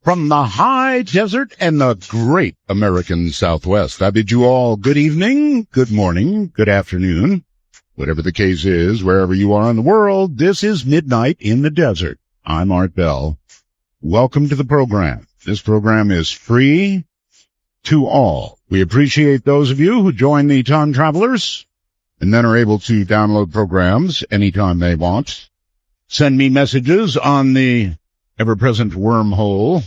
From the high desert and the great American Southwest, I bid you all good evening, good morning, good afternoon, whatever the case is, wherever you are in the world. This is Midnight in the Desert. I'm Art Bell. Welcome to the program. This program is free to all. We appreciate those of you who join the Time Travelers and then are able to download programs anytime they want. Send me messages on the ever-present wormhole,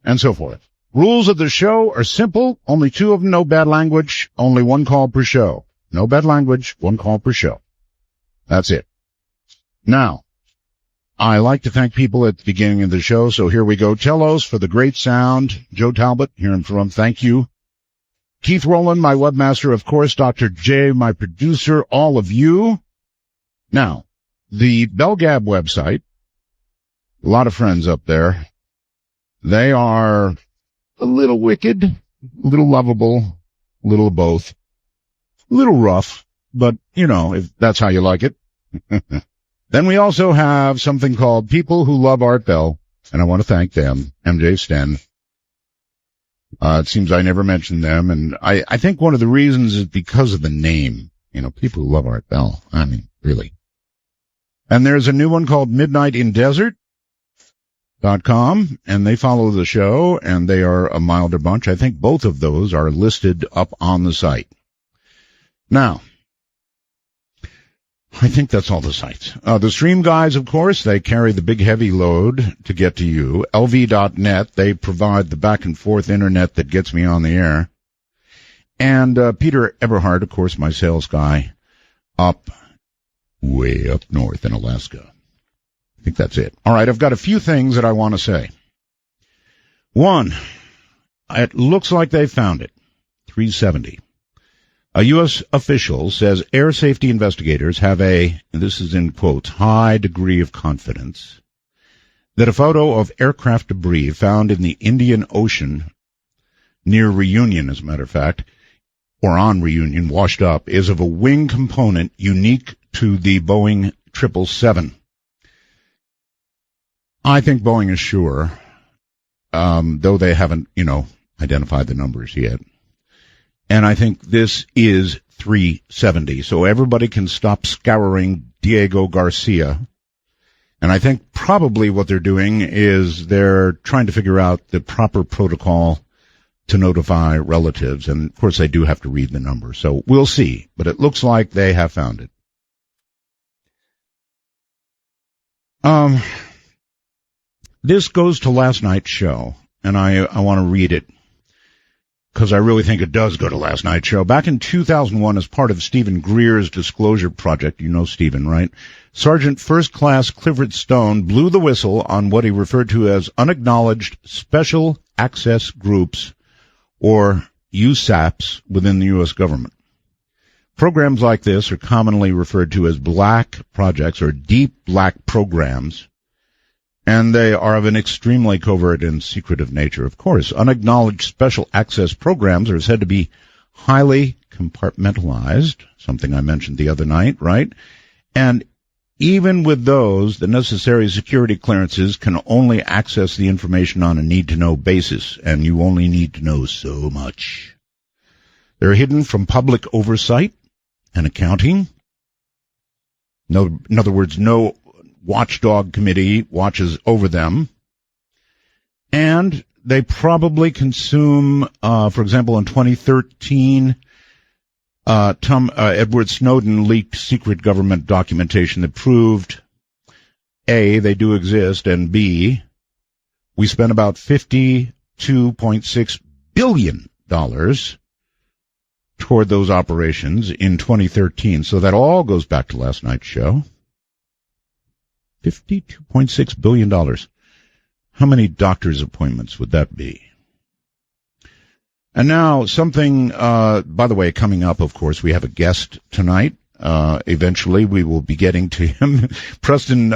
and so forth. Rules of the show are simple. Only two of them, no bad language, only one call per show. No bad language, one call per show. That's it. Now, I like to thank people at the beginning of the show, so here we go. Telos for the great sound. Joe Talbot, here I'm from, thank you. Keith Rowland, my webmaster, of course. Dr. J, my producer, all of you. Now, the Belgab website, a lot of friends up there. They are a little wicked, a little lovable, a little of both, a little rough, but, you know, if that's how you like it. Then we also have something called People Who Love Art Bell, and I want to thank them, MJ Sten. It seems I never mentioned them, and I think one of the reasons is because of the name. You know, People Who Love Art Bell. I mean, really. And there's a new one called Midnight in Desert.com, and they follow the show, and they are a milder bunch. I think both of those are listed up on the site. Now, I think that's all the sites. The stream guys, of course, they carry the big heavy load to get to you. LV.net, they provide the back-and-forth internet that gets me on the air. And Peter Eberhard, of course, my sales guy, way up north in Alaska. I think that's it. All right, I've got a few things that I want to say. One, it looks like they found it. 370. A U.S. official says air safety investigators have and this is in quotes, high degree of confidence, that a photo of aircraft debris found in the Indian Ocean near Reunion, as a matter of fact, or on Reunion, washed up, is of a wing component unique to the Boeing 777. I think Boeing is sure, though they haven't, identified the numbers yet. And I think this is 370, so everybody can stop scouring Diego Garcia. And I think probably what they're doing is they're trying to figure out the proper protocol to notify relatives. And, of course, they do have to read the numbers. So we'll see. But it looks like they have found it. This goes to last night's show, and I want to read it because I really think it does go to last night's show. Back in 2001, as part of Stephen Greer's disclosure project, you know Stephen, right? Sergeant First Class Clifford Stone blew the whistle on what he referred to as unacknowledged special access groups, or USAPs, within the U.S. government. Programs like this are commonly referred to as black projects or deep black programs, and they are of an extremely covert and secretive nature. Of course, unacknowledged special access programs are said to be highly compartmentalized, something I mentioned the other night, right? And even with those, the necessary security clearances can only access the information on a need-to-know basis, and you only need to know so much. They're hidden from public oversight and accounting. In other words, no watchdog committee watches over them. And they probably consume, for example, in 2013, Edward Snowden leaked secret government documentation that proved, A, they do exist, and B, we spent about $52.6 billion toward those operations in 2013. So that all goes back to last night's show. $52.6 billion. How many doctor's appointments would that be? And now something, by the way, coming up, of course, we have a guest tonight. Eventually we will be getting to him. Preston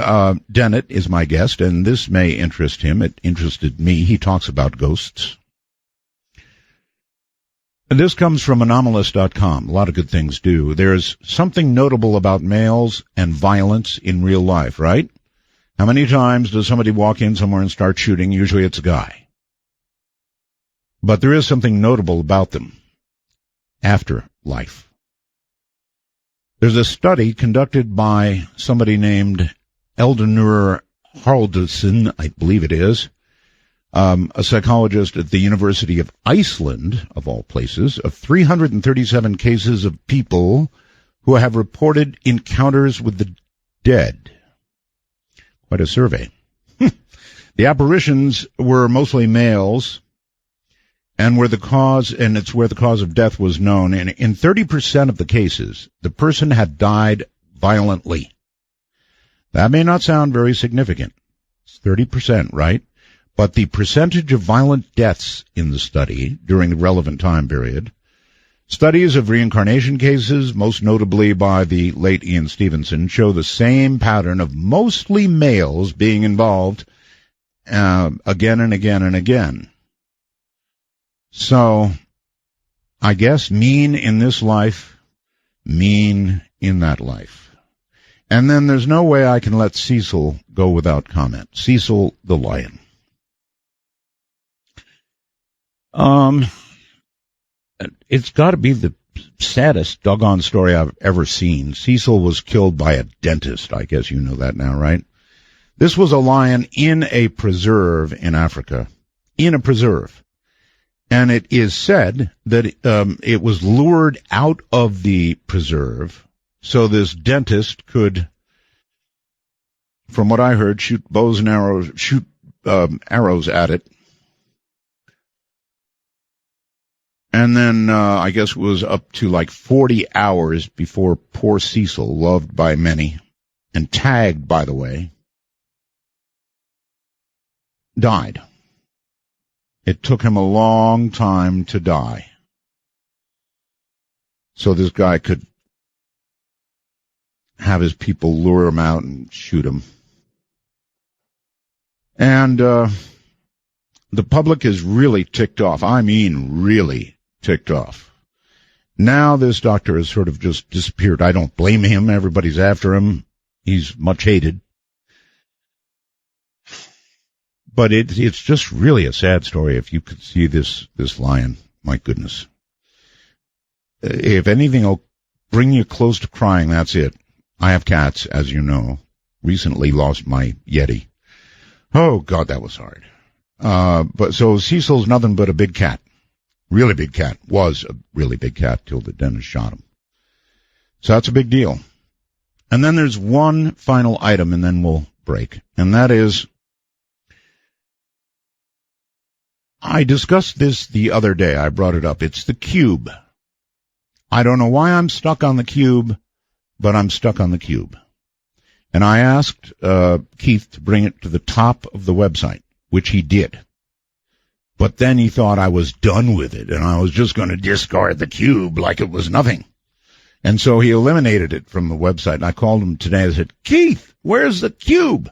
Dennett is my guest, and this may interest him. It interested me. He talks about ghosts. And this comes from anomalous.com. A lot of good things do. There's something notable about males and violence in real life, right? How many times does somebody walk in somewhere and start shooting? Usually it's a guy. But there is something notable about them. Afterlife. There's a study conducted by somebody named Eldonur Haraldsson, I believe it is, a psychologist at the University of Iceland, of all places, of 337 cases of people who have reported encounters with the dead. Quite a survey. The apparitions were mostly males, and it's where the cause of death was known. And in 30% of the cases, the person had died violently. That may not sound very significant. It's 30%, right? But the percentage of violent deaths in the study during the relevant time period, studies of reincarnation cases, most notably by the late Ian Stevenson, show the same pattern of mostly males being involved again and again and again. So, I guess mean in this life, mean in that life. And then there's no way I can let Cecil go without comment. Cecil the lion. It's got to be the saddest doggone story I've ever seen. Cecil was killed by a dentist. I guess you know that now, right? This was a lion in a preserve in Africa. In a preserve. And it is said that it was lured out of the preserve so this dentist could, from what I heard, shoot arrows at it. And then I guess it was up to like 40 hours before poor Cecil, loved by many, and tagged, by the way, died. It took him a long time to die. So this guy could have his people lure him out and shoot him. And the public is really ticked off. I mean, really ticked off. Now this doctor has sort of just disappeared. I don't blame him. Everybody's after him. He's much hated. But it's just really a sad story if you could see this lion. My goodness. If anything will bring you close to crying, that's it. I have cats, as you know. Recently lost my Yeti. Oh, God, that was hard. But so Cecil's nothing but a big cat. Really big cat. Was a really big cat till the dentist shot him. So that's a big deal. And then there's one final item, and then we'll break. And that is, I discussed this the other day. I brought it up. It's the cube. I don't know why I'm stuck on the cube, but I'm stuck on the cube. And I asked Keith to bring it to the top of the website, which he did. But then he thought I was done with it, and I was just going to discard the cube like it was nothing. And so he eliminated it from the website. And I called him today and said, Keith, where's the cube?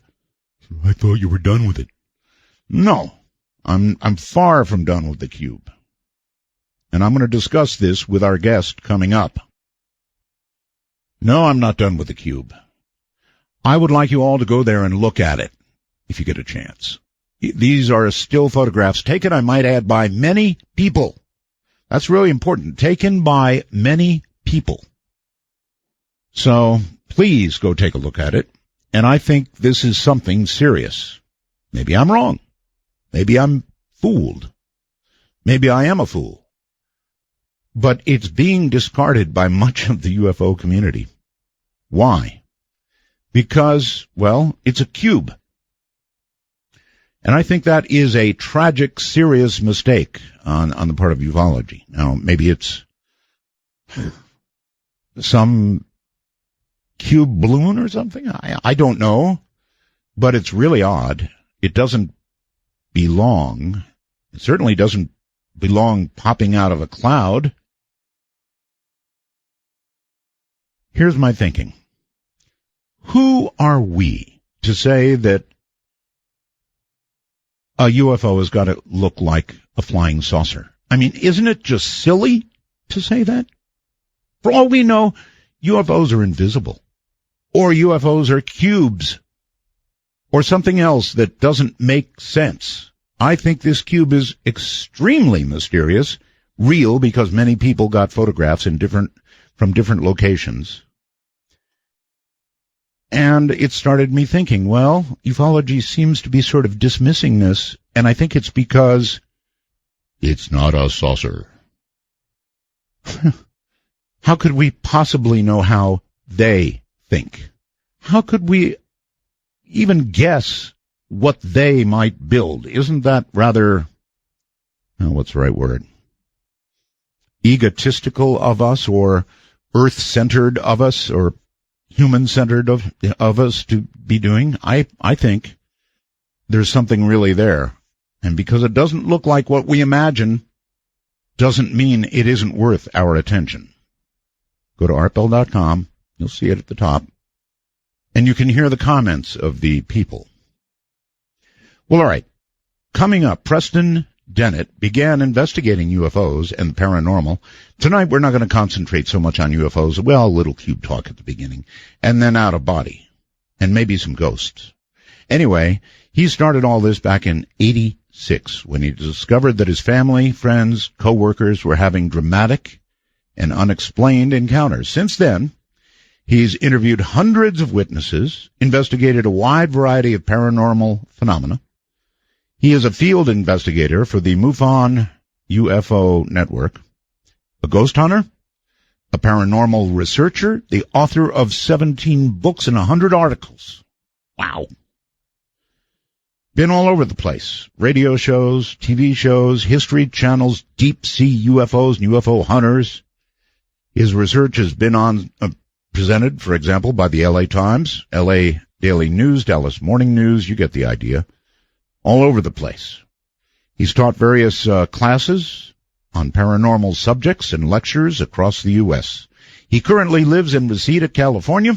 I thought you were done with it. No. I'm far from done with the cube. And I'm going to discuss this with our guest coming up. No, I'm not done with the cube. I would like you all to go there and look at it, if you get a chance. These are still photographs taken, I might add, by many people. That's really important. Taken by many people. So, please go take a look at it. And I think this is something serious. Maybe I'm wrong. Maybe I'm fooled. Maybe I am a fool. But it's being discarded by much of the UFO community. Why? Because, well, it's a cube. And I think that is a tragic, serious mistake on the part of ufology. Now, maybe it's some cube balloon or something. I don't know. But it's really odd. It doesn't belong. It certainly doesn't belong popping out of a cloud. Here's my thinking. Who are we to say that a UFO has got to look like a flying saucer? I mean, isn't it just silly to say that? For all we know, UFOs are invisible. Or UFOs are cubes. or something else that doesn't make sense. I think this cube is extremely mysterious, real because many people got photographs from different locations. And it started me thinking, well, ufology seems to be sort of dismissing this, and I think it's because it's not a saucer. How could we possibly know how they think? How could we even guess what they might build? Isn't that rather, what's the right word? Egotistical of us, or earth-centered of us, or human-centered of us to be doing? I think there's something really there. And because it doesn't look like what we imagine, doesn't mean it isn't worth our attention. Go to artbell.com. You'll see it at the top. And you can hear the comments of the people. Well, all right. Coming up, Preston Dennett began investigating UFOs and the paranormal. Tonight, we're not going to concentrate so much on UFOs. Well, a little cube talk at the beginning. And then out of body. And maybe some ghosts. Anyway, he started all this back in 86 when he discovered that his family, friends, co-workers were having dramatic and unexplained encounters. Since then, he's interviewed hundreds of witnesses, investigated a wide variety of paranormal phenomena. He is a field investigator for the MUFON UFO Network, a ghost hunter, a paranormal researcher, the author of 17 books and 100 articles. Wow. Been all over the place. Radio shows, TV shows, history channels, deep sea UFOs and UFO hunters. His research has been presented, for example, by the LA Times, LA Daily News, Dallas Morning News. You get the idea. All over the place. He's taught various classes on paranormal subjects and lectures across the U.S. He currently lives in Reseda, California,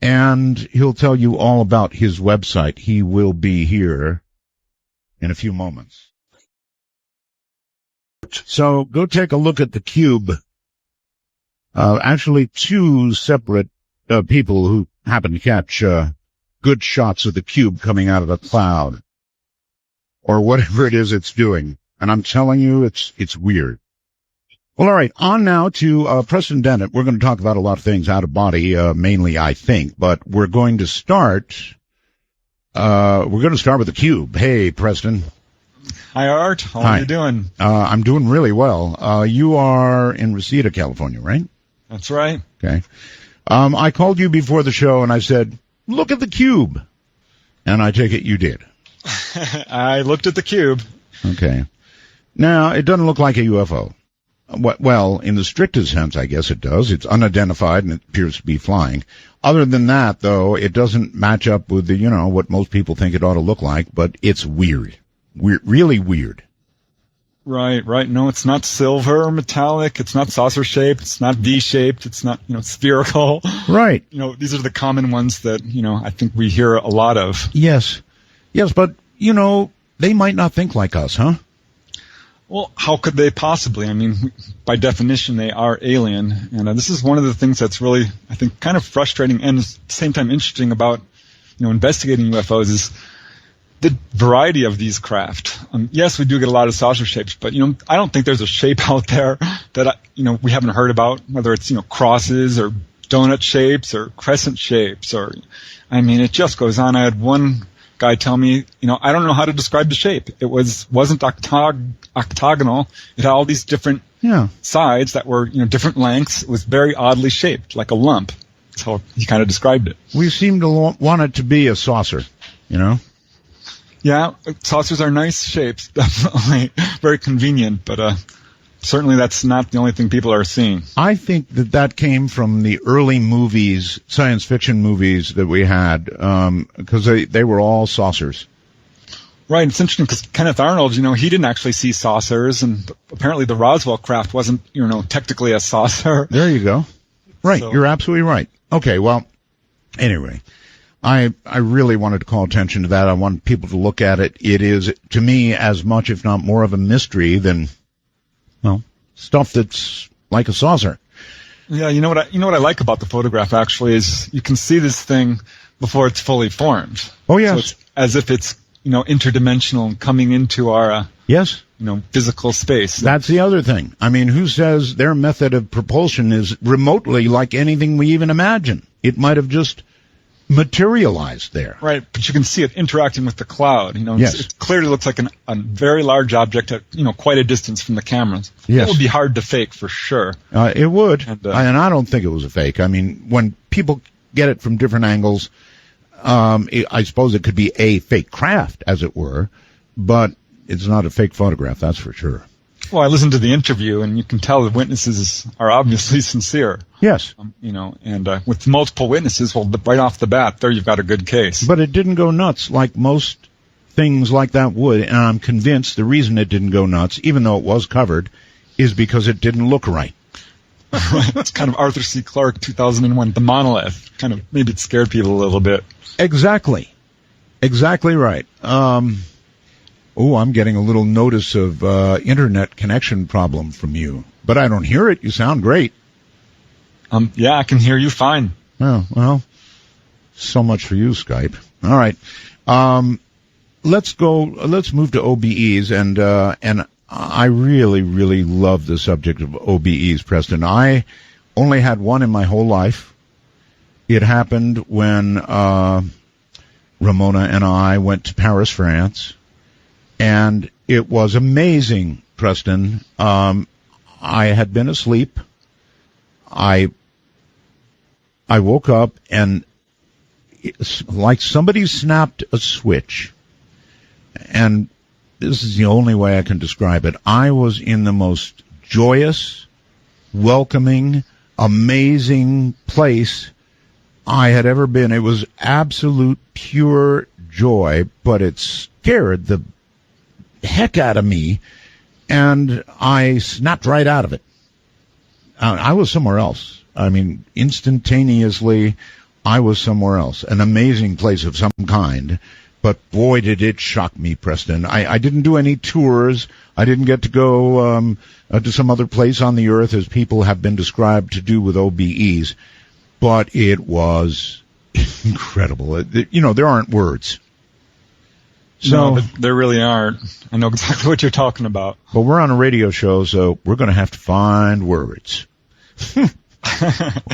and he'll tell you all about his website. He will be here in a few moments. So go take a look at the cube. Actually, two separate people who happen to catch good shots of the cube coming out of the cloud, or whatever it is it's doing. And I'm telling you, it's weird. Well, all right, on now to Preston Dennett. We're going to talk about a lot of things out of body, mainly, I think, but we're going to start with the cube. Hey, Preston. Hi, Art. How are you doing? I'm doing really well. You are in Reseda, California, right? That's right. Okay. I called you before the show and I said, look at the cube. And I take it you did. I looked at the cube. Okay. Now, it doesn't look like a UFO. Well, in the strictest sense, I guess it does. It's unidentified and it appears to be flying. Other than that, though, it doesn't match up with the, what most people think it ought to look like, but it's weird. Really weird. Right. No, it's not silver or metallic. It's not saucer-shaped. It's not V-shaped. It's not, spherical. Right. These are the common ones that, I think we hear a lot of. Yes, but, they might not think like us, huh? Well, how could they possibly? I mean, by definition, they are alien. And this is one of the things that's really, I think, kind of frustrating and at the same time interesting about, investigating UFOs is the variety of these craft. Yes, we do get a lot of saucer shapes, but, I don't think there's a shape out there that, we haven't heard about, whether it's, crosses or donut shapes or crescent shapes or, it just goes on. I had one guy tell me, I don't know how to describe the shape. It wasn't octagonal. It had all these different sides that were, different lengths. It was very oddly shaped, like a lump. That's how he kind of described it. We seem to want it to be a saucer, Yeah, saucers are nice shapes, definitely. Very convenient, but certainly that's not the only thing people are seeing. I think that came from the early movies, science fiction movies that we had, because they were all saucers. Right, it's interesting because Kenneth Arnold, he didn't actually see saucers, and apparently the Roswell craft wasn't, technically a saucer. There you go. Right, So, you're absolutely right. Okay, well, anyway, I really wanted to call attention to that. I want people to look at it. It is, to me, as much, if not more of a mystery than, stuff that's like a saucer. Yeah, you know what I like about the photograph actually is you can see this thing before it's fully formed. Oh, yes. So it's as if it's, interdimensional and coming into our, yes. Physical space. That's the other thing. I mean, who says their method of propulsion is remotely like anything we even imagine? It might have just materialized there. Right, but you can see it interacting with the cloud. Yes. It clearly looks like a very large object at, quite a distance from the cameras. Yes. It would be hard to fake for sure. It would, and I don't think it was a fake. I mean, when people get it from different angles, I suppose it could be a fake craft, as it were, but it's not a fake photograph, that's for sure. Well, I listened to the interview, and you can tell the witnesses are obviously sincere. Yes. And with multiple witnesses, well, right off the bat, there you've got a good case. But it didn't go nuts like most things like that would, and I'm convinced the reason it didn't go nuts, even though it was covered, is because it didn't look right. Right. It's kind of Arthur C. Clarke, 2001, the monolith. Kind of, maybe it scared people a little bit. Exactly. Exactly right. I'm getting a little notice of internet connection problem from you. But I don't hear it. You sound great. Yeah, I can hear you fine. Oh, well, so much for you, Skype. All right. Let's move to OBEs, and I really, really love the subject of OBEs, Preston. I only had one in my whole life. It happened when Ramona and I went to Paris, France, and it was amazing, Preston. I had been asleep. I woke up, and it's like somebody snapped a switch, and this is the only way I can describe it. I was in the most joyous, welcoming, amazing place I had ever been. It was absolute pure joy, but it scared the heck out of me, and I snapped right out of it. I was somewhere else. I mean, instantaneously, I was somewhere else. An amazing place of some kind. But boy, did it shock me, Preston. I didn't do any tours. I didn't get to go to some other place on the earth, as people have been described to do with OBEs. But it was incredible. There aren't words. No, but there really aren't. I know exactly what you're talking about. But we're on a radio show, so we're going to have to find words.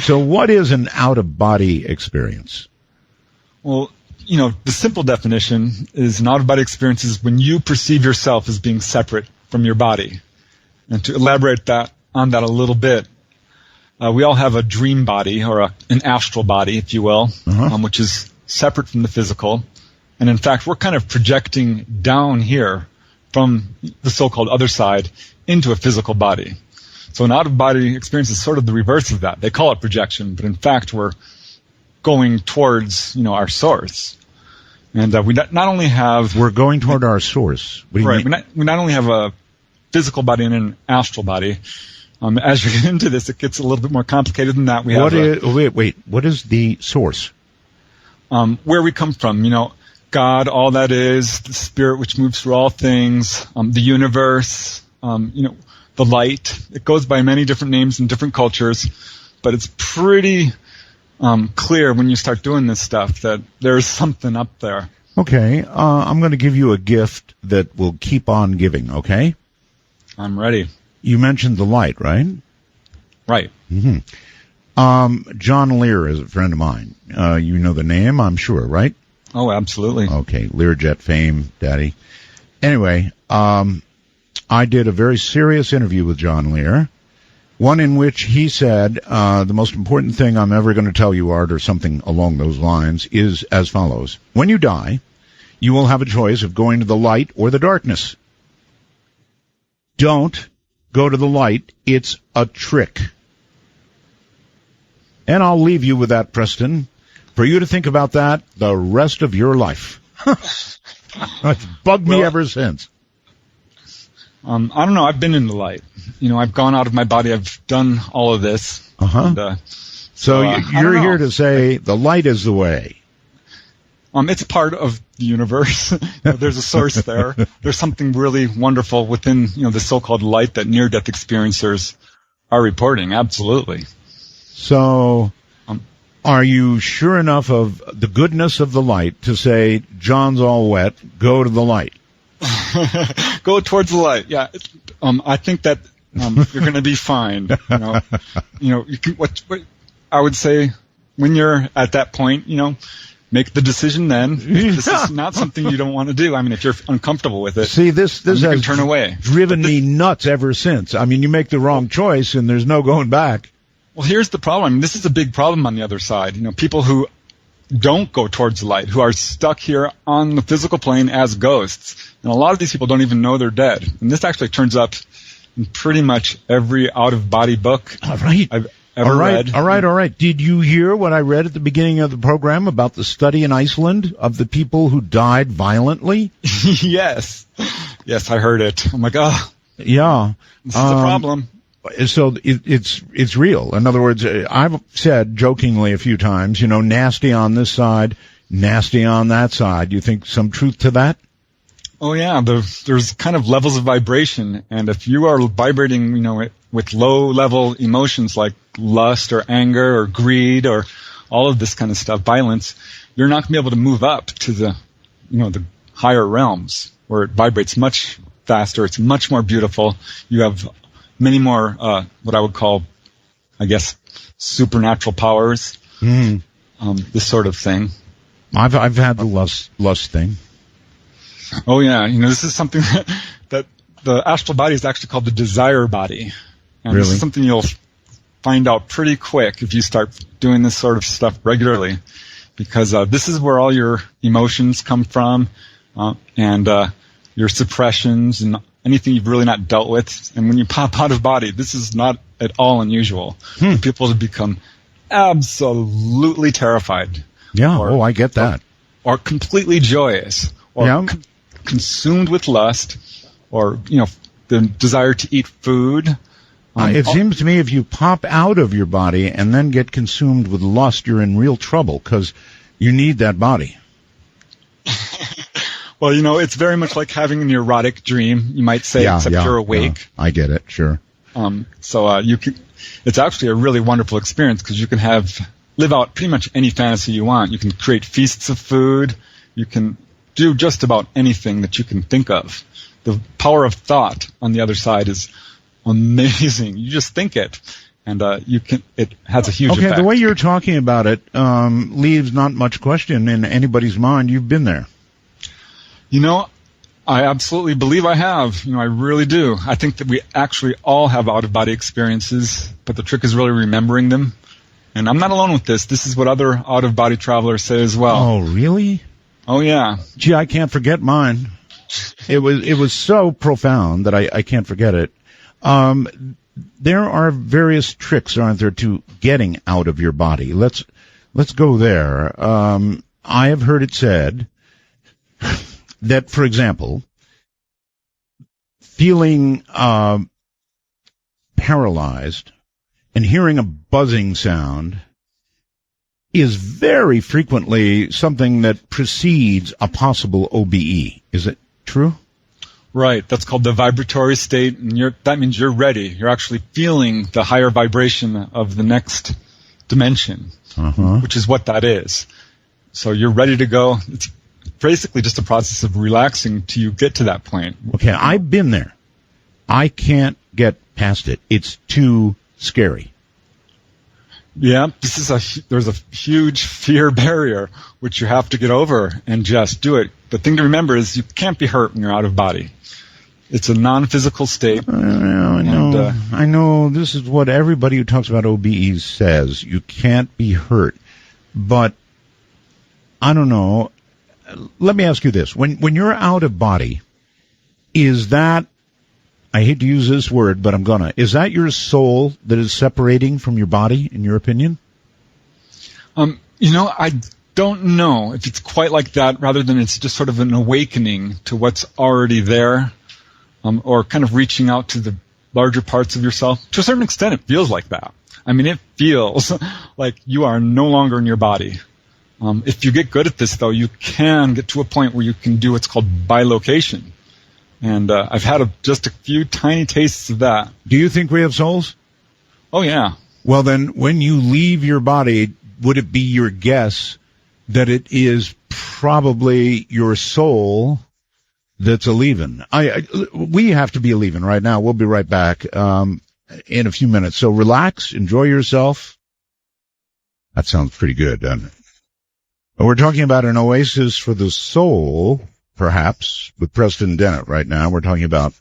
So what is an out-of-body experience? Well, the simple definition is an out-of-body experience is when you perceive yourself as being separate from your body. And to elaborate on that a little bit, we all have a dream body, or an astral body, if you will, which is separate from the physical. And in fact, we're kind of projecting down here from the so-called other side into a physical body. So an out-of-body experience is sort of the reverse of that. They call it projection, but in fact, we're going towards, our source. And we not only have... We're going toward our source. What do you mean? We not only have a physical body and an astral body. As you get into this, it gets a little bit more complicated than that. What is the source? Where we come from, God, all that is, the spirit which moves through all things, the universe, the light. It goes by many different names in different cultures, but it's pretty clear when you start doing this stuff that there's something up there. Okay, I'm going to give you a gift that will keep on giving, okay? I'm ready. You mentioned the light, right? Right. Mm-hmm. John Lear is a friend of mine. You know the name, I'm sure, right? Oh, absolutely. Okay, Learjet fame, Daddy. Anyway, I did a very serious interview with John Lear, one in which he said, the most important thing I'm ever going to tell you, Art, or something along those lines, is as follows. When you die, you will have a choice of going to the light or the darkness. Don't go to the light. It's a trick. And I'll leave you with that, Preston, for you to think about that the rest of your life. It's bugged me ever since. I don't know. I've been in the light. I've gone out of my body. I've done all of this. And, so you're here to say the light is the way. It's part of the universe. There's a source there. There's something really wonderful within, the so-called light that near-death experiencers are reporting. Absolutely. So, are you sure enough of the goodness of the light to say, John's all wet, go to the light? Go towards the light. Yeah. I think that you're going to be fine. You can, what I would say when you're at that point, make the decision then. This is not something you don't want to do. I mean, if you're uncomfortable with it, see, this you has can turn away. Driven me nuts ever since. I mean, you make the wrong choice and there's no going back. Well, here's the problem. I mean, this is a big problem on the other side. People who don't go towards the light, who are stuck here on the physical plane as ghosts. And a lot of these people don't even know they're dead. And this actually turns up in pretty much every out-of-body book I've ever read. All right. Did you hear what I read at the beginning of the program about the study in Iceland of the people who died violently? Yes, I heard it. I'm like, yeah, this is a problem. So it's real. In other words, I've said jokingly a few times, nasty on this side, nasty on that side. You think some truth to that? Oh yeah, there's kind of levels of vibration, and if you are vibrating, with low-level emotions like lust or anger or greed or all of this kind of stuff, violence, you're not going to be able to move up to the higher realms where it vibrates much faster. It's much more beautiful. You have many more, what I would call, I guess, supernatural powers. This sort of thing. I've had the lust thing. Oh yeah, this is something that the astral body is actually called the desire body, and really? This is something you'll find out pretty quick if you start doing this sort of stuff regularly, because this is where all your emotions come from, and your suppressions and anything you've really not dealt with. And when you pop out of body, this is not at all unusual. People become absolutely terrified. Yeah. I get that. Or completely joyous. Or consumed with lust, or the desire to eat food. It seems to me if you pop out of your body and then get consumed with lust, you're in real trouble because you need that body. Well, it's very much like having an erotic dream, you might say, except you're awake. Yeah, I get it, sure. So you can. It's actually a really wonderful experience because you can live out pretty much any fantasy you want. You can create feasts of food. You can do just about anything that you can think of. The power of thought on the other side is amazing. You just think it, and it has a huge effect. The way you're talking about it leaves not much question in anybody's mind. You've been there. I absolutely believe I have. I really do. I think that we actually all have out-of-body experiences, but the trick is really remembering them. And I'm not alone with this. This is what other out-of-body travelers say as well. Oh, really? Oh, yeah. Gee, I can't forget mine. It was so profound that I can't forget it. There are various tricks, aren't there, to getting out of your body. Let's go there. I have heard it said that, for example, feeling paralyzed and hearing a buzzing sound is very frequently something that precedes a possible OBE. Is it true? Right. That's called the vibratory state, and that means you're ready. You're actually feeling the higher vibration of the next dimension, which is what that is. So you're ready to go. It's basically just a process of relaxing till you get to that point. Okay, I've been there. I can't get past it. It's too scary. Yeah, there's a huge fear barrier which you have to get over and just do it. The thing to remember is you can't be hurt when you're out of body. It's a non-physical state. I know this is what everybody who talks about OBEs says. You can't be hurt. But I don't know. Let me ask you this. When you're out of body, is that, I hate to use this word, but I'm gonna, is that your soul that is separating from your body, in your opinion? I don't know if it's quite like that, rather than it's just sort of an awakening to what's already there, or kind of reaching out to the larger parts of yourself. To a certain extent, it feels like that. I mean, it feels like you are no longer in your body. If you get good at this, though, you can get to a point where you can do what's called bilocation. And I've had just a few tiny tastes of that. Do you think we have souls? Oh, yeah. Well, then, when you leave your body, would it be your guess that it is probably your soul that's a leaving? We have to be a leaving right now. We'll be right back in a few minutes. So relax, enjoy yourself. That sounds pretty good, doesn't it? We're talking about an oasis for the soul, perhaps, with Preston Dennett right now. We're talking about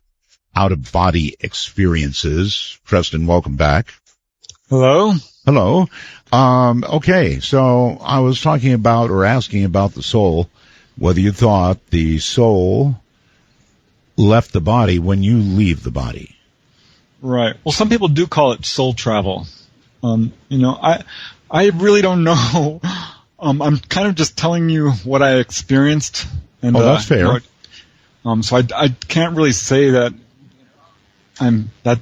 out-of-body experiences. Preston, welcome back. Hello. Hello. Okay, so I was talking about or asking about the soul, whether you thought the soul left the body when you leave the body. Right. Well, some people do call it soul travel. I really don't know. I'm kind of just telling you what I experienced. And, that's fair. So I can't really say that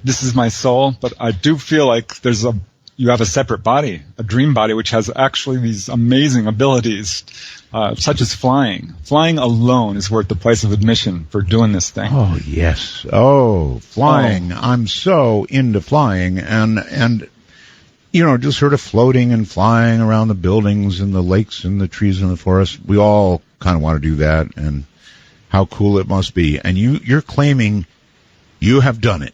this is my soul, but I do feel like you have a separate body, a dream body, which has actually these amazing abilities, such as flying. Flying alone is worth the price of admission for doing this thing. Oh, yes. Oh, flying. Oh. I'm so into flying and just sort of floating and flying around the buildings and the lakes and the trees and the forest. We all kind of want to do that, and how cool it must be. And you're claiming you have done it.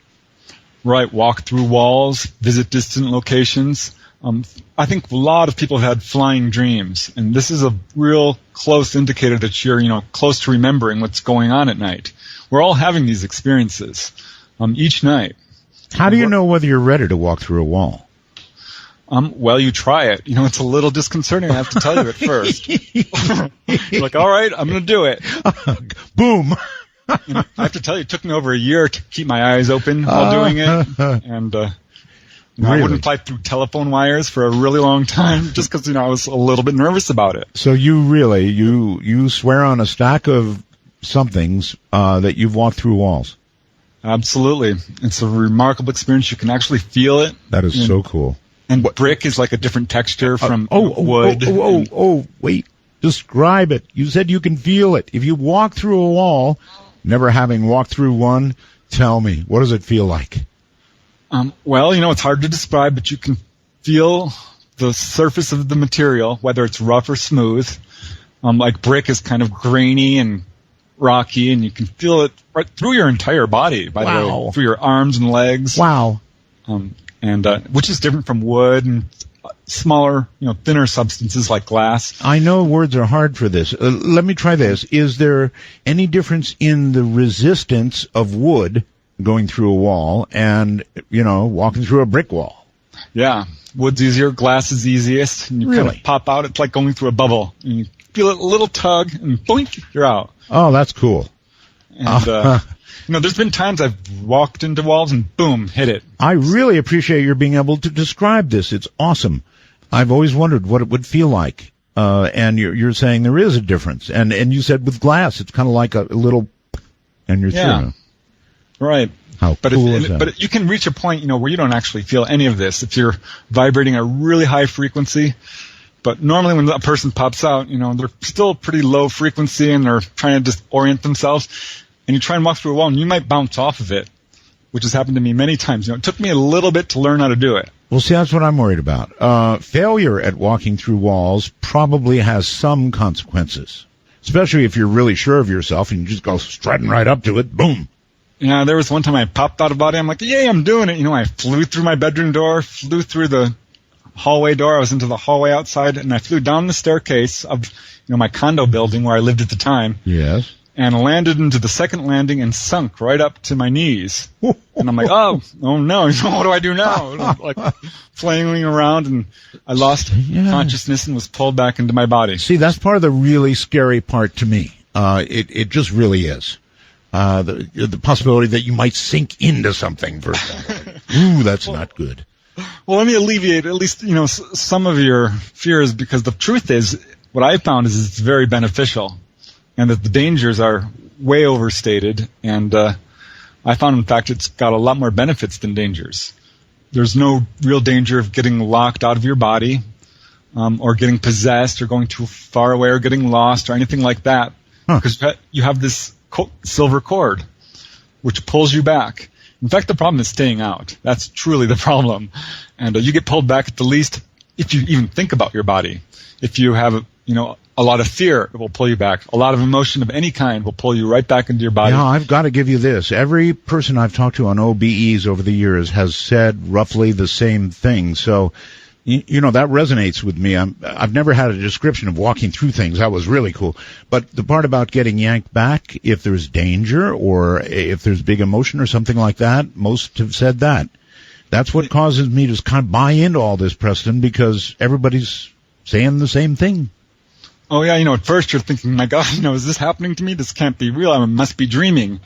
Right. Walk through walls, visit distant locations. I think a lot of people have had flying dreams, and this is a real close indicator that you're, close to remembering what's going on at night. We're all having these experiences each night. How do you know whether you're ready to walk through a wall? Well, you try it. It's a little disconcerting, I have to tell you at first. You're like, all right, I'm going to do it. Boom. I have to tell you, it took me over a year to keep my eyes open while doing it. And really? I wouldn't fly through telephone wires for a really long time just because, I was a little bit nervous about it. So you really, you swear on a stack of somethings that you've walked through walls? Absolutely. It's a remarkable experience. You can actually feel it. That is so cool. And brick is like a different texture from wood. Wait. Describe it. You said you can feel it. If you walk through a wall, never having walked through one, tell me, what does it feel like? Well, it's hard to describe, but you can feel the surface of the material, whether it's rough or smooth. Like brick is kind of grainy and rocky, and you can feel it right through your entire body, by the way, through your arms and legs. Wow. And which is different from wood and smaller, thinner substances like glass. I know words are hard for this. Let me try this. Is there any difference in the resistance of wood going through a wall and, walking through a brick wall? Yeah. Wood's easier, glass is easiest, and you kind of pop out. It's like going through a bubble. And you feel a little tug, and boink, you're out. Oh, that's cool. And, there's been times I've walked into walls and boom, hit it. I really appreciate your being able to describe this. It's awesome. I've always wondered what it would feel like. And you're saying there is a difference. And you said with glass, it's kind of like a little, and you're through. Right. How cool is that? But you can reach a point, where you don't actually feel any of this if you're vibrating a really high frequency. But normally when a person pops out, they're still pretty low frequency and they're trying to just orient themselves. And you try and walk through a wall and you might bounce off of it, which has happened to me many times. It took me a little bit to learn how to do it. Well, see, that's what I'm worried about. Failure at walking through walls probably has some consequences, especially if you're really sure of yourself and you just go strutting right up to it. Boom. Yeah, there was one time I popped out of body. I'm like, yay, I'm doing it. I flew through my bedroom door, flew through the hallway door. I was into the hallway outside, and I flew down the staircase of my condo building where I lived at the time. Yes. And landed into the second landing and sunk right up to my knees. And I'm like, oh no, what do I do now? And I'm like flailing around, and I lost consciousness and was pulled back into my body. See, that's part of the really scary part to me. It just really is. The possibility that you might sink into something for a second. Ooh, that's not good. Well, let me alleviate at least, some of your fears, because the truth is, what I've found is it's very beneficial. And that the dangers are way overstated, and I found, in fact, it's got a lot more benefits than dangers. There's no real danger of getting locked out of your body, or getting possessed, or going too far away, or getting lost, or anything like that, because you have this silver cord, which pulls you back. In fact, the problem is staying out. That's truly the problem. And you get pulled back at the least if you even think about your body. If you have, a lot of fear, it will pull you back. A lot of emotion of any kind will pull you right back into your body. Yeah, I've got to give you this. Every person I've talked to on OBEs over the years has said roughly the same thing. So, that resonates with me. I've never had a description of walking through things. That was really cool. But the part about getting yanked back, if there's danger or if there's big emotion or something like that, most have said that. That's what causes me to kind of buy into all this, Preston, because everybody's saying the same thing. Oh, yeah, at first you're thinking, my God, is this happening to me? This can't be real. I must be dreaming.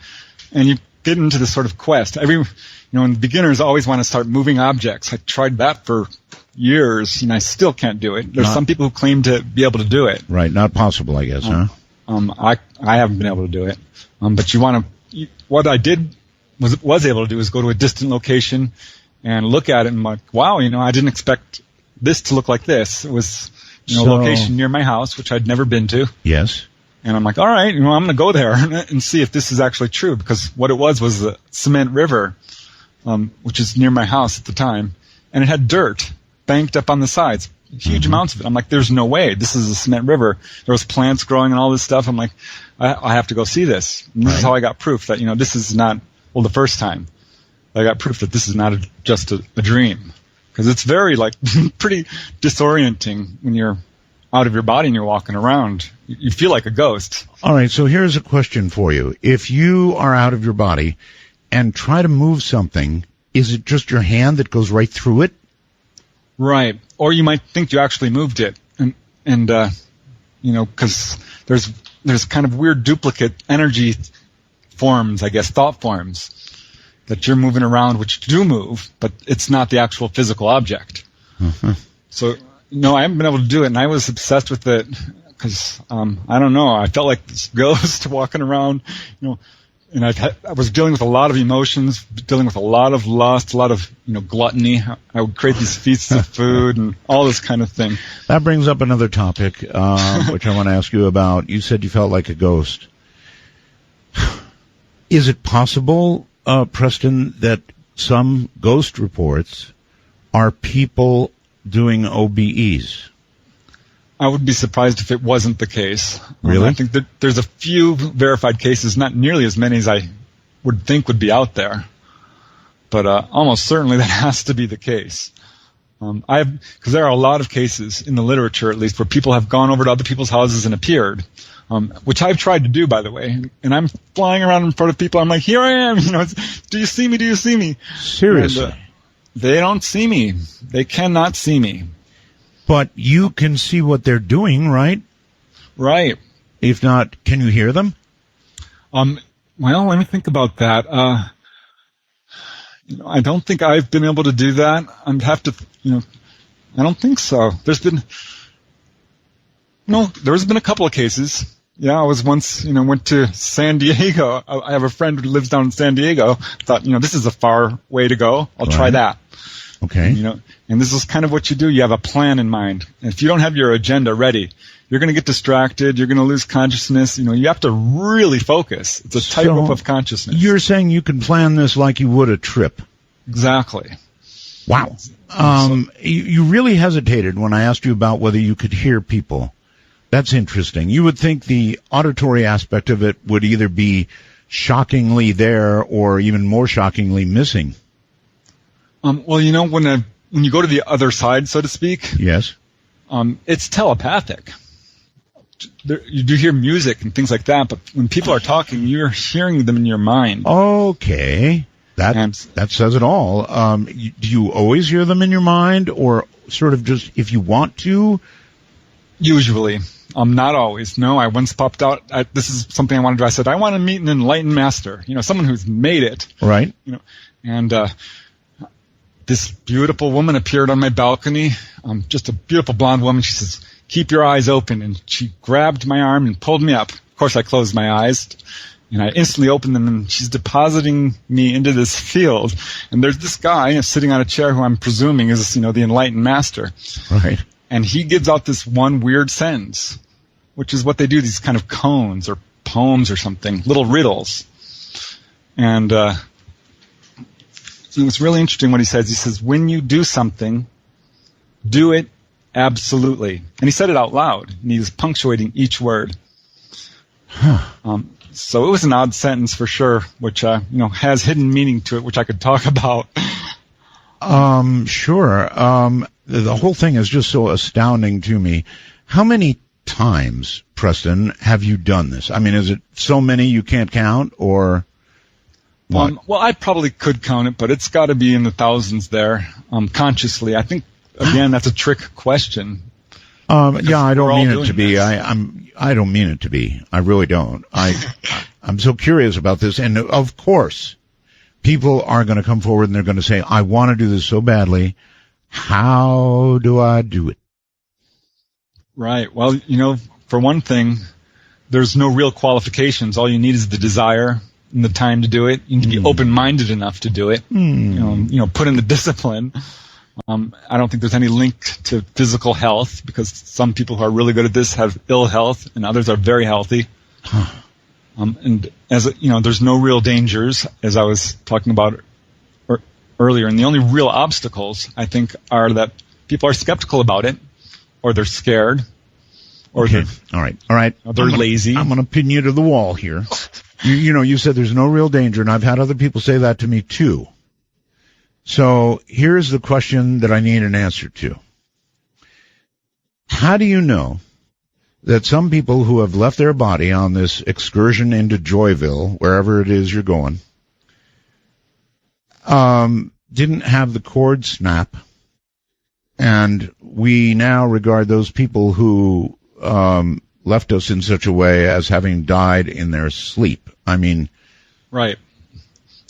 And you get into this sort of quest. And beginners always want to start moving objects. I tried that for years, and I still can't do it. There's some people who claim to be able to do it. Right, not possible, I guess, huh? I haven't been able to do it. But what I did was able to do is go to a distant location and look at it and I'm like, wow, I didn't expect this to look like this. It was, a location near my house, which I'd never been to. Yes. And I'm like, all right, I'm going to go there and see if this is actually true, because what it was the Cement River, which is near my house at the time, and it had dirt banked up on the sides, huge amounts of it. I'm like, there's no way. This is a cement river. There was plants growing and all this stuff. I'm like, I have to go see this. And this is how I got proof that, this is not, the first time I got proof that this is not just a dream. Because it's very, pretty disorienting when you're out of your body and you're walking around. You feel like a ghost. All right, so here's a question for you. If you are out of your body and try to move something, is it just your hand that goes right through it? Right. Or you might think you actually moved it. And because there's kind of weird duplicate energy forms, I guess, thought forms, that you're moving around, which do move, but it's not the actual physical object. Mm-hmm. So, I haven't been able to do it, and I was obsessed with it because, I don't know, I felt like this ghost walking around, and I was dealing with a lot of emotions, dealing with a lot of lust, a lot of, gluttony. I would create these feasts of food and all this kind of thing. That brings up another topic, which I want to ask you about. You said you felt like a ghost. Is it possible, Preston, that some ghost reports are people doing OBEs? I would be surprised if it wasn't the case. Really? I think that there's a few verified cases, not nearly as many as I would think would be out there. But almost certainly that has to be the case. Because there are a lot of cases in the literature, at least, where people have gone over to other people's houses and appeared, which I've tried to do, by the way. And I'm flying around in front of people. I'm like, here I am. Do you see me? Do you see me? Seriously? And, they don't see me. They cannot see me. But you can see what they're doing, right? Right. If not, can you hear them? Well, let me think about that. I don't think I've been able to do that. I'd have to, I don't think so. There's been a couple of cases. Yeah, I was once, went to San Diego. I have a friend who lives down in San Diego. Thought, this is a far way to go. I'll try that. Okay. And this is kind of what you do. You have a plan in mind. And if you don't have your agenda ready, you're going to get distracted. You're going to lose consciousness. You have to really focus. It's a tightrope of consciousness. You're saying you can plan this like you would a trip. Exactly. Wow. You really hesitated when I asked you about whether you could hear people. That's interesting. You would think the auditory aspect of it would either be shockingly there or even more shockingly missing. Well, when you go to the other side, so to speak, yes, it's telepathic. You do hear music and things like that, but when people are talking, you're hearing them in your mind. Okay, that says it all. Do you always hear them in your mind, or sort of just if you want to? Usually. Not always. No, I once popped out. This is something I wanted to do. I said, I want to meet an enlightened master, someone who's made it. Right. And this beautiful woman appeared on my balcony, just a beautiful blonde woman. She says, keep your eyes open. And she grabbed my arm and pulled me up. Of course, I closed my eyes, and I instantly opened them, and she's depositing me into this field. And there's this guy sitting on a chair who I'm presuming is, the enlightened master. Right. And he gives out this one weird sentence, which is what they do, these kind of koans or poems or something, little riddles. And so it's really interesting what he says. He says, when you do something, do it absolutely. And he said it out loud, and he was punctuating each word. So it was an odd sentence for sure, which has hidden meaning to it, which I could talk about. Sure. The whole thing is just so astounding to me. How many times, Preston, have you done this? I mean, is it so many you can't count, or what? Well, I probably could count it, but it's got to be in the thousands there, consciously. I think, again, that's a trick question. Yeah, I don't mean it to be. I don't mean it to be. I really don't. I'm so curious about this, and of course, people are going to come forward and they're going to say, "I want to do this so badly. How do I do it?" Right. Well, for one thing, there's no real qualifications. All you need is the desire and the time to do it. You need to be open-minded enough to do it. Put in the discipline. I don't think there's any link to physical health, because some people who are really good at this have ill health and others are very healthy. And there's no real dangers, as I was talking about earlier. And the only real obstacles, I think, are that people are skeptical about it, or they're scared, or okay. All right. They're lazy. I'm going to pin you to the wall here. You said there's no real danger, and I've had other people say that to me too. So here's the question that I need an answer to. How do you know that some people who have left their body on this excursion into Joyville, wherever it is you're going, didn't have the cord snap, and we now regard those people who left us in such a way as having died in their sleep? I mean, right.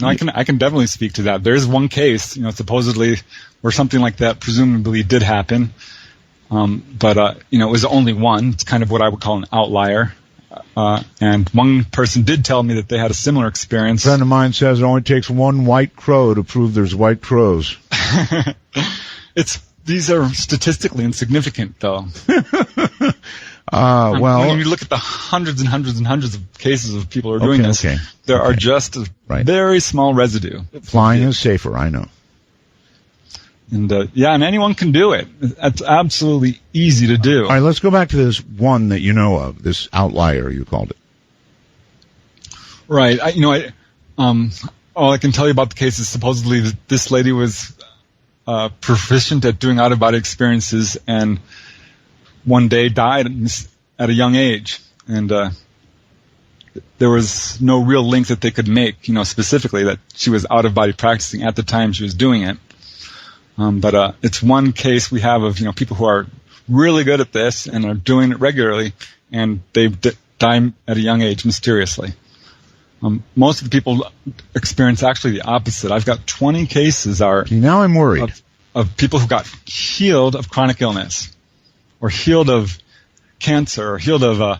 No, I can definitely speak to that. There's one case, supposedly where something like that presumably did happen, but it was only one. It's kind of what I would call an outlier. And one person did tell me that they had a similar experience. A friend of mine says it only takes one white crow to prove there's white crows. These are statistically insignificant, though. When you look at the hundreds and hundreds and hundreds of cases of people who are doing this, there are just a very small residue. Flying is safer, I know. And and anyone can do it. It's absolutely easy to do. All right, let's go back to this one that you know of, this outlier you called it. Right. All I can tell you about the case is supposedly this lady was proficient at doing out-of-body experiences, and one day died at a young age. And there was no real link that they could make, specifically that she was out-of-body practicing at the time she was doing it. But it's one case we have of, people who are really good at this and are doing it regularly, and they die at a young age mysteriously. Most of the people experience actually the opposite. I've got 20 cases now I'm worried. Of people who got healed of chronic illness, or healed of cancer, or healed of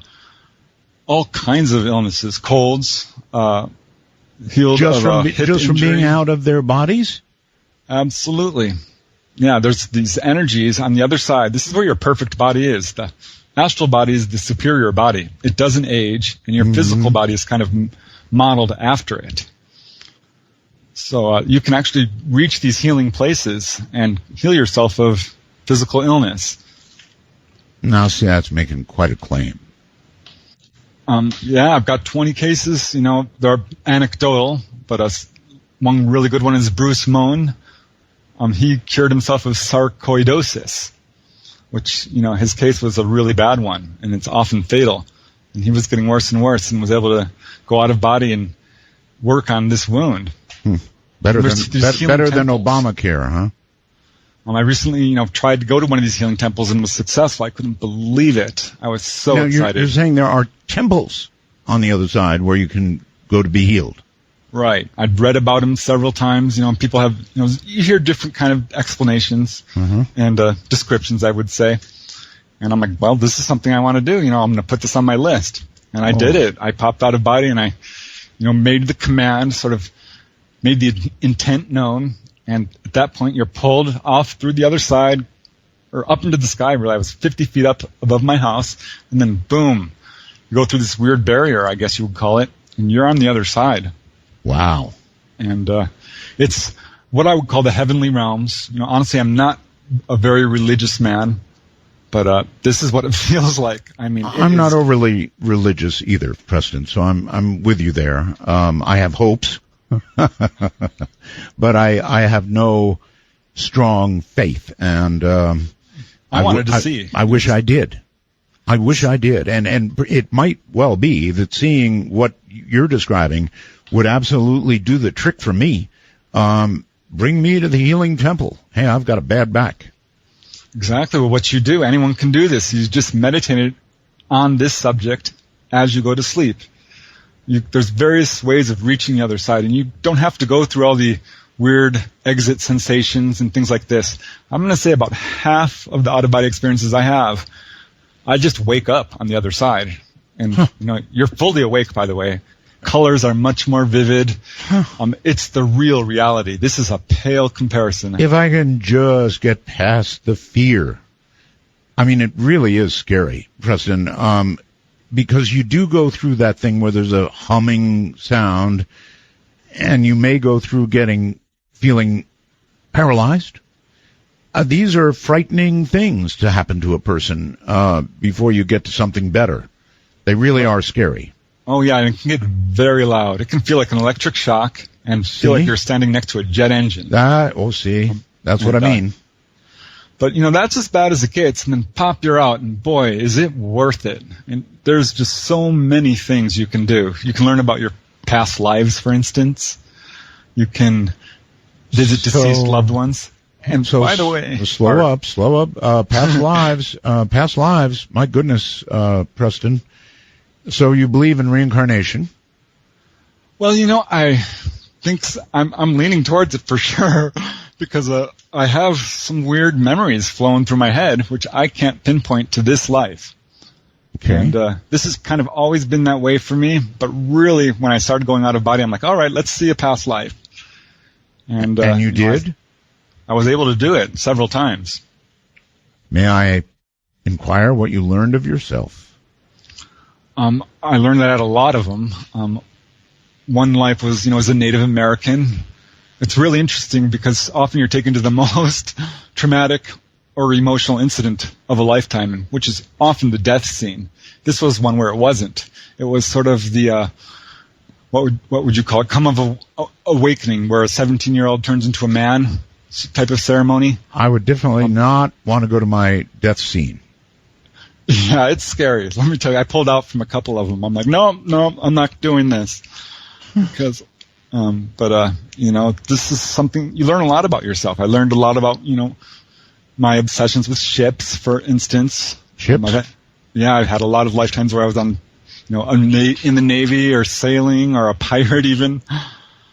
all kinds of illnesses, colds, healed just of hip just from injury. being out of their bodies? Absolutely. Yeah, there's these energies on the other side. This is where your perfect body is. The astral body is the superior body. It doesn't age, and your physical body is kind of modeled after it. So you can actually reach these healing places and heal yourself of physical illness. Now, see, that's making quite a claim. I've got 20 cases. They're anecdotal, but one really good one is Bruce Moan. He cured himself of sarcoidosis, which, his case was a really bad one, and it's often fatal. And he was getting worse and worse, and was able to go out of body and work on this wound. Better than Obamacare, huh? I recently, tried to go to one of these healing temples and was successful. I couldn't believe it. I was so excited. You're saying there are temples on the other side where you can go to be healed. Right. I'd read about them several times. People have, you hear different kind of explanations and descriptions, I would say. And I'm like, well, this is something I want to do. I'm going to put this on my list. And I did it. I popped out of body, and I, made the command, sort of made the intent known. And at that point, you're pulled off through the other side, or up into the sky. Really, I was 50 feet up above my house, and then boom, you go through this weird barrier, I guess you would call it, and you're on the other side. Wow. And it's what I would call the heavenly realms. Honestly, I'm not a very religious man. But this is what it feels like. I mean, I'm not overly religious either, Preston, so I'm with you there. I have hopes, but I have no strong faith, and I wanted to see. I wish I did. I wish I did, and it might well be that seeing what you're describing would absolutely do the trick for me. Bring me to the healing temple. Hey, I've got a bad back. Exactly. Well, what you do, anyone can do this. You just meditate on this subject as you go to sleep. There's various ways of reaching the other side, and you don't have to go through all the weird exit sensations and things like this. I'm going to say about half of the out-of-body experiences I have, I just wake up on the other side. And, you're fully awake, by the way. Colors are much more vivid. It's the real reality. This is a pale comparison. If I can just get past the fear. I mean, it really is scary, Preston, because you do go through that thing where there's a humming sound, and you may go through feeling paralyzed. These are frightening things to happen to a person before you get to something better. They really are scary. Oh, yeah, and it can get very loud. It can feel like an electric shock and feel like you're standing next to a jet engine. That's what I mean. But, that's as bad as it gets, and then pop, you're out, and boy, is it worth it. And there's just so many things you can do. You can learn about your past lives, for instance. You can visit deceased loved ones. And so, by the way... Slow up. Past lives. My goodness, Preston. So you believe in reincarnation? Well, I think I'm leaning towards it for sure, because I have some weird memories flowing through my head, which I can't pinpoint to this life. Okay. And this has kind of always been that way for me, but really, when I started going out of body, I'm like, all right, let's see a past life. And you did? I was able to do it several times. May I inquire what you learned of yourself? I learned that at a lot of them. One life was, as a Native American. It's really interesting because often you're taken to the most traumatic or emotional incident of a lifetime, which is often the death scene. This was one where it wasn't. It was sort of the, what would you call it? Come of awakening, where a 17-year-old turns into a man type of ceremony. I would definitely not want to go to my death scene. Yeah, it's scary. Let me tell you, I pulled out from a couple of them. I'm like, no, I'm not doing this. Because, this is something, you learn a lot about yourself. I learned a lot about, my obsessions with ships, for instance. Ships? I've had a lot of lifetimes where I was on, in the Navy or sailing or a pirate even.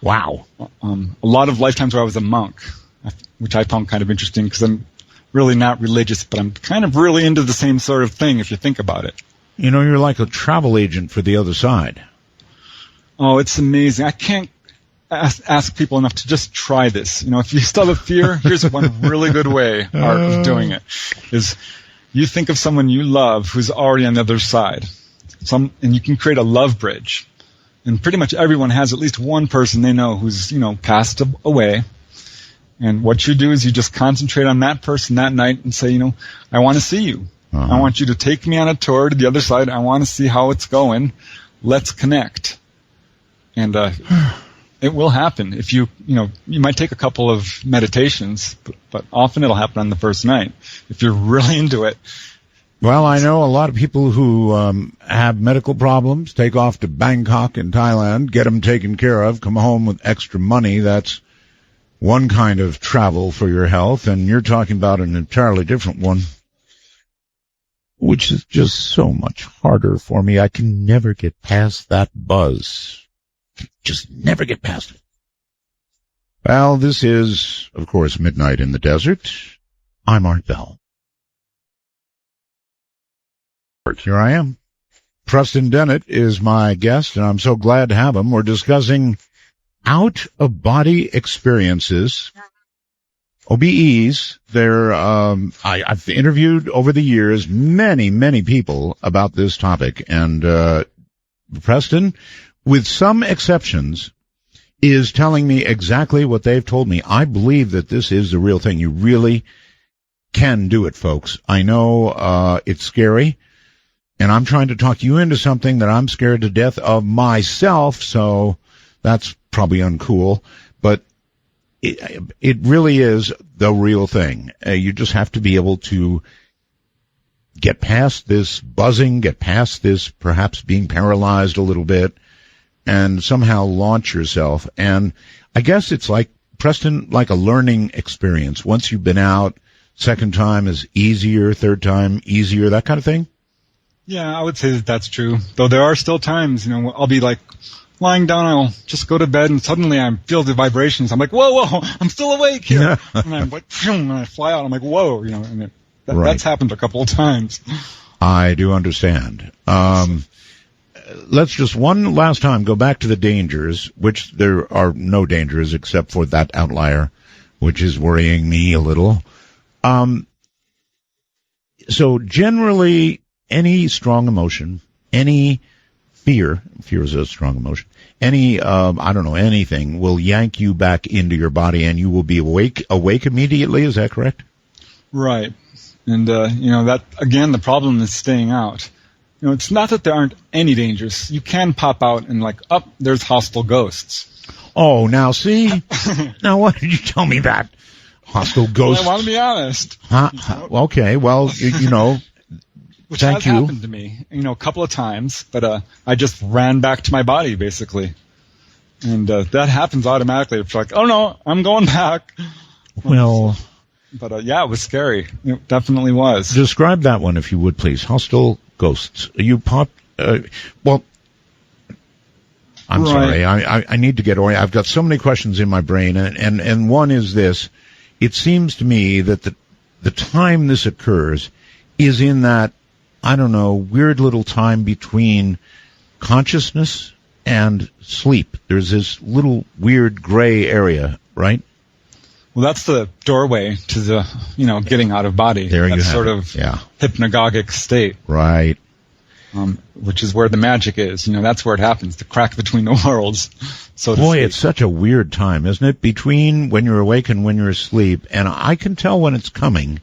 Wow. A lot of lifetimes where I was a monk, which I found kind of interesting because I'm really not religious, but I'm kind of really into the same sort of thing if you think about it. You're like a travel agent for the other side. Oh, it's amazing. I can't ask people enough to just try this. If you still have fear, here's one really good way of doing it, is you think of someone you love who's already on the other side. And you can create a love bridge. And pretty much everyone has at least one person they know who's, passed away. And what you do is you just concentrate on that person that night and say, I want to see you. I want you to take me on a tour to the other side. I want to see how it's going. Let's connect. And it will happen. If you might take a couple of meditations, but often it'll happen on the first night if you're really into it. Well, I know a lot of people who have medical problems, take off to Bangkok in Thailand, get them taken care of, come home with extra money. That's one kind of travel for your health, and you're talking about an entirely different one, which is just so much harder for me. I can never get past that buzz. Just never get past it. Well, this is, of course, Midnight in the Desert. I'm Art Bell. Here I am. Preston Dennett is my guest, and I'm so glad to have him. We're discussing out-of-body experiences, OBEs. I've interviewed over the years many people about this topic, and Preston, with some exceptions, is telling me exactly what they've told me. I believe that this is the real thing. You really can do it, folks. I know it's scary, and I'm trying to talk you into something that I'm scared to death of myself, so that's probably uncool, but it really is the real thing. You just have to be able to get past this buzzing, get past this perhaps being paralyzed a little bit, and somehow launch yourself. And I guess it's like, Preston, like a learning experience. Once you've been out, second time is easier, third time easier, that kind of thing? Yeah, I would say that that's true. Though there are still times, I'll be like lying down, I'll just go to bed, and suddenly I feel the vibrations. I'm like, whoa, I'm still awake here. Yeah. And I'm like, and I fly out. I'm like, whoa, and that's happened a couple of times. I do understand. Let's just one last time go back to the dangers, which there are no dangers except for that outlier, which is worrying me a little. So generally, any strong emotion, any fear is a strong emotion, any, anything will yank you back into your body and you will be awake immediately. Is that correct? Right. And, that, again, the problem is staying out. It's not that there aren't any dangers. You can pop out and there's hostile ghosts. Oh, now see? Now why did you tell me that? Hostile ghosts? Well, I want to be honest. Okay, well, Which thank has you. happened to me, a couple of times, but I just ran back to my body, basically. And that happens automatically. It's like, oh no, I'm going back. Well... But yeah, it was scary. It definitely was. Describe that one, if you would, please. Hostile ghosts. You popped... well, I'm sorry. I need to get oriented. I've got so many questions in my brain, and one is this. It seems to me that the time this occurs is in that, weird little time between consciousness and sleep. There's this little weird gray area, right? Well, that's the doorway to the, getting out of body. There you have sort it. of Yeah. hypnagogic state. Right. Which is where the magic is. That's where it happens, the crack between the worlds, so to Boy, speak. it's such a weird time, isn't it? Between when you're awake and when you're asleep. And I can tell when it's coming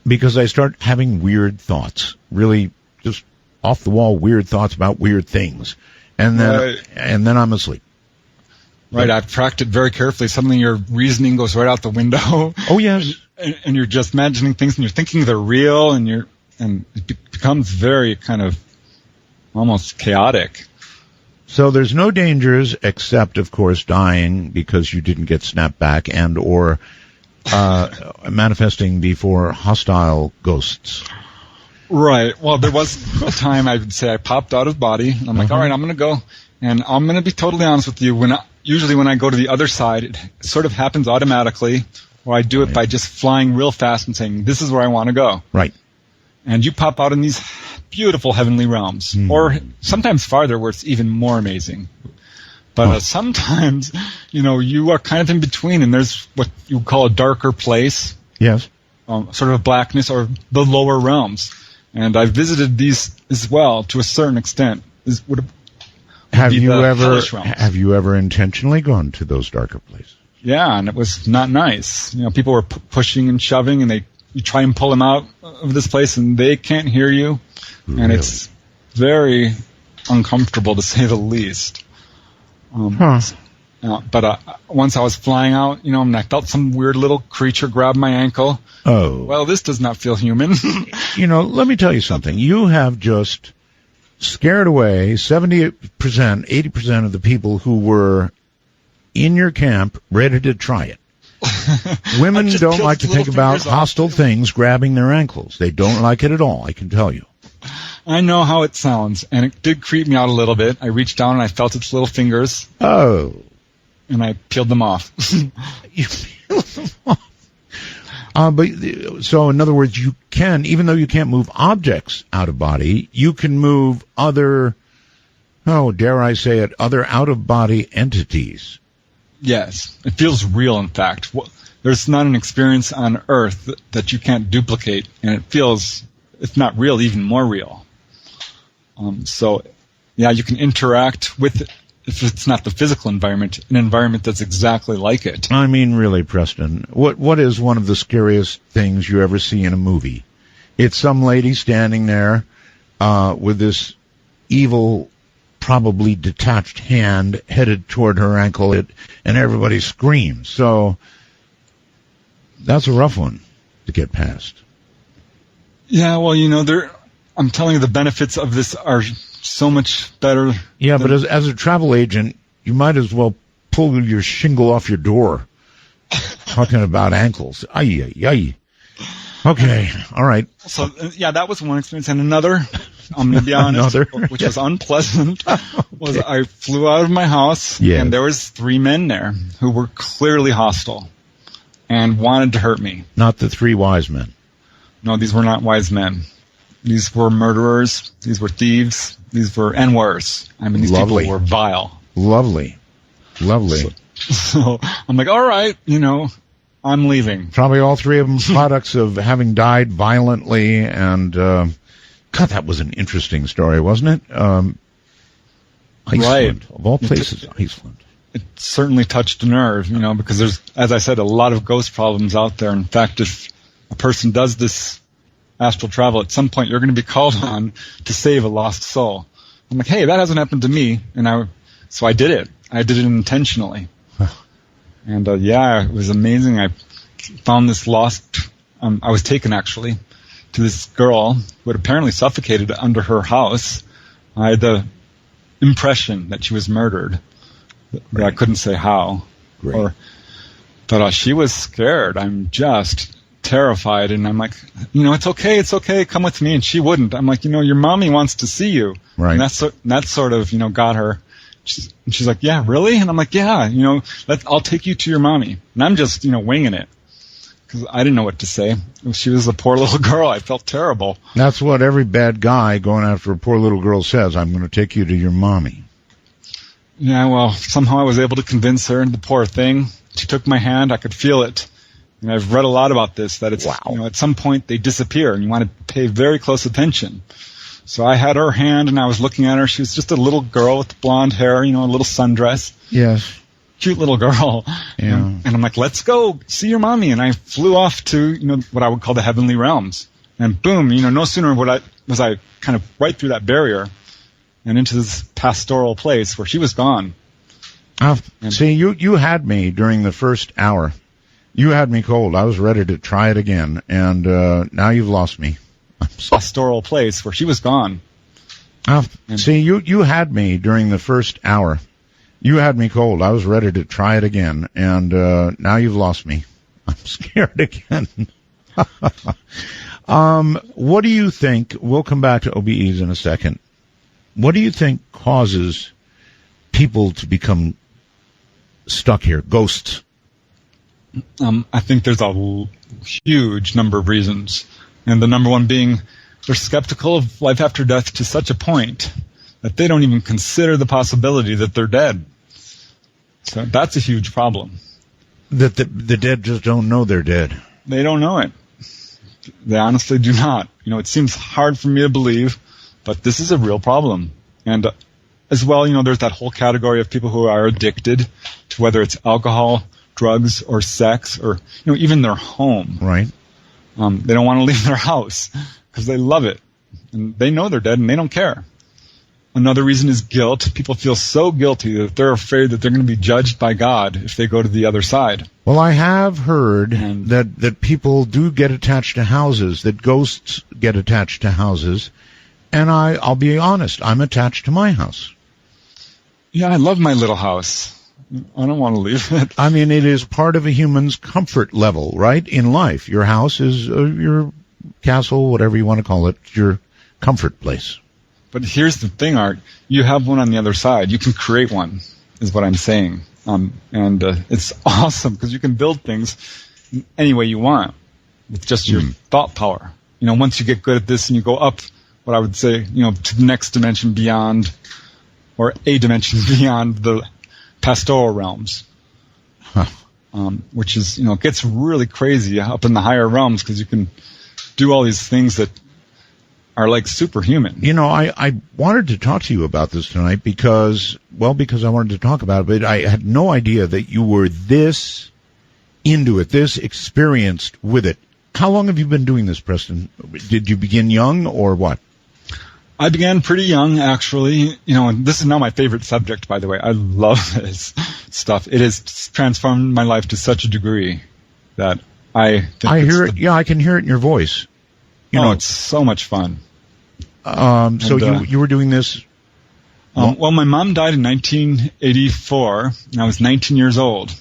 because I start having weird thoughts. Really just off-the-wall weird thoughts about weird things. And then I'm asleep. Right, I've tracked it very carefully. Suddenly your reasoning goes right out the window. Oh, yes. And you're just imagining things, and you're thinking they're real, and it becomes very kind of almost chaotic. So there's no dangers except, of course, dying because you didn't get snapped back and or manifesting before hostile ghosts. Right. Well, there was a time I would say I popped out of body. And I'm like, all right, I'm going to go. And I'm going to be totally honest with you. Usually when I go to the other side, it sort of happens automatically, or I do it by just flying real fast and saying, this is where I want to go. Right. And you pop out in these beautiful heavenly realms, or sometimes farther where it's even more amazing. But sometimes, you are kind of in between, and there's what you would call a darker place. Yes. Sort of a blackness, or the lower realms. And I've visited these as well to a certain extent. Have you ever intentionally gone to those darker places? Yeah, and it was not nice. People were pushing and shoving, and you try and pull them out of this place, and they can't hear you. Really? And it's very uncomfortable, to say the least. But once I was flying out, and I felt some weird little creature grab my ankle. Oh. Well, this does not feel human. Let me tell you something. You have just scared away 70%, 80% of the people who were in your camp ready to try it. Women don't like to think about hostile things grabbing their ankles. They don't like it at all, I can tell you. I know how it sounds, and it did creep me out a little bit. I reached down and I felt its little fingers. Oh. And I peeled them off. You peeled them off? So in other words, you can, even though you can't move objects out of body, you can move other, dare I say it, other out-of-body entities. Yes. It feels real, in fact. There's not an experience on Earth that you can't duplicate, and it feels, if not real, even more real. So, yeah, you can interact with if it's not the physical environment, an environment that's exactly like it. I mean, really, Preston, what is one of the scariest things you ever see in a movie? It's some lady standing there with this evil, probably detached hand headed toward her ankle, and everybody screams. So that's a rough one to get past. Yeah, well, I'm telling you, the benefits of this are so much better. Yeah, but as a travel agent, you might as well pull your shingle off your door. Talking about ankles. Ay, ay, ay. Okay, all right. So, yeah, that was one experience. And another, I'm going to be honest, which was unpleasant, was I flew out of my house, and there was 3 men there who were clearly hostile and wanted to hurt me. Not the 3 wise men. No, these were not wise men. These were murderers. These were thieves. These were N-words. I mean, these people were vile. Lovely. So I'm like, all right, I'm leaving. Probably all 3 of them products of having died violently, and God, that was an interesting story, wasn't it? Iceland, right. Of all places, Iceland. It certainly touched a nerve, because there's, as I said, a lot of ghost problems out there. In fact, if a person does this astral travel, at some point you're going to be called on to save a lost soul. I'm like, hey, that hasn't happened to me, so I did it. I did it intentionally. And it was amazing. I found this lost, I was taken actually to this girl who had apparently suffocated under her house. I had the impression that she was murdered, but I couldn't say how. But she was scared. I'm just terrified, and I'm like, it's okay, come with me. And she wouldn't. I'm like, your mommy wants to see you. Right. And that sort of, got her. She's like, yeah, really? And I'm like, yeah, I'll take you to your mommy. And I'm just, winging it, because I didn't know what to say. She was a poor little girl. I felt terrible. That's what every bad guy going after a poor little girl says. I'm going to take you to your mommy. Yeah, well, somehow I was able to convince her, the poor thing. She took my hand. I could feel it. And I've read a lot about this, that it's, at some point they disappear, and you want to pay very close attention. So I had her hand, and I was looking at her. She was just a little girl with blonde hair, a little sundress. Yes. Cute little girl. Yeah. And I'm like, let's go see your mommy. And I flew off to, what I would call the heavenly realms. And boom, no sooner was I kind of right through that barrier and into this pastoral place where she was gone. See, you had me during the first hour. You had me cold. I was ready to try it again, and now you've lost me. Pastoral place where she was gone. See, you had me during the first hour. You had me cold. I was ready to try it again, and now you've lost me. I'm scared again. What do you think? We'll come back to OBEs in a second. What do you think causes people to become stuck here, ghosts? I think there's a huge number of reasons. And the number one being they're skeptical of life after death to such a point that they don't even consider the possibility that they're dead. So that's a huge problem. That the dead just don't know they're dead. They don't know it. They honestly do not. It seems hard for me to believe, but this is a real problem. And as well, there's that whole category of people who are addicted to whether it's alcohol, drugs, or sex, or even their home. Right. They don't want to leave their house because they love it, and they know they're dead, and they don't care. Another reason is guilt. People feel so guilty that they're afraid that they're going to be judged by God if they go to the other side. Well, I have heard that people do get attached to houses, that ghosts get attached to houses, and I'll be honest, I'm attached to my house. Yeah, I love my little house. I don't want to leave it. I mean, it is part of a human's comfort level, right, in life. Your house is your castle, whatever you want to call it, your comfort place. But here's the thing, Art. You have one on the other side. You can create one, is what I'm saying. And it's awesome because you can build things any way you want with just your thought power. Once you get good at this and you go up, what I would say, to the next dimension beyond, or a dimension beyond the pastoral realms, which is, it gets really crazy up in the higher realms because you can do all these things that are like superhuman. You know, I wanted to talk to you about this tonight because I wanted to talk about it, but I had no idea that you were this into it, this experienced with it. How long have you been doing this, Preston? Did you begin young or what? I began pretty young, actually. You know, and this is now my favorite subject, by the way. I love this stuff. It has transformed my life to such a degree that I think I hear it. Yeah, I can hear it in your voice. You know, it's so much fun. You were doing this. Well, my mom died in 1984, and I was 19 years old.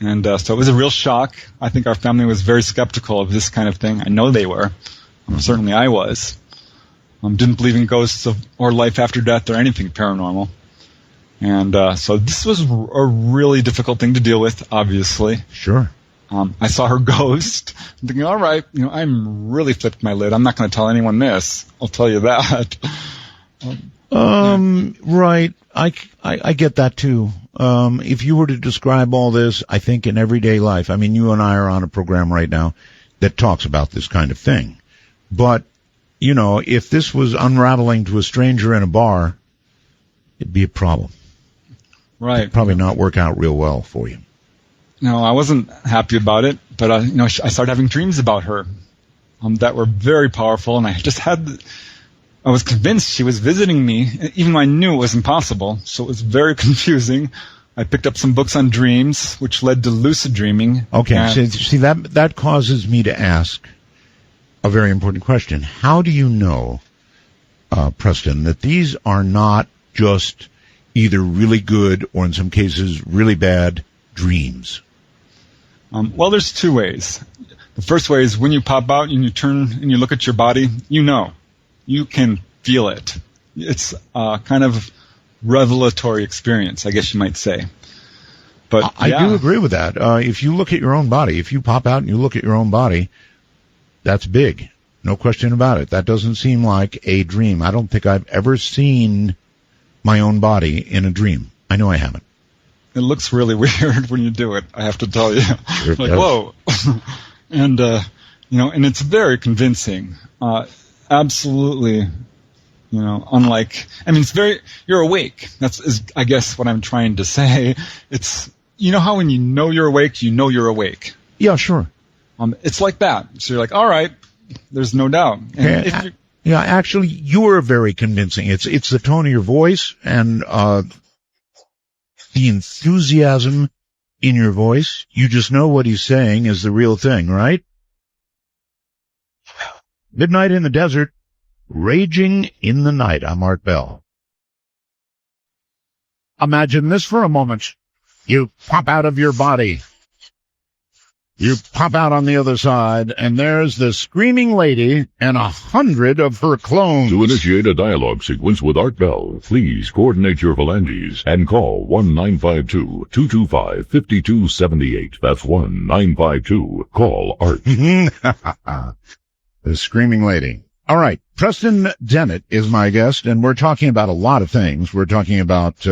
And so it was a real shock. I think our family was very skeptical of this kind of thing. I know they were. Certainly I was. Didn't believe in ghosts or life after death or anything paranormal. And so this was a really difficult thing to deal with, obviously. Sure. I saw her ghost. I'm thinking, all right, you know, I'm really flipped my lid. I'm not going to tell anyone this. I'll tell you that. Right. I get that too. If you were to describe all this, I think in everyday life, I mean, you and I are on a program right now that talks about this kind of thing. But, you know, if this was unraveling to a stranger in a bar, it'd be a problem. Right. It'd probably not work out real well for you. No, I wasn't happy about it, but you know, I started having dreams about her that were very powerful, and I was convinced she was visiting me, even though I knew it was impossible. So it was very confusing. I picked up some books on dreams, which led to lucid dreaming. Okay, see that causes me to ask a very important question. How do you know, Preston, that these are not just either really good or in some cases really bad dreams? Well, there's two ways. The first way is when you pop out and you turn and you look at your body, you know. You can feel it. It's a kind of revelatory experience, I guess you might say. But I do agree with that. If you look at your own body, if you pop out and you look at your own body, that's big. No question about it. That doesn't seem like a dream. I don't think I've ever seen my own body in a dream. I know I haven't. It looks really weird when you do it, I have to tell you. Sure like, does. whoa. And, you know, and it's very convincing. Absolutely, you know, unlike, I mean, you're awake. Is I guess what I'm trying to say. It's, you know how when you know you're awake, you know you're awake. Yeah, sure. It's like that. So you're like, all right, there's no doubt. And yeah, actually, you are very convincing. It's the tone of your voice and, the enthusiasm in your voice. You just know what he's saying is the real thing, right? Midnight in the Desert, Raging in the Night. I'm Art Bell. Imagine this for a moment. You pop out of your body. You pop out on the other side, and there's the screaming lady and 100 of her clones. To initiate a dialogue sequence with Art Bell, please coordinate your phalanges and call 1-952-225-5278. That's 1-952-CALL-ART. The screaming lady. All right. Preston Dennett is my guest, and we're talking about a lot of things. We're talking about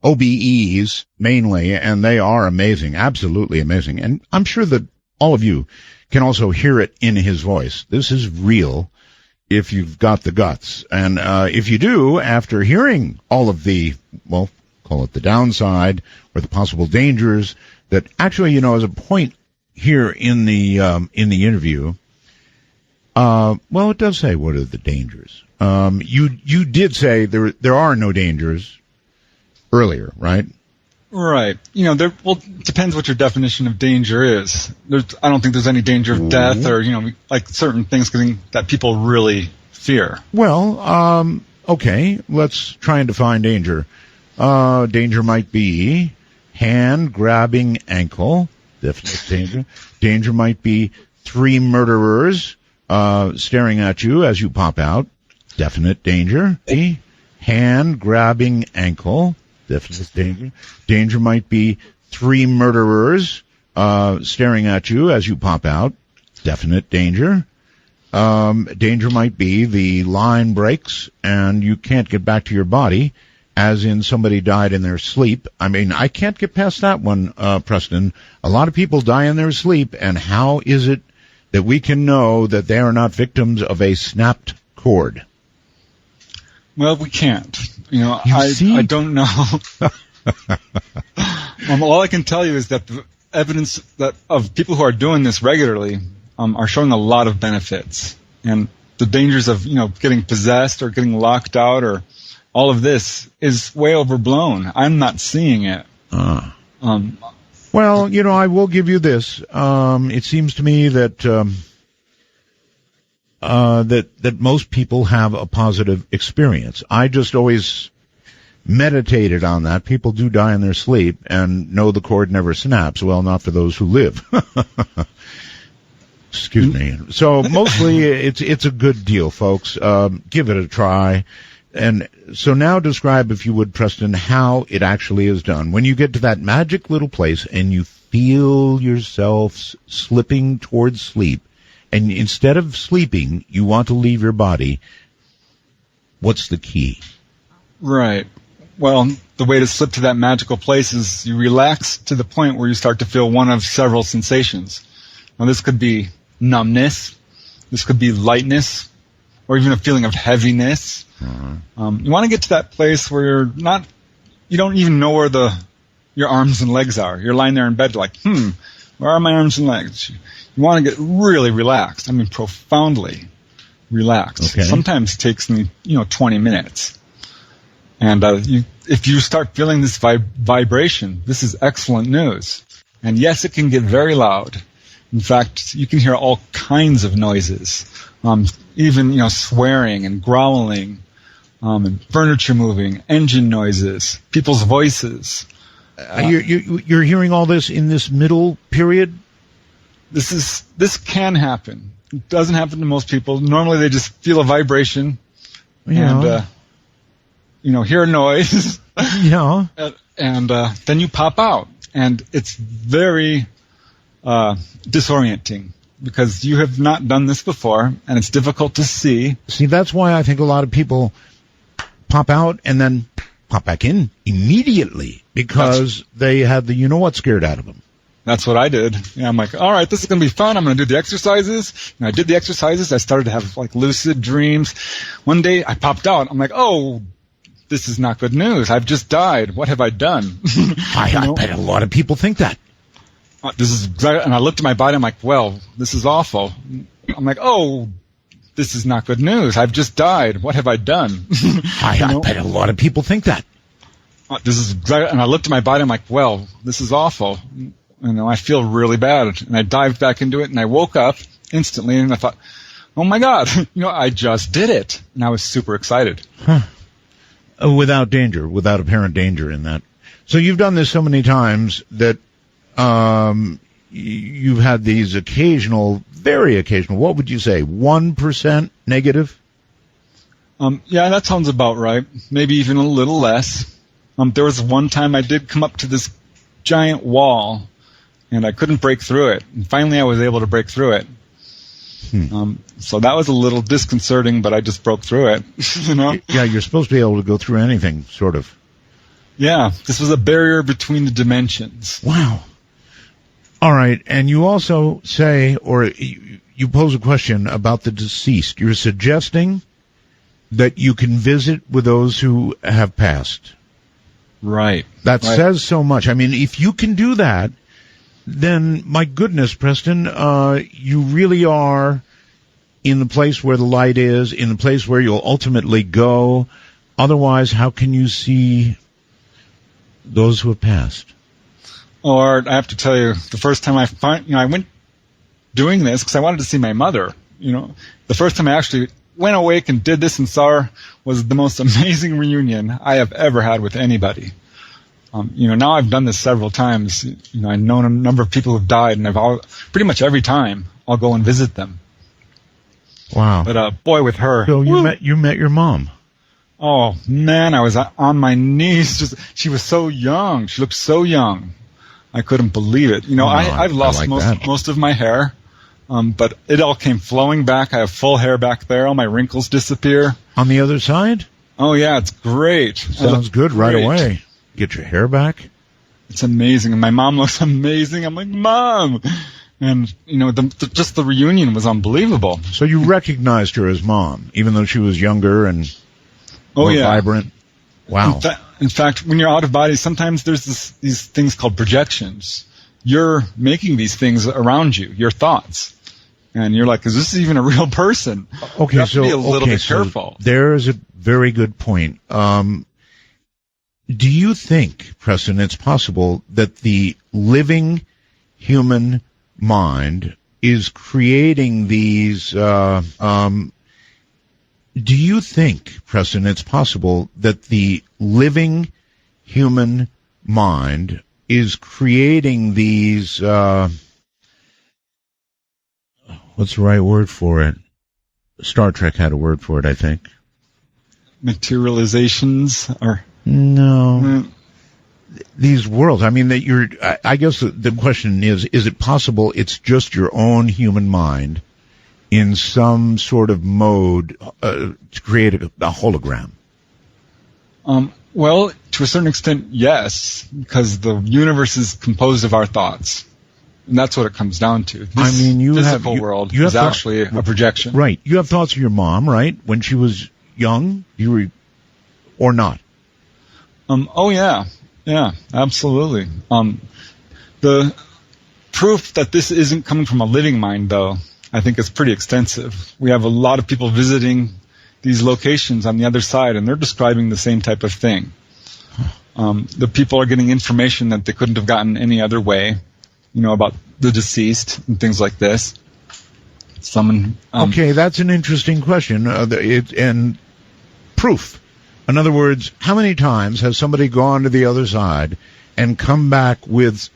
OBEs mainly, and they are amazing, absolutely amazing. And I'm sure that all of you can also hear it in his voice. This is real if you've got the guts. And if you do, after hearing all of the, well, call it the downside or the possible dangers that actually, you know, as a point here in the interview, well, it does say what are the dangers. You did say there are no dangers earlier, right? Right. You know, it depends what your definition of danger is. I don't think there's any danger of death or, you know, like certain things that people really fear. Well, okay, let's try and define danger. Danger might be hand grabbing ankle, definite danger. Danger might be 3 murderers staring at you as you pop out, definite danger. Hand grabbing ankle, definite danger. Danger might be 3 murderers staring at you as you pop out, definite danger. Danger might be the line breaks and you can't get back to your body, as in somebody died in their sleep. I mean, I can't get past that one, Preston. A lot of people die in their sleep, and how is it that we can know that they are not victims of a snapped cord? Well, we can't. See? I don't know. All I can tell you is that the evidence that of people who are doing this regularly are showing a lot of benefits, and the dangers of getting possessed or getting locked out or all of this is way overblown. I'm not seeing it. Well, I will give you this. It seems to me that that most people have a positive experience. I just always meditated on that. People do die in their sleep, and no, the cord never snaps. Well, not for those who live. Excuse me. So mostly it's a good deal, folks. Give it a try. And so now describe, if you would, Preston, how it actually is done. When you get to that magic little place and you feel yourself slipping towards sleep, and instead of sleeping, you want to leave your body, what's the key? Right. Well, the way to slip to that magical place is you relax to the point where you start to feel one of several sensations. Now, this could be numbness, this could be lightness, or even a feeling of heaviness. You want to get to that place where you don't even know where your arms and legs are. You're lying there in bed like, where are my arms and legs? You want to get really relaxed. I mean, profoundly relaxed. Okay. Sometimes it takes me, 20 minutes. And if you start feeling this vibration, this is excellent news. And yes, it can get very loud. In fact, you can hear all kinds of noises, even swearing and growling, and furniture moving, engine noises, people's voices. You're hearing all this in this middle period? This can happen. It doesn't happen to most people. Normally, they just feel a vibration and hear a noise. Yeah. And then you pop out, and it's very disorienting because you have not done this before, and it's difficult to see. See, that's why I think a lot of people pop out and then pop back in immediately because they had the you-know-what scared out of them. That's what I did. Yeah, I'm like, all right, this is going to be fun. I'm going to do the exercises. And I did the exercises. I started to have lucid dreams. One day I popped out. I'm like, oh, this is not good news. I've just died. What have I done? I bet a lot of people think that. And I looked at my body. I'm like, well, this is awful. I'm like, oh, this is not good news. I've just died. What have I done? I bet a lot of people think that. And I looked at my body. I'm like, well, this is awful. I feel really bad. And I dived back into it, and I woke up instantly, and I thought, oh my God, I just did it. And I was super excited. Without apparent danger in that. So you've done this so many times that you've had these very occasional, what would you say, 1% negative? Yeah, that sounds about right. Maybe even a little less. There was one time I did come up to this giant wall, and I couldn't break through it. And finally I was able to break through it. So that was a little disconcerting, but I just broke through it. Yeah, you're supposed to be able to go through anything, sort of. Yeah, this was a barrier between the dimensions. Wow. All right, and you also say, or you pose a question about the deceased. You're suggesting that you can visit with those who have passed. Right. That says so much. I mean, if you can do that, then, my goodness, Preston, you really are in the place where the light is, in the place where you'll ultimately go. Otherwise, how can you see those who have passed? Or I have to tell you, the first time I went doing this because I wanted to see my mother. The first time I actually went awake and did this and saw her was the most amazing reunion I have ever had with anybody. Now I've done this several times. I've known a number of people who've died, and pretty much every time I'll go and visit them. Wow! But boy, with her, so you met your mom. Oh man, I was on my knees. She was so young. She looked so young. I couldn't believe it. I've lost most of my hair, but it all came flowing back. I have full hair back there. All my wrinkles disappear. On the other side? Oh yeah, it's great. Sounds good right away. Get your hair back. It's amazing. And my mom looks amazing. I'm like, Mom! And, just the reunion was unbelievable. So you recognized her as Mom, even though she was younger and more vibrant? Wow. In fact, when you're out of body, sometimes there's these things called projections. You're making these things around you, your thoughts. And you're like, is this even a real person? Okay, you have to be a little bit careful. There's a very good point. Do you think, Preston, it's possible that the living human mind is creating these... do you think, Preston, it's possible that the living human mind is creating these... what's the right word for it? Star Trek had a word for it, I think. Materializations or... No. These worlds, I mean, I guess the question is it possible it's just your own human mind in some sort of mode to create a hologram? Well, to a certain extent, yes, because the universe is composed of our thoughts. And that's what it comes down to. This physical world is actually a projection. Right. You have thoughts of your mom, right? When she was young, or not? Oh, yeah. Yeah, absolutely. The proof that this isn't coming from a living mind, though, I think is pretty extensive. We have a lot of people visiting these locations on the other side, and they're describing the same type of thing. The people are getting information that they couldn't have gotten any other way, about the deceased and things like this. Okay, that's an interesting question. And proof. In other words, how many times has somebody gone to the other side and come back with,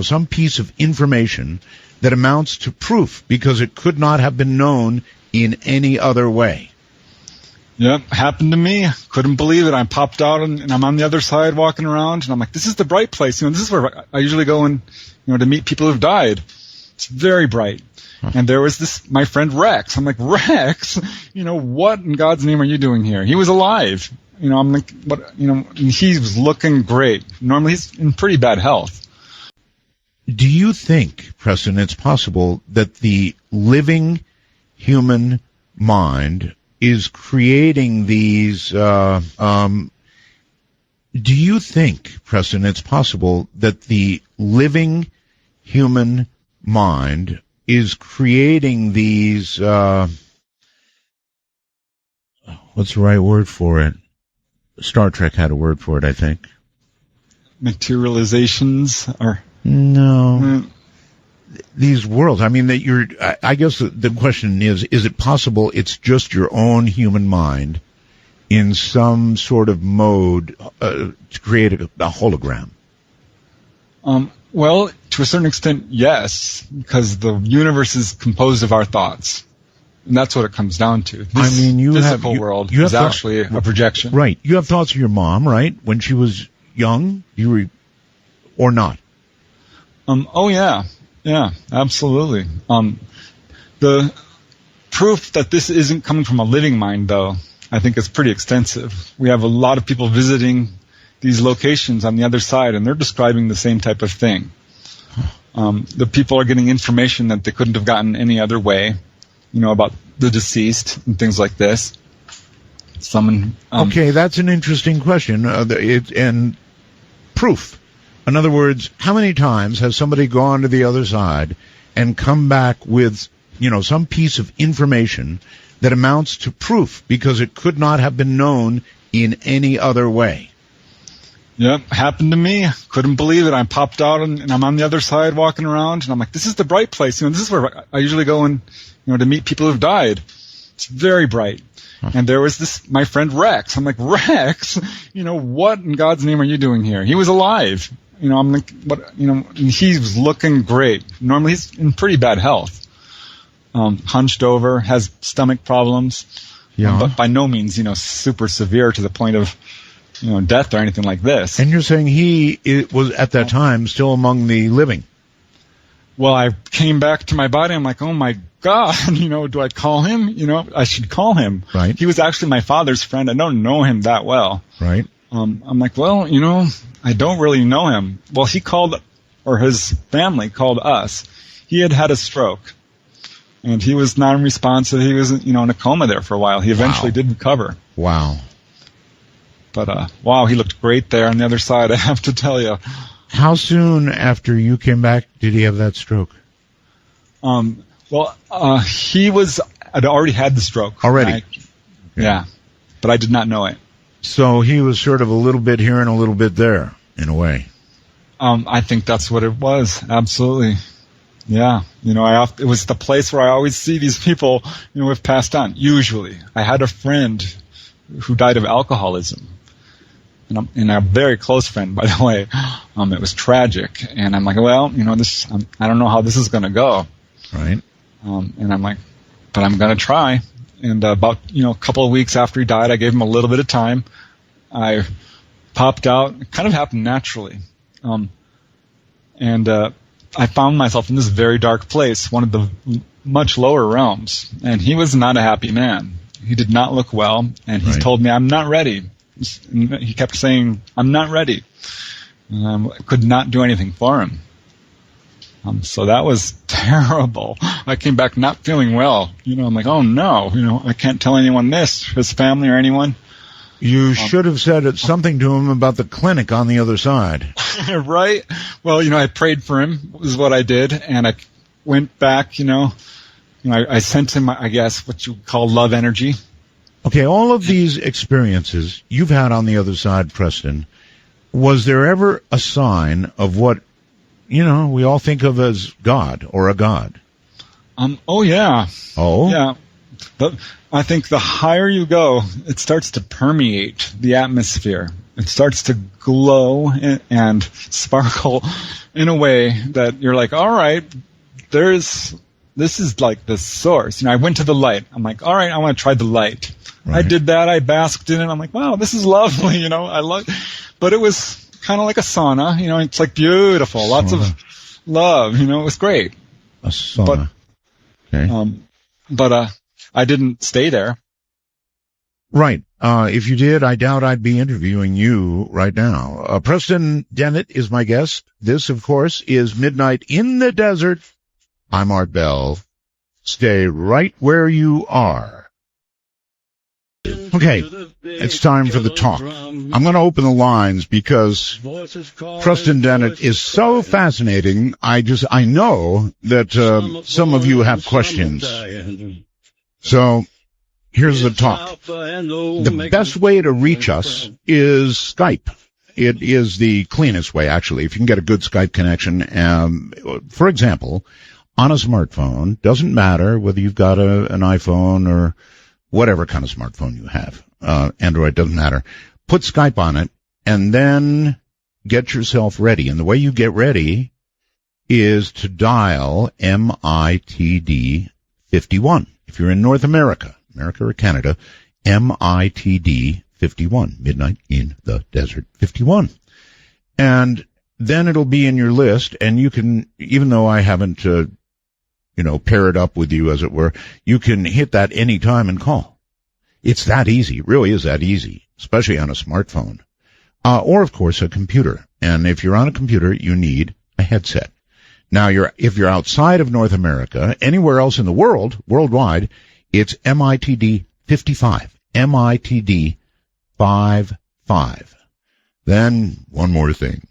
some piece of information that amounts to proof because it could not have been known in any other way? Yep, happened to me. Couldn't believe it. I popped out and I'm on the other side walking around, and I'm like, this is the bright place. This is where I usually go and, to meet people who've died. It's very bright. And there was my friend Rex. I'm like, Rex, what in God's name are you doing here? He was alive. I'm like, but, he was looking great. Normally he's in pretty bad health. Do you think, Preston, it's possible that the living human mind is creating these, do you think, Preston, it's possible that the living human mind is creating these, what's the right word for it? Star Trek had a word for it, I think. Materializations or... No. These worlds, I mean, I guess the question is it possible it's just your own human mind in some sort of mode to create a hologram? Well, to a certain extent, yes, because the universe is composed of our thoughts. And that's what it comes down to. This physical world is actually a projection. Right. You have thoughts of your mom, right? When she was young, or not? Oh, yeah. Yeah, absolutely. The proof that this isn't coming from a living mind, though, I think is pretty extensive. We have a lot of people visiting these locations on the other side, and they're describing the same type of thing. The people are getting information that they couldn't have gotten any other way, about the deceased and things like this. Okay, that's an interesting question. And proof. In other words, how many times has somebody gone to the other side and come back with, some piece of information that amounts to proof because it could not have been known in any other way? Yep, happened to me. Couldn't believe it. I popped out and I'm on the other side walking around, and I'm like, this is the bright place. This is where I usually go and, to meet people who've died. It's very bright. And there was my friend Rex. I'm like, Rex, what in God's name are you doing here? He was alive. I'm like, but, he was looking great. Normally he's in pretty bad health. Hunched over, has stomach problems. Yeah. But by no means, super severe to the point of, death or anything like this. And you're saying he was at that time still among the living? Well, I came back to my body. I'm like, oh my God, do I call him? I should call him. Right. He was actually my father's friend. I don't know him that well. Right. I'm like, well, I don't really know him. Well, he called, or his family called us. he had had a stroke, and he was non-responsive. He was, in a coma there for a while. He eventually did recover. Wow. But, wow, he looked great there on the other side, I have to tell you. How soon after you came back did he have that stroke? Well, he had already had the stroke. Already? Yeah, but I did not know it. So he was sort of a little bit here and a little bit there, in a way. I think that's what it was. Absolutely. Yeah. It was the place where I always see these people, who have passed on. Usually. I had a friend who died of alcoholism. And a very close friend, by the way. It was tragic. And I'm like, well, I don't know how this is going to go. Right. And I'm like, but I'm going to try. And about, a couple of weeks after he died, I gave him a little bit of time. I popped out. It kind of happened naturally. And I found myself in this very dark place, one of the much lower realms. And he was not a happy man. He did not look well. And he told me, I'm not ready. He kept saying, I'm not ready. I could not do anything for him. So that was terrible. I came back not feeling well. I'm like, oh no, I can't tell anyone this, his family or anyone. You should have said something to him about the clinic on the other side. Right? Well, I prayed for him, is what I did. And I went back, I sent him, I guess, what you call love energy. Okay, all of these experiences you've had on the other side, Preston, was there ever a sign of what, we all think of as God or a God? Oh, yeah. Oh? Yeah. But I think the higher you go, it starts to permeate the atmosphere. It starts to glow and sparkle in a way that you're like, all right, this is like the source. I went to the light. I'm like, all right, I want to try the light. Right. I did that. I basked in it. I'm like, wow, this is lovely. I love, but it was kind of like a sauna. It's like beautiful, lots of love. It was great. A sauna. But I didn't stay there. Right. If you did, I doubt I'd be interviewing you right now. Preston Dennett is my guest. This, of course, is Midnight in the Desert. I'm Art Bell. Stay right where you are. Okay, it's time for the talk. I'm going to open the lines because Preston Dennett is so fascinating. I know that some of you have questions. So here's the talk. The best way to reach us is Skype. It is the cleanest way, actually. If you can get a good Skype connection, for example, on a smartphone, doesn't matter whether you've got an iPhone or whatever kind of smartphone you have, Android, doesn't matter. Put Skype on it and then get yourself ready. And the way you get ready is to dial MITD 51. If you're in North America or Canada, MITD 51, Midnight in the Desert 51. And then it'll be in your list, and you can, even though I haven't pair it up with you, as it were, you can hit that any time and call. It's that easy. It really is that easy, especially on a smartphone. Or, of course, a computer. And if you're on a computer, you need a headset. Now, if you're outside of North America, anywhere else in the world, worldwide, it's MITD 55. MITD 55. Then, one more thing.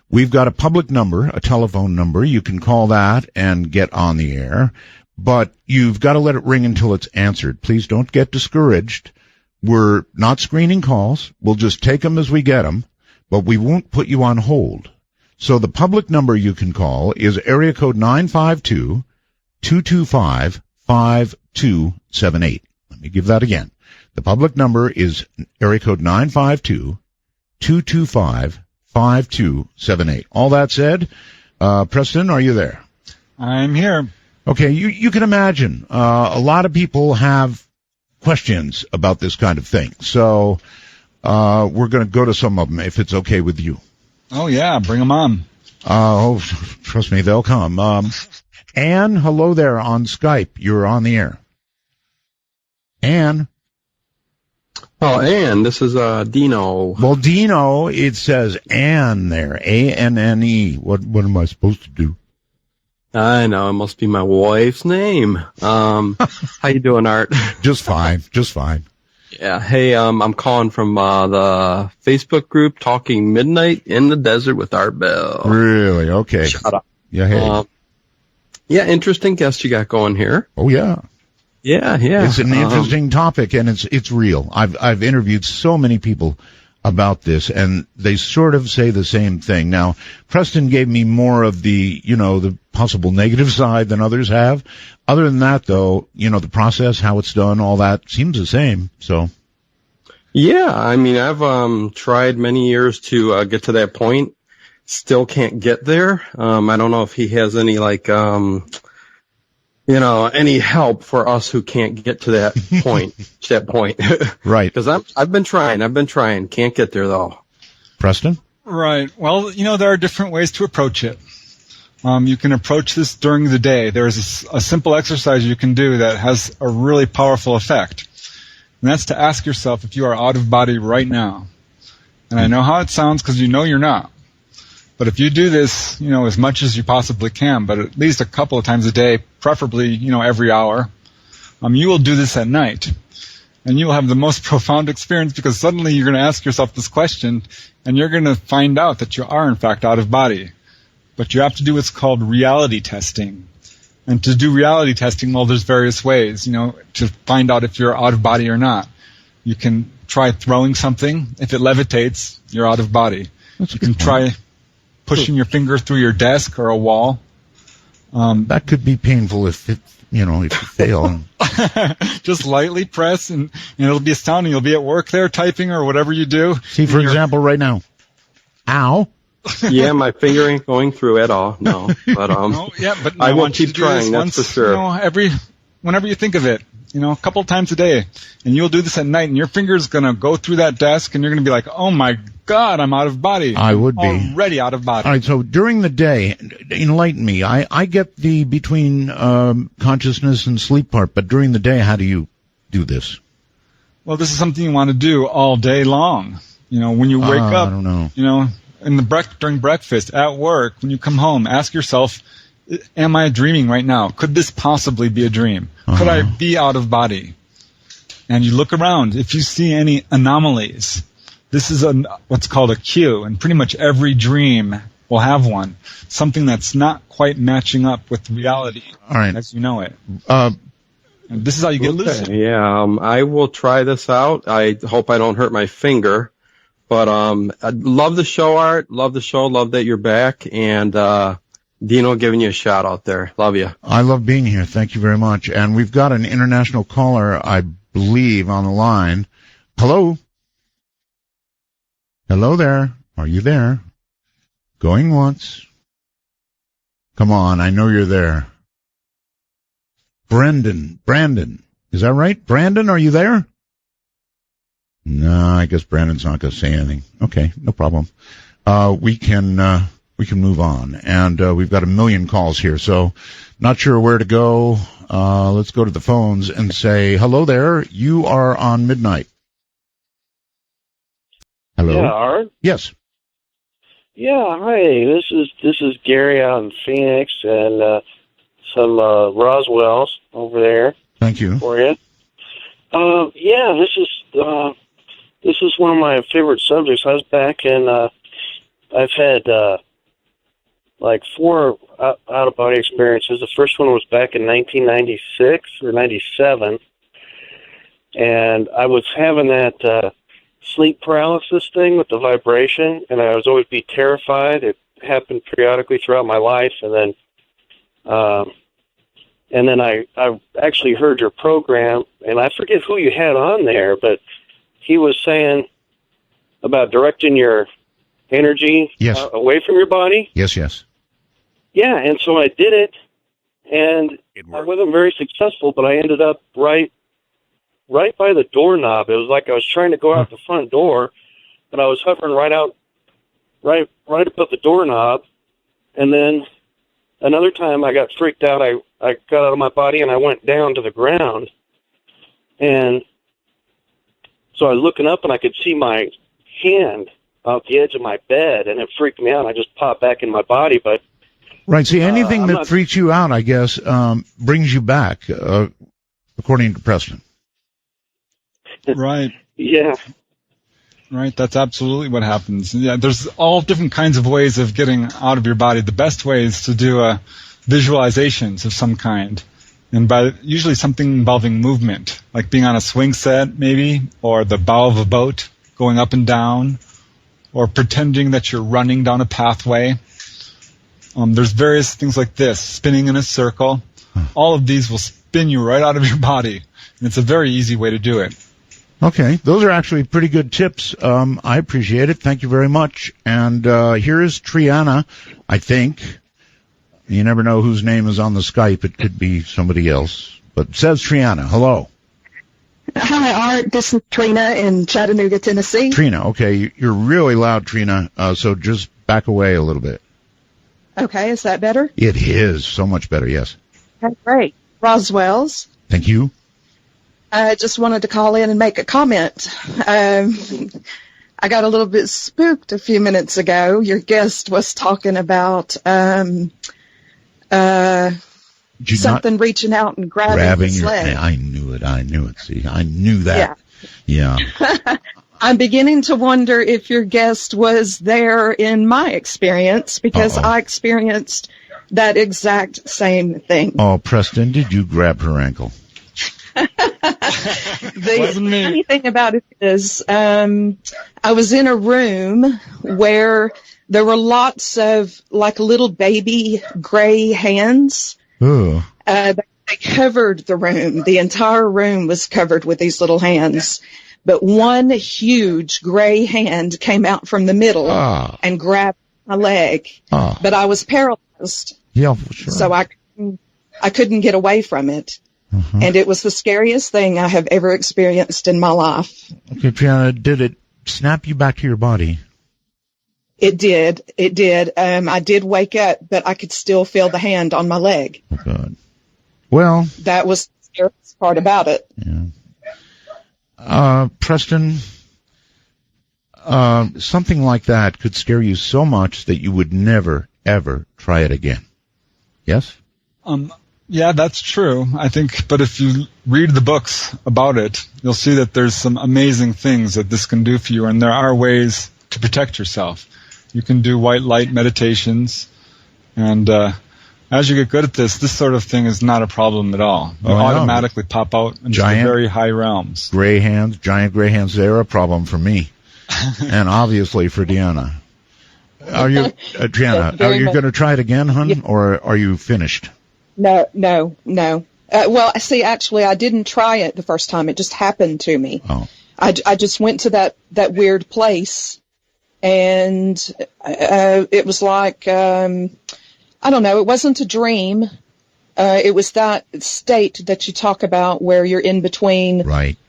We've got a public number, a telephone number. You can call that and get on the air, but you've got to let it ring until it's answered. Please don't get discouraged. We're not screening calls. We'll just take them as we get them, but we won't put you on hold. So the public number you can call is area code 952-225-5278. Let me give that again. The public number is area code 952-225-5278. All that said, Preston, are you there? I'm here. Okay, you can imagine a lot of people have questions about this kind of thing. So we're going to go to some of them, if it's okay with you. Oh, yeah, bring them on. Trust me, they'll come. Anne, hello there on Skype. You're on the air. Anne. Oh, Anne, this is Dino. Well, Dino, it says Anne there, A-N-N-E. What am I supposed to do? I know, it must be my wife's name. How you doing, Art? Just fine. Just fine. Yeah, hey, I'm calling from the Facebook group Talking Midnight in the Desert with Art Bell. Really? Okay. Shout out. Yeah. Hey. Yeah, interesting guest you got going here. Oh yeah. Yeah. It's an interesting topic, and it's real. I've interviewed so many people about this, and they sort of say the same thing. Now, Preston gave me more of the possible negative side than others have. Other than that, though, the process, how it's done, all that seems the same. So. Yeah, I mean, I've tried many years to get to that point. Still can't get there. I don't know if he has any any help for us who can't get to that point. Right. Because I've been trying. Can't get there though. Preston? Right. Well, there are different ways to approach it. You can approach this during the day. There's a simple exercise you can do that has a really powerful effect. And that's to ask yourself if you are out of body right now. And I know how it sounds because you're not. But if you do this, as much as you possibly can, but at least a couple of times a day, preferably, every hour, you will do this at night. And you will have the most profound experience because suddenly you're going to ask yourself this question and you're going to find out that you are, in fact, out of body. But you have to do what's called reality testing. And to do reality testing, well, there's various ways, to find out if you're out of body or not. You can try throwing something. If it levitates, you're out of body. You can try pushing your finger through your desk or a wall. That could be painful if you fail. Just lightly press, and it'll be astounding. You'll be at work there typing or whatever you do. See, for example, right now. Ow. Yeah, my finger ain't going through at all. No, but but I will want you keep to do this trying. That's once, for sure. Whenever you think of it, a couple times a day, and you'll do this at night, and your finger's gonna go through that desk, and you're gonna be like, "Oh my God, I'm out of body." I would be already out of body. All right, so during the day, enlighten me. I get the between consciousness and sleep part, but during the day, how do you do this? Well, this is something you want to do all day long. When you wake up, I don't know. During breakfast, at work, when you come home, ask yourself, am I dreaming right now? Could this possibly be a dream? Could I be out of body? And you look around. If you see any anomalies, this is what's called a cue, and pretty much every dream will have one. Something that's not quite matching up with reality as you know it. And this is how you get lucid. Yeah, I will try this out. I hope I don't hurt my finger. But I love the show, Art. Love the show. Love that you're back. And Dino giving you a shout out there. Love you. I love being here. Thank you very much. And we've got an international caller, I believe, on the line. Hello? Hello there. Are you there? Going once. Come on, I know you're there. Brandon. Is that right? Brandon, are you there? No, I guess Brandon's not going to say anything. Okay, no problem. We can move on. And we've got a million calls here, so not sure where to go. Let's go to the phones and say, hello there. You are on Midnight. Hello? Yeah, Art? Yes. Yeah, hi. This is Gary out in Phoenix and some Roswells over there. Thank you. For you. Yeah, this is one of my favorite subjects. I was back in I've had like 4 out-of-body experiences. The first one was back in 1996 or 97, and I was having that sleep paralysis thing with the vibration, and I was always be terrified. It happened periodically throughout my life, and then I actually heard your program, and I forget who you had on there, but he was saying about directing your energy away from your body. Yes. Yeah, and so I did it, and I wasn't very successful, but I ended up right by the doorknob. It was like I was trying to go out the front door, but I was hovering right above the doorknob, and then another time I got freaked out. I got out of my body, and I went down to the ground, and so I was looking up, and I could see my hand off the edge of my bed, and it freaked me out. I just popped back in my body, but Right. See, anything I'm that not- freaks you out, I guess, brings you back, according to Preston. Right. Yeah. Right, that's absolutely what happens. Yeah, there's all different kinds of ways of getting out of your body. The best way is to do visualizations of some kind, and by usually something involving movement, like being on a swing set, maybe, or the bow of a boat, going up and down, or pretending that you're running down a pathway. There's various things like this, spinning in a circle. All of these will spin you right out of your body, and it's a very easy way to do it. Okay, those are actually pretty good tips. I appreciate it. Thank you very much. And here is Triana, I think. You never know whose name is on the Skype. It could be somebody else. But it says Triana. Hello. Hi, Art. This is Trina in Chattanooga, Tennessee. Trina, okay. You're really loud, Trina, so just back away a little bit. Okay, is that better? It is. So much better, yes. Okay, great. Roswell's. Thank you. I just wanted to call in and make a comment. I got a little bit spooked a few minutes ago. Your guest was talking about something reaching out and grabbing his leg. I knew it. See, I knew that. Yeah. I'm beginning to wonder if your guest was there in my experience, because I experienced that exact same thing. Oh, Preston, did you grab her ankle? The funny thing about it is, I was in a room where there were lots of like little baby gray hands. Ooh. They covered the room. The entire room was covered with these little hands. But one huge gray hand came out from the middle and grabbed my leg. But I was paralyzed. Yeah, for sure. So I couldn't get away from it. And it was the scariest thing I have ever experienced in my life. Okay, Triana, did it snap you back to your body? It did. It did. I did wake up, but I could still feel the hand on my leg. Oh, God. Well. That was the scariest part about it. Yeah. Preston, something like that could scare you so much that you would never, ever try it again. Yes? Yeah, that's true, I think. But if you read the books about it, you'll see that there's some amazing things that this can do for you, and there are ways to protect yourself. You can do white light meditations, and as you get good at this sort of thing is not a problem at all. You automatically pop out into the very high realms. Giant gray hands, they're a problem for me, and obviously for Deanna. Are you, Deanna, are you going to try it again, hon, or are you finished? No. Well, see, actually, I didn't try it the first time. It just happened to me. Oh. I just went to that weird place, and it was like, I don't know, it wasn't a dream. It was that state that you talk about where you're in between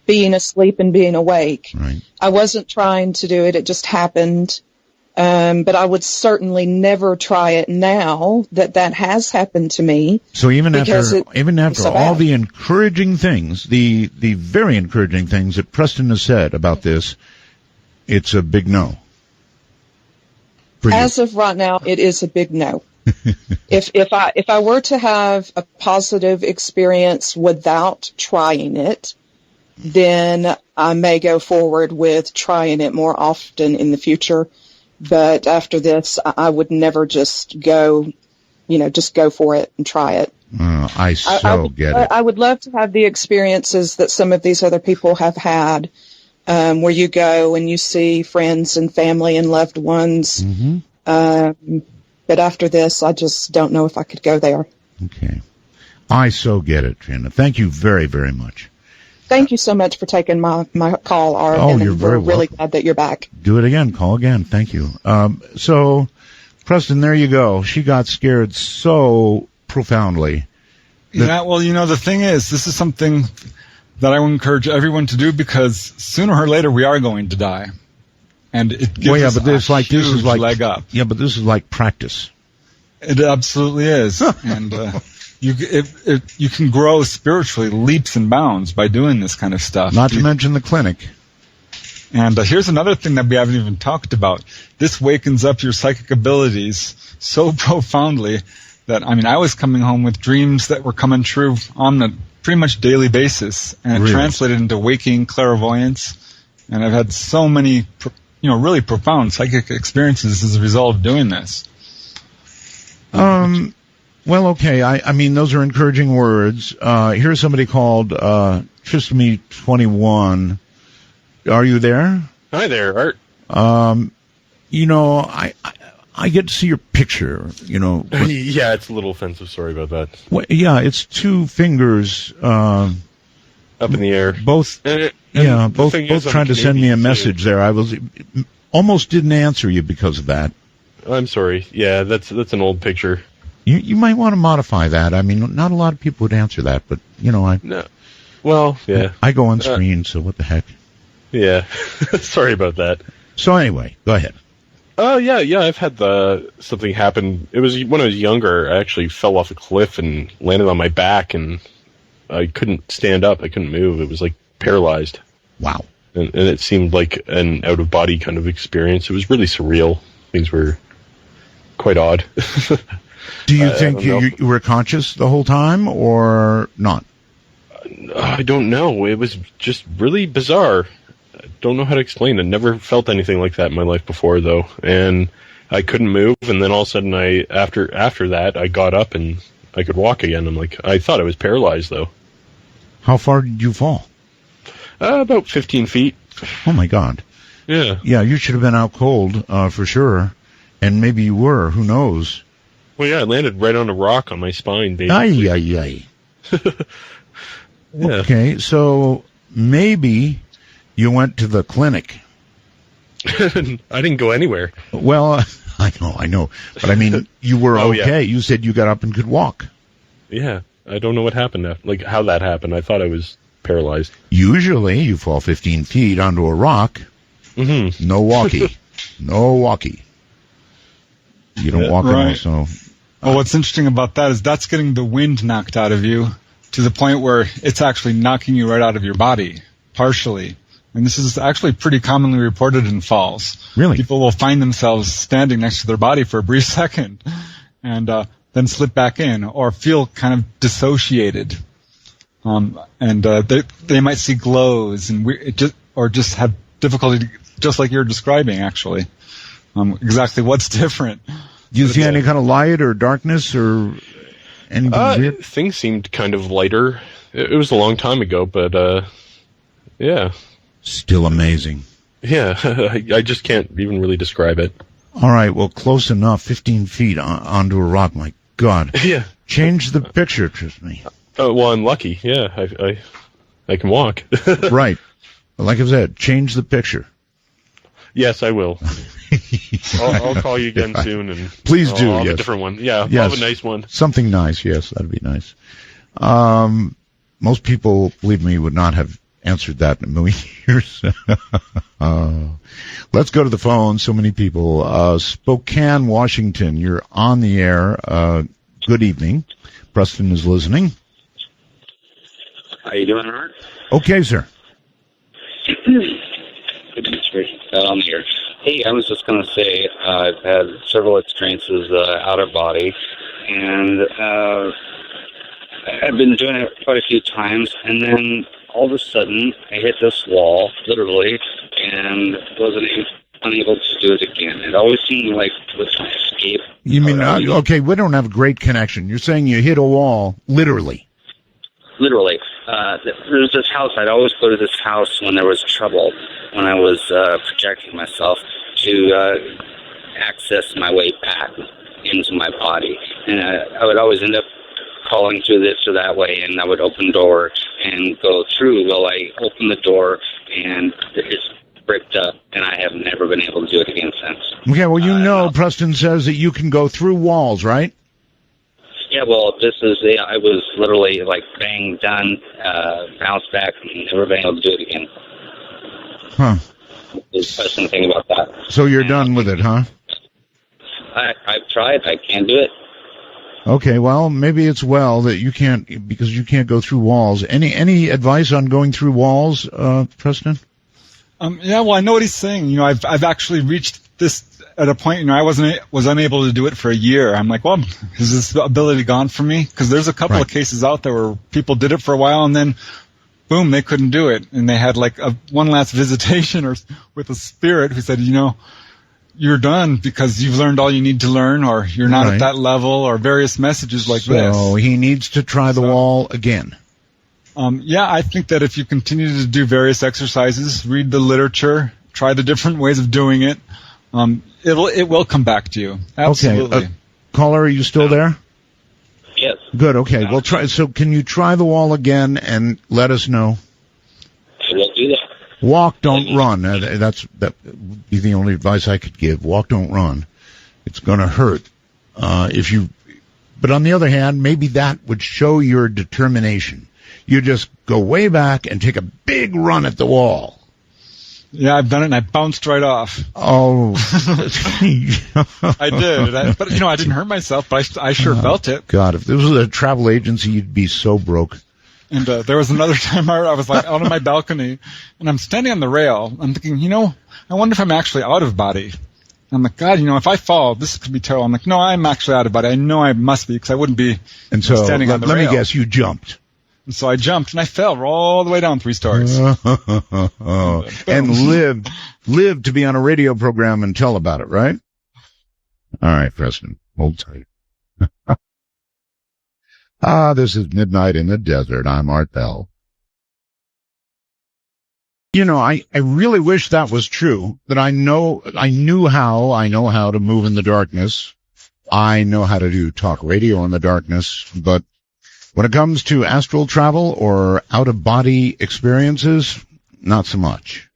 being asleep and being awake. Right. I wasn't trying to do it. It just happened. But I would certainly never try it now that has happened to me. So even after all the encouraging things, the very encouraging things that Preston has said about this, it's a big no. As of right now, it is a big no. If I were to have a positive experience without trying it, then I may go forward with trying it more often in the future. But after this, I would never just go for it and try it. I get it. I would love to have the experiences that some of these other people have had, where you go and you see friends and family and loved ones. But after this, I just don't know if I could go there. Okay. I so get it, Trina. Thank you very, very much. Thank you so much for taking my call, Art. Oh, you're very welcome. Really glad that you're back. Do it again. Call again. Thank you. So, Preston, there you go. She got scared so profoundly. Yeah, well, the thing is, this is something that I would encourage everyone to do, because sooner or later we are going to die. And it gives us a huge leg up. Yeah, but this is like practice. It absolutely is. And you can grow spiritually leaps and bounds by doing this kind of stuff. Not to mention the clinic. And here's another thing that we haven't even talked about. This wakens up your psychic abilities so profoundly that, I mean, I was coming home with dreams that were coming true on a pretty much daily basis, and it Really? translated into waking clairvoyance. And I've had so many, really profound psychic experiences as a result of doing this. Well, okay. I mean, those are encouraging words. Here's somebody called Tristamy21. Are you there? Hi there, Art. I get to see your picture, Yeah, it's a little offensive. Sorry about that. Well, yeah, it's two fingers, Up in the air. both, And both the thing is, I'm trying to send me a Canadian, message there. I was almost didn't answer you because of that. I'm sorry. Yeah, that's an old picture. You might want to modify that. I mean, not a lot of people would answer that, but No. Well, yeah. I go on screen, so what the heck? Yeah. Sorry about that. So anyway, go ahead. Oh, yeah, I've had something happen. It was when I was younger. I actually fell off a cliff and landed on my back, and I couldn't stand up. I couldn't move. It was like paralyzed. Wow. And it seemed like an out-of-body kind of experience. It was really surreal. Things were quite odd. Do you think you were conscious the whole time or not? I don't know. It was just really bizarre. I don't know how to explain it. Never felt anything like that in my life before, though. And I couldn't move, and then all of a sudden, after that, I got up and I could walk again. I thought I was paralyzed, though. How far did you fall? About 15 feet. Oh, my God. Yeah. Yeah, you should have been out cold, for sure. And maybe you were. Who knows? Well, yeah, I landed right on a rock on my spine, basically. Ay. Yeah. Okay, so maybe you went to the clinic. I didn't go anywhere. Well, I know. But I mean, you were Oh, okay. yeah. You said you got up and could walk. Yeah. I don't know what happened, how that happened. I thought I was paralyzed. Usually, you fall 15 feet onto a rock. Mm-hmm. No walkie. No walkie. You don't walk right. on, so... Well, what's interesting about that is that's getting the wind knocked out of you to the point where it's actually knocking you right out of your body, partially. And this is actually pretty commonly reported in falls. Really? People will find themselves standing next to their body for a brief second and then slip back in or feel kind of dissociated. They might see glows or just have difficulty, just like you're describing, actually. Exactly what's different. Do you see any kind of light or darkness or anything weird? Things seemed kind of lighter. It was a long time ago, but yeah. Still amazing. Yeah, I just can't even really describe it. All right, well, close enough. 15 feet onto a rock. My God. Yeah. Change the picture, trust me. Well, I'm lucky. Yeah, I can walk. Right. Like I said, change the picture. Yes, I will. I'll call you again soon, and please do. I'll have yes. a different one. Yeah, yes. I'll have a nice one. Something nice. Yes, that'd be nice. Most people, believe me, would not have answered that in a million years. Let's go to the phone. So many people. Spokane, Washington. You're on the air. Good evening. Preston is listening. How you doing, Art? Okay, sir. Goodness gracious, on the air. Hey, I was just going to say I've had several experiences out of body, and I've been doing it quite a few times, and then all of a sudden I hit this wall, literally, and wasn't unable to do it again. It always seemed like it was my escape. You mean, okay, we don't have a great connection. You're saying you hit a wall, literally. Literally. There's this house. I'd always go to this house when there was trouble, when I was projecting myself to access my way back into my body. And I would always end up calling through this or that way, and I would open the door and go through. Well, I opened the door, and it's bricked up, and I have never been able to do it again since. Okay, well, Preston says that you can go through walls, right? Yeah, well, I was literally like, bang, done, bounced back, and never been able to do it again. Huh. There's a question thing about that. So you're done with it, huh? I've tried. I can't do it. Okay, well, maybe it's that you can't, because you can't go through walls. Any advice on going through walls, Preston? Yeah, well, I know what he's saying. I've actually reached this at a point, I was unable to do it for a year. I'm like, well, is this ability gone from me? Because there's a couple of cases out there where people did it for a while and then, boom, they couldn't do it, and they had like one last visitation or with a spirit who said, you're done because you've learned all you need to learn, or you're not at that level, or various messages like this. So he needs to try the wall again. I think that if you continue to do various exercises, read the literature, try the different ways of doing it, it will come back to you. Absolutely. Okay. Caller, are you still there? Yes. Good. Okay. We'll try. So can you try the wall again and let us know? I will do that. Walk, don't run. That would be the only advice I could give. Walk, don't run. It's going to hurt But on the other hand, maybe that would show your determination. You just go way back and take a big run at the wall. Yeah, I've done it, and I bounced right off. Oh. I did. But, I didn't hurt myself, but I sure felt it. God, if this was a travel agency, you'd be so broke. And there was another time I was like out on my balcony, and I'm standing on the rail. I'm thinking, I wonder if I'm actually out of body. I'm like, God, if I fall, this could be terrible. I'm like, no, I'm actually out of body. I know I must be because I wouldn't be standing on the rail. Let me guess, you jumped. And so I jumped, and I fell all the way down 3 stories. And lived to be on a radio program and tell about it, right? All right, Preston, hold tight. This is Midnight in the Desert. I'm Art Bell. I really wish that was true, that I know how to move in the darkness. I know how to do talk radio in the darkness, but when it comes to astral travel or out-of-body experiences, not so much.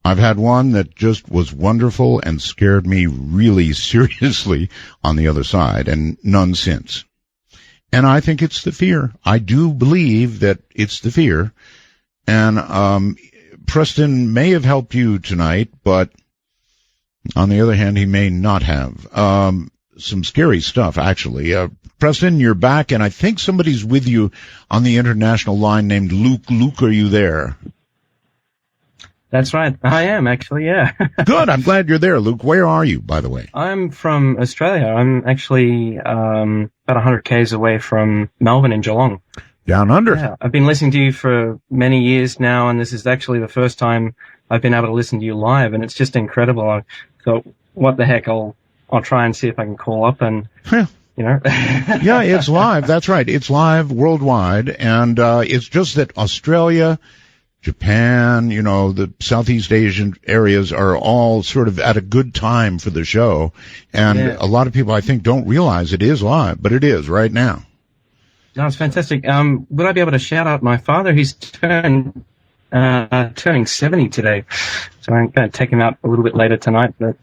I've had one that just was wonderful and scared me really seriously on the other side, and none since. And I think it's the fear. I do believe that it's the fear. And Preston may have helped you tonight, but on the other hand, he may not have. Some scary stuff, actually. Preston, you're back, and I think somebody's with you on the international line named Luke. Luke, are you there? That's right. I am, actually, yeah. Good. I'm glad you're there, Luke. Where are you, by the way? I'm from Australia. I'm actually about 100 k's away from Melbourne in Geelong. Down under. Yeah, I've been listening to you for many years now, and this is actually the first time I've been able to listen to you live, and it's just incredible. I thought, what the heck, I'll try and see if I can call up and, Yeah, it's live. That's right. It's live worldwide, and it's just that Australia, Japan, the Southeast Asian areas are all sort of at a good time for the show, and a lot of people, I think, don't realize it is live, but it is right now. No, it's fantastic. Would I be able to shout out my father? He's turning 70 today, so I'm going to take him out a little bit later tonight. But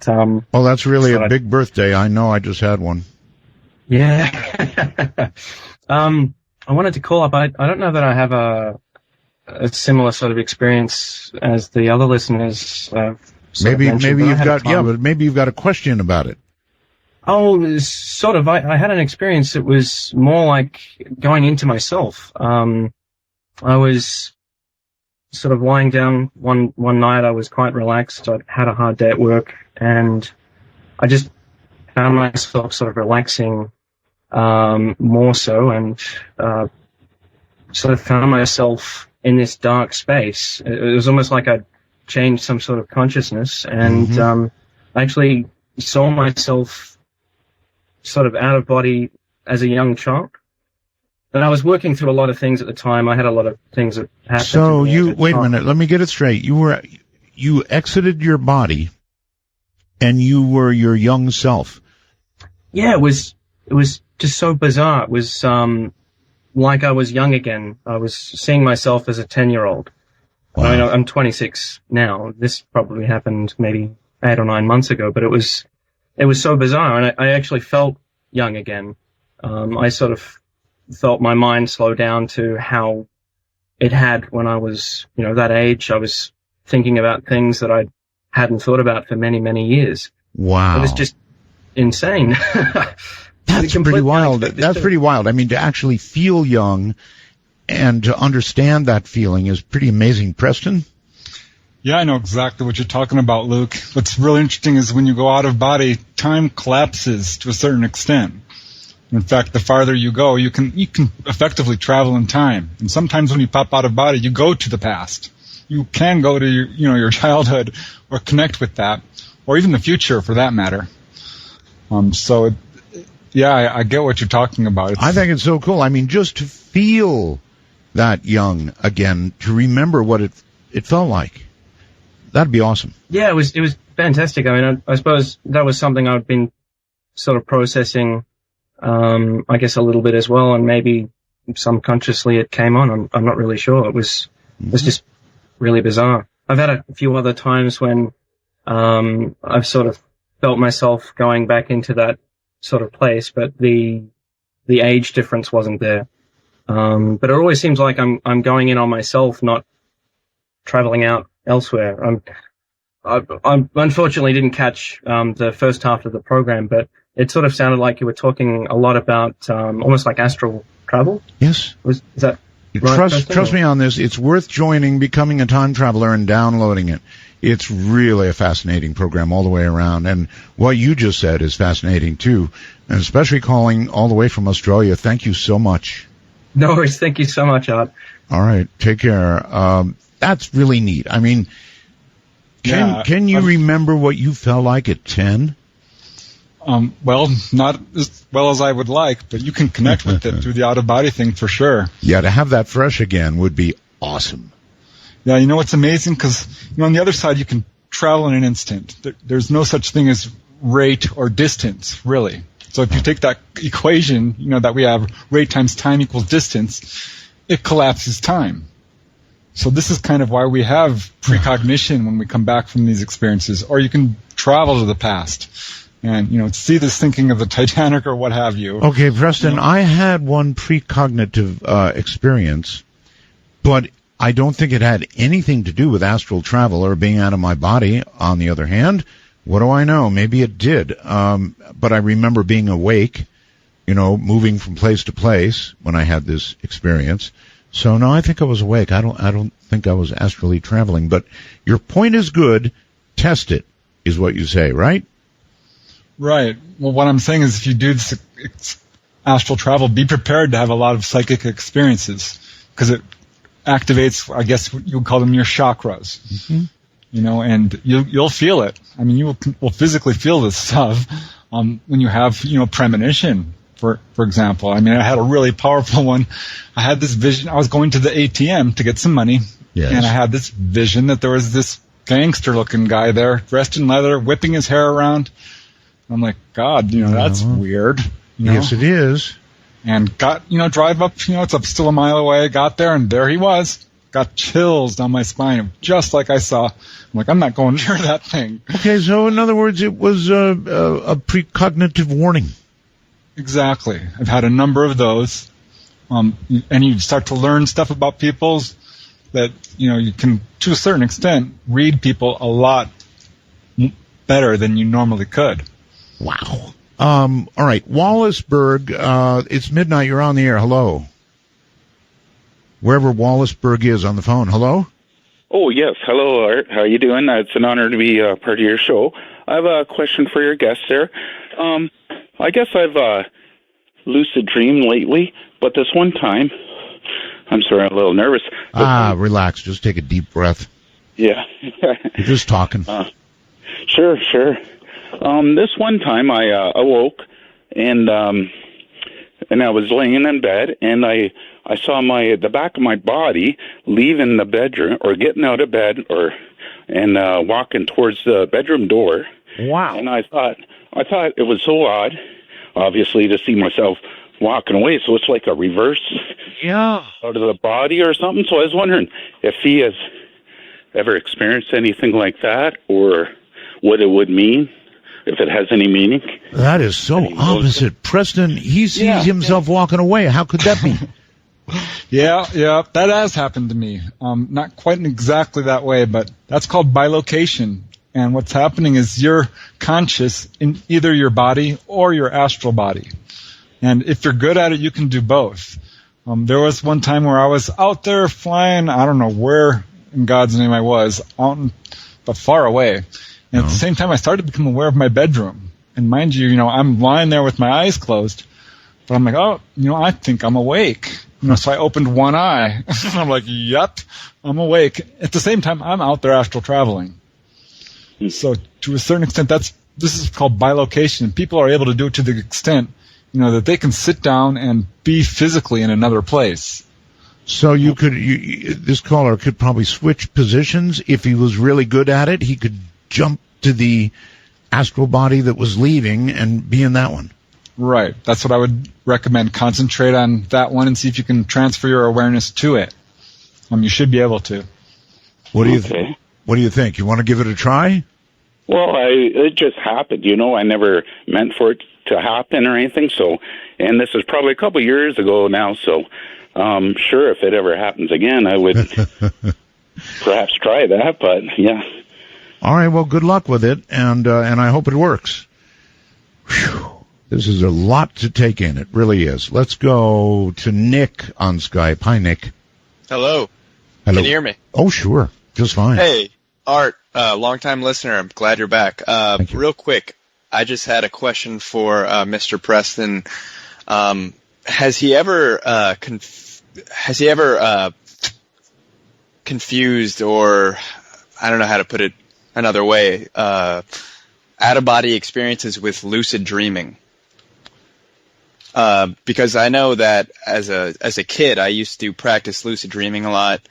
that's really a big birthday. I know. I just had one. Yeah. I wanted to call up. I don't know that I have a similar sort of experience as the other listeners. Maybe you've got but maybe you've got a question about it. Oh, sort of. I had an experience that was more like going into myself. I was sort of lying down one night. I was quite relaxed. I had a hard day at work, and I just found myself sort of relaxing more so, and sort of found myself in this dark space. It was almost like I'd changed some sort of consciousness, and I actually saw myself sort of out of body as a young child. And I was working through a lot of things at the time. I had a lot of things that happened. So wait a minute, let me get it straight. You exited your body and you were your young self. Yeah, it was just so bizarre. It was like I was young again. I was seeing myself as a 10-year-old. Wow. I mean, I'm 26 now. This probably happened maybe 8 or 9 months ago, but it was so bizarre, and I actually felt young again. I sort of felt my mind slow down to how it had when I was, that age. I was thinking about things that I hadn't thought about for many, many years. Wow. It was just insane. That's pretty wild. That's pretty wild. I mean, to actually feel young and to understand that feeling is pretty amazing. Preston? Yeah, I know exactly what you're talking about, Luke. What's really interesting is when you go out of body, time collapses to a certain extent. In fact, the farther you go, you can effectively travel in time. And sometimes when you pop out of body, you go to the past. You can go to your childhood or connect with that, or even the future for that matter. I get what you're talking about. I think it's so cool. I mean, just to feel that young again, to remember what it felt like. That'd be awesome. Yeah, it was fantastic. I mean, I suppose that was something I'd been sort of processing, I guess a little bit as well, and maybe subconsciously it came on. I'm not really sure. It was just really bizarre. I've had a few other times when I've sort of felt myself going back into that sort of place, but the age difference wasn't there. But it always seems like I'm going in on myself, not traveling out elsewhere. I unfortunately didn't catch the first half of the program, but it sort of sounded like you were talking a lot about almost like astral travel. Yes. Is that right? Trust me on this. It's worth joining, becoming a time traveler, and downloading it. It's really a fascinating program all the way around. And what you just said is fascinating, too, and especially calling all the way from Australia. Thank you so much. No worries. Thank you so much, Art. All right. Take care. That's really neat. I mean, can you remember what you felt like at 10? Well, not as well as I would like, but you can connect with it through the out-of-body thing for sure. Yeah, to have that fresh again would be awesome. Yeah, you know what's amazing? Because on the other side, you can travel in an instant. There's no such thing as rate or distance, really. So if you take that equation, that we have rate times time equals distance, it collapses time. So this is kind of why we have precognition when we come back from these experiences. Or you can travel to the past and, see this thinking of the Titanic or what have you. Okay, Preston, I had one precognitive experience, but I don't think it had anything to do with astral travel or being out of my body. On the other hand, what do I know? Maybe it did. But I remember being awake, moving from place to place when I had this experience. So no, I think I was awake. I don't think I was astrally traveling, but your point is good. Test it, is what you say, right? Right. Well, what I'm saying is if you do this astral travel, be prepared to have a lot of psychic experiences because it activates, I guess you would call them your chakras, and you'll feel it. I mean, you will physically feel this stuff when you have, premonition. For example, I mean, I had a really powerful one. I had this vision. I was going to the ATM to get some money, and I had this vision that there was this gangster-looking guy there, dressed in leather, whipping his hair around. I'm like, God, that's weird. Yes, it is. And drive up, it's up still a mile away. Got there, and there he was. Got chills down my spine, just like I saw. I'm like, I'm not going near that thing. Okay, so in other words, it was a precognitive warning. Exactly. I've had a number of those. And you start to learn stuff about people that, you can, to a certain extent, read people a lot better than you normally could. Wow. All right. Wallaceburg, it's midnight. You're on the air. Hello. Wherever Wallaceburg is on the phone. Hello? Oh, yes. Hello, Art. How you doing? It's an honor to be part of your show. I have a question for your guest there. I guess I've lucid dreamed lately, but this one time, I'm sorry, I'm a little nervous. Relax. Just take a deep breath. Yeah. You're just talking. Sure. This one time I awoke and I was laying in bed and I saw the back of my body leaving the bedroom or getting out of bed and walking towards the bedroom door. Wow. And I thought it was so odd, obviously, to see myself walking away. So it's like a reverse out of the body or something. So I was wondering if he has ever experienced anything like that or what it would mean, if it has any meaning. That is so opposite. Preston, he sees himself walking away. How could that be? Yeah, that has happened to me. Not quite in exactly that way, but that's called bilocation. And what's happening is you're conscious in either your body or your astral body. And if you're good at it, you can do both. There was one time where I was out there flying, I don't know where in God's name I was, but far away. And at the same time, I started to become aware of my bedroom. And mind you, I'm lying there with my eyes closed, but I'm like, oh, I think I'm awake. So I opened one eye. I'm like, yep, I'm awake. At the same time, I'm out there astral traveling. So to a certain extent, this is called bilocation. People are able to do it to the extent, that they can sit down and be physically in another place. So this caller could probably switch positions. If he was really good at it, he could jump to the astral body that was leaving and be in that one. Right. That's what I would recommend. Concentrate on that one and see if you can transfer your awareness to it. You should be able to. What do you think? You want to give it a try? Well, it just happened. I never meant for it to happen or anything. So, and this is probably a couple years ago now. So, sure, if it ever happens again, I would perhaps try that. But yeah. All right. Well, good luck with it, and I hope it works. Whew. This is a lot to take in. It really is. Let's go to Nick on Skype. Hi, Nick. Hello. Hello. Can you hear me? Oh, sure. Just fine. Hey, Art, long-time listener. I'm glad you're back. Thank you. Real quick, I just had a question for Mr. Preston. Has he ever confused, or I don't know how to put it another way, out-of-body experiences with lucid dreaming? Because I know that as a kid, I used to practice lucid dreaming a lot.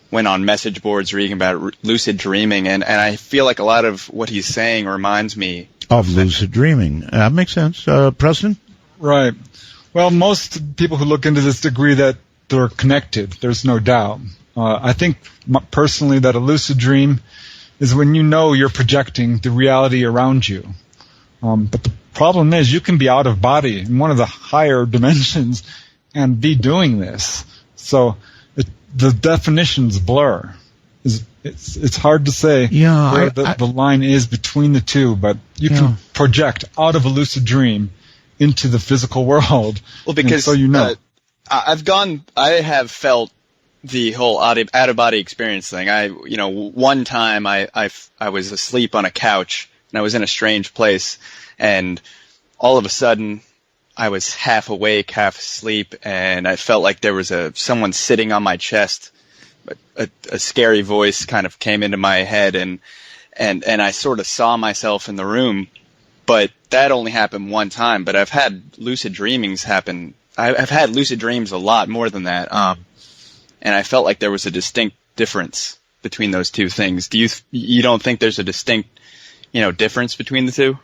Went on message boards reading about lucid dreaming, and I feel like a lot of what he's saying reminds me of lucid dreaming. That makes sense. Preston? Right. Well, most people who look into this agree that they're connected. There's no doubt. I think personally that a lucid dream is when you're projecting the reality around you. But the problem is you can be out of body in one of the higher dimensions and be doing this. So the definitions blur. It's hard to say where the line is between the two, but you can project out of a lucid dream into the physical world. Well, because I have felt the whole out of body experience thing. One time I was asleep on a couch and I was in a strange place, and all of a sudden I was half awake, half asleep, and I felt like there was someone sitting on my chest. A scary voice kind of came into my head, and I sort of saw myself in the room. But that only happened one time. But I've had lucid dreamings happen. I've had lucid dreams a lot more than that. And I felt like there was a distinct difference between those two things. You don't think there's a distinct, difference between the two?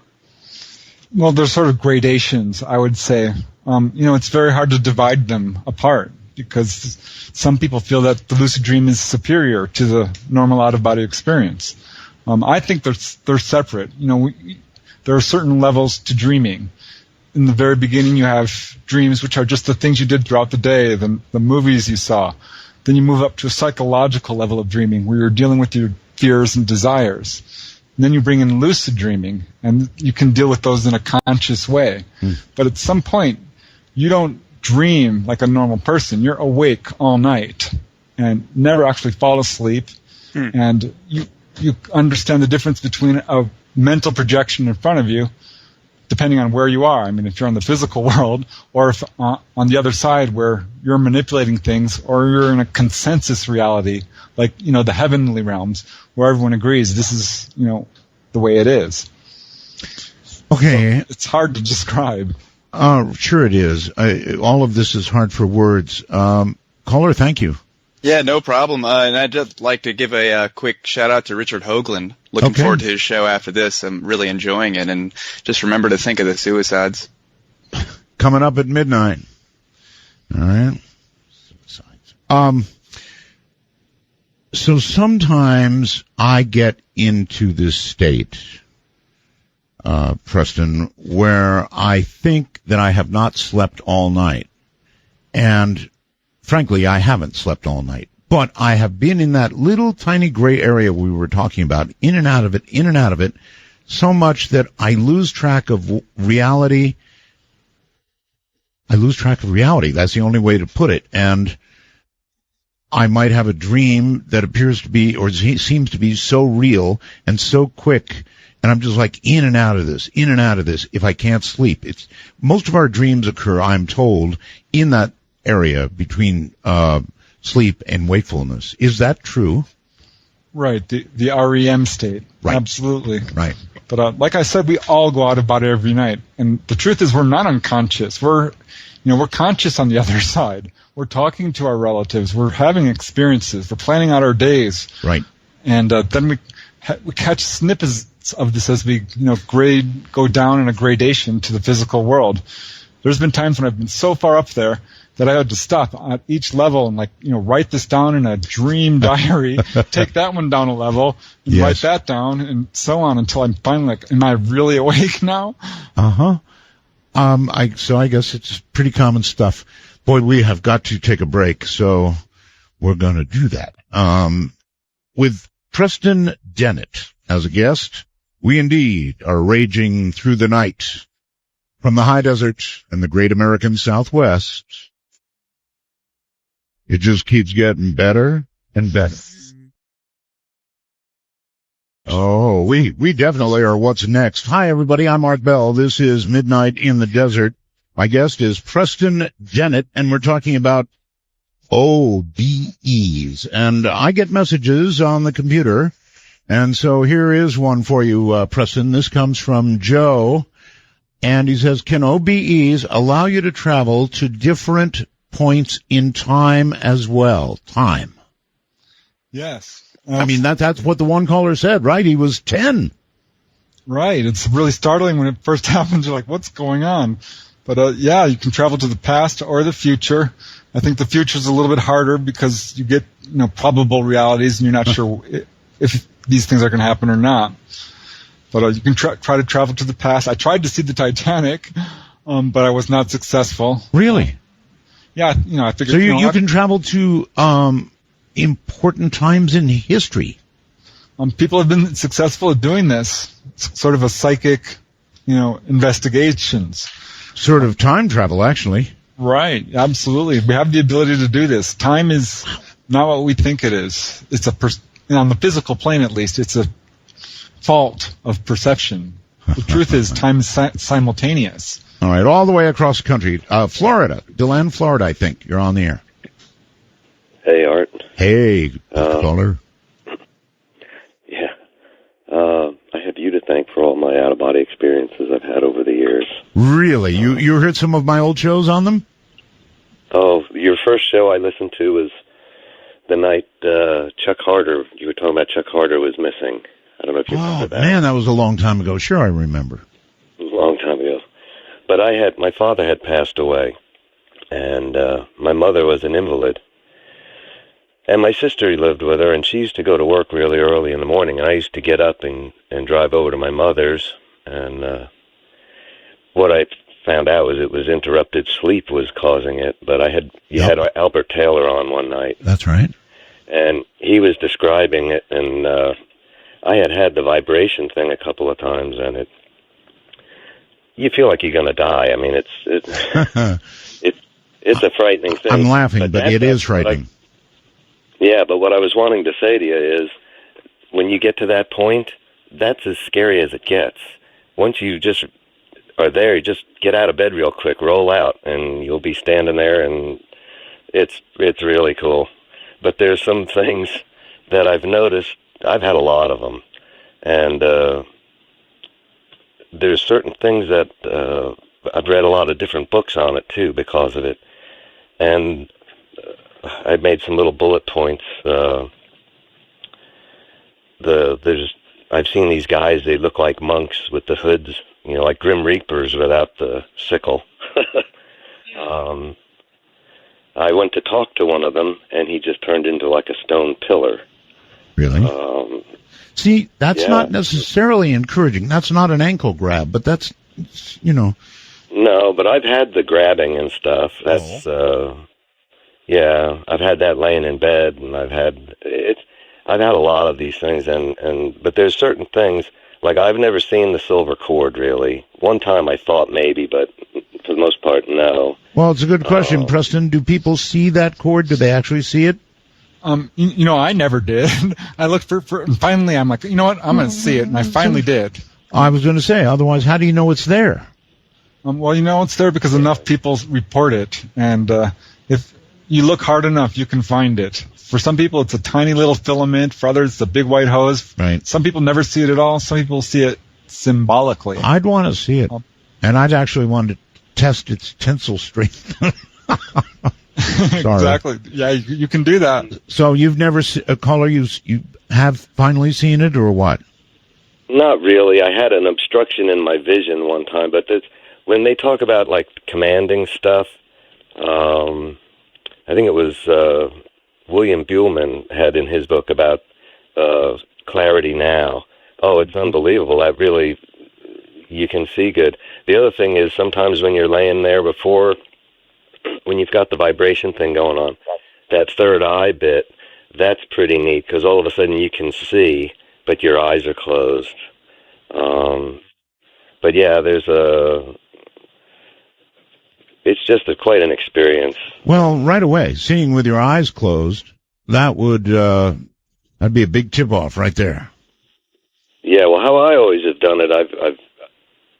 Well, there's sort of gradations, I would say. It's very hard to divide them apart because some people feel that the lucid dream is superior to the normal out-of-body experience. I think they're separate. There are certain levels to dreaming. In the very beginning, you have dreams, which are just the things you did throughout the day, the movies you saw. Then you move up to a psychological level of dreaming, where you're dealing with your fears and desires. And then you bring in lucid dreaming, and you can deal with those in a conscious way. But at some point, you don't dream like a normal person. You're awake all night and never actually fall asleep. And you understand the difference between a mental projection in front of you, depending on where you are. I mean, if you're in the physical world, or if on the other side where you're manipulating things, or you're in a consensus reality, like, the heavenly realms, where everyone agrees this is, the way it is. Okay. So it's hard to describe. Sure it is. All of this is hard for words. Caller, thank you. Yeah, no problem. And I'd just like to give a quick shout-out to Richard Hoagland. Looking forward to his show after this. I'm really enjoying it. And just remember to think of the suicides. Coming up at midnight. All right. Suicides. So sometimes I get into this state, Preston, where I think that I have not slept all night. And frankly, I haven't slept all night, but I have been in that little tiny gray area we were talking about, in and out of it, so much that I lose track of reality. That's the only way to put it. And I might have a dream that appears to be, or seems to be so real and so quick, and I'm just like in and out of this, if I can't sleep. Most of our dreams occur, I'm told, in that area between sleep and wakefulness. Is that true? Right, the REM state. Right. Absolutely. Right. But like I said, we all go out of body every night. And the truth is we're not unconscious. We're conscious on the other side. We're talking to our relatives. We're having experiences. We're planning out our days. Right. And then we catch snippets of this as we, go down in a gradation to the physical world. There's been times when I've been so far up there that I had to stop at each level and write this down in a dream diary, take that one down a level, and write that down, and so on until I'm finally like, am I really awake now? Uh-huh. So I guess it's pretty common stuff. Boy, we have got to take a break, so we're going to do that. With Preston Dennett as a guest, we indeed are raging through the night from the high desert and the great American Southwest. It just keeps getting better and better. Oh, we definitely are what's next. Hi, everybody. I'm Art Bell. This is Midnight in the Desert. My guest is Preston Dennett, and we're talking about OBEs. And I get messages on the computer, and so here is one for you, Preston. This comes from Joe, and he says, can OBEs allow you to travel to different points in time as well? Time. Yes. I mean, that's what the one caller said, right? He was 10. Right. It's really startling when it first happens. You're like, what's going on? But, yeah, you can travel to the past or the future. I think the future is a little bit harder because you get, probable realities and you're not sure if these things are going to happen or not. But you can try to travel to the past. I tried to see the Titanic, but I was not successful. Really? Yeah, I figured. So you can travel to important times in history. People have been successful at doing this. It's sort of a psychic, investigations. Sort of time travel, actually. Right, absolutely. We have the ability to do this. Time is not what we think it is. It's on the physical plane, at least, it's a fault of perception. The truth is, time is simultaneous. All right, all the way across the country. Florida, DeLand, Florida, I think. You're on the air. Hey, Art. Hey, caller. Yeah. I have you to thank for all my out-of-body experiences I've had over the years. Really? You heard some of my old shows on them? Oh, your first show I listened to was the night Chuck Harder, you were talking about Chuck Harder was missing. I don't know if you remember that. Man, that was a long time ago. Sure, I remember. It was a long time ago. But my father had passed away, and my mother was an invalid. And my sister lived with her, and she used to go to work really early in the morning, and I used to get up and drive over to my mother's, and what I found out was it was interrupted sleep was causing it, but you had Albert Taylor on one night. That's right. And he was describing it, and I had the vibration thing a couple of times, and you feel like you're going to die. I mean, it's a frightening thing. I'm laughing, but it is frightening. Yeah, but what I was wanting to say to you is, when you get to that point, that's as scary as it gets. Once you just are there, you just get out of bed real quick, roll out, and you'll be standing there, and it's really cool. But there's some things that I've noticed. I've had a lot of them, and there's certain things that I've read a lot of different books on it too because of it, and I made some little bullet points. I've seen these guys. They look like monks with the hoods, like Grim Reapers without the sickle. I went to talk to one of them, and he just turned into like a stone pillar. Really? See, that's not necessarily encouraging. That's not an ankle grab, but that's, No, but I've had the grabbing and stuff. That's, I've had that laying in bed, and I've had a lot of these things, but there's certain things, like I've never seen the silver cord, really. One time I thought maybe, but for the most part, no. Well, it's a good question, Preston. Do people see that cord? Do they actually see it? I never did. I looked for and finally I'm like, you know what? I'm going to see it. And I finally did. I was going to say, otherwise, how do you know it's there? Well, it's there because enough people report it. And if you look hard enough, you can find it. For some people, it's a tiny little filament. For others, it's a big white hose. Right. Some people never see it at all. Some people see it symbolically. I'd want to see it. And I'd actually want to test its tensile strength. Exactly. Yeah, you can do that. So you've never caller, you have finally seen it, or what? Not really. I had an obstruction in my vision one time, but when they talk about like commanding stuff, I think it was William Buhlman had in his book about clarity now. Oh, it's unbelievable. That really, you can see good. The other thing is sometimes when you're laying there when you've got the vibration thing going on, that third eye bit, that's pretty neat because all of a sudden you can see, but your eyes are closed. But yeah, it's just quite an experience. Well, right away, seeing with your eyes closed, that'd be a big tip-off right there. Yeah, well, how I always have done it, I've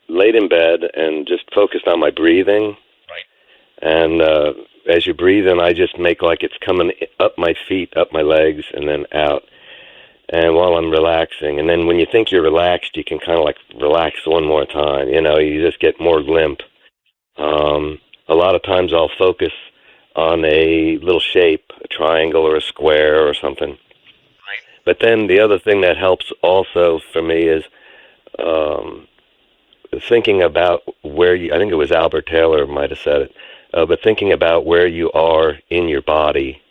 laid in bed and just focused on my breathing. Right. And as you breathe in, I just make like it's coming up my feet, up my legs, and then out. And while I'm relaxing, and then when you think you're relaxed, you can kind of like relax one more time. You just get more limp. A lot of times I'll focus on a little shape, a triangle or a square or something. Right. But then the other thing that helps also for me is thinking about I think it was Albert Taylor might have said it, but thinking about where you are in your body,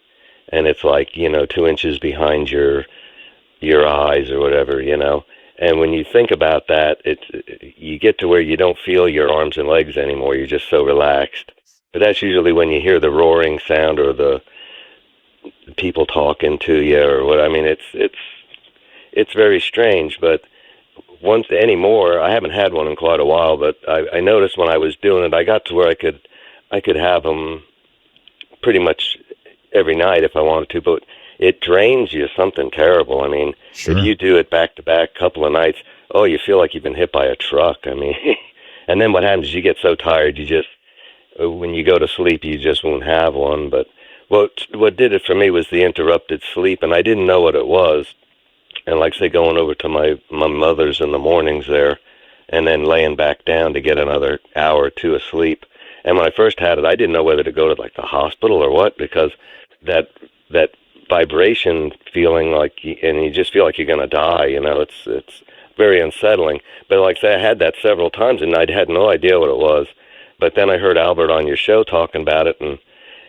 and it's like, 2 inches behind your eyes or whatever, And when you think about that, you get to where you don't feel your arms and legs anymore. You're just so relaxed. But that's usually when you hear the roaring sound or the people talking to you or what. I mean, it's very strange. But once anymore, I haven't had one in quite a while. But I noticed when I was doing it, I got to where I could have them pretty much every night if I wanted to. But it drains you something terrible. I mean, If you do it back to back, couple of nights, you feel like you've been hit by a truck. I mean, and then what happens is you get so tired, when you go to sleep, you just won't have one. But what did it for me was the interrupted sleep, and I didn't know what it was. And like say, going over to my mother's in the mornings there, and then laying back down to get another hour or two of sleep. And when I first had it, I didn't know whether to go to like the hospital or what, because that vibration feeling and you just feel like you're going to die, it's very unsettling. But like say, I had that several times and I had no idea what it was. But then I heard Albert on your show talking about it, and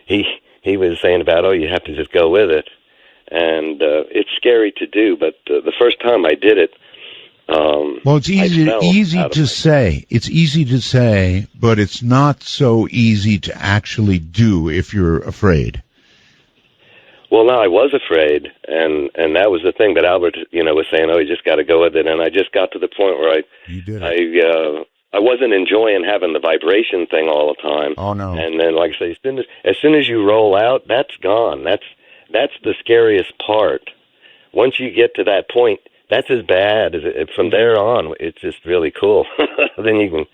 he was saying about, you have to just go with it. And it's scary to do, but the first time I did it, well, it's easy to say. It's easy to say, but it's not so easy to actually do if you're afraid. Well, no, I was afraid, and that was the thing that Albert, was saying, you just got to go with it. And I just got to the point where I wasn't enjoying having the vibration thing all the time. Oh no! And then, like I say, as soon as you roll out, that's gone. That's the scariest part. Once you get to that point, that's as bad as from there on. It's just really cool. Then you can.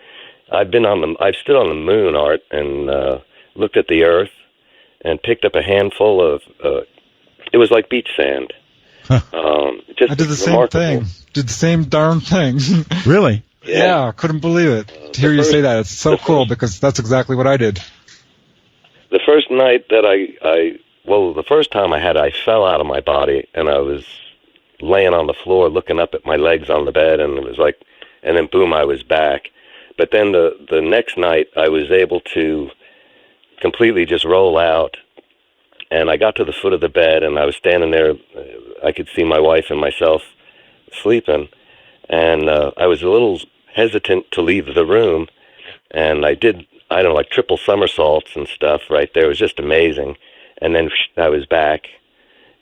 I've stood on the moon, Art, and looked at the Earth, and picked up a handful of. It was like beach sand. Just I did the same thing. Did the same darn thing. Really? Yeah, couldn't believe it. To hear you say that, it's so cool because that's exactly what I did. The first night that the first time I fell out of my body, and I was laying on the floor looking up at my legs on the bed, and it was like, and then boom, I was back. But then the next night, I was able to completely just roll out, and I got to the foot of the bed, and I was standing there. I could see my wife and myself sleeping, and I was a little hesitant to leave the room, and I did, like triple somersaults and stuff right there. It was just amazing. And then I was back,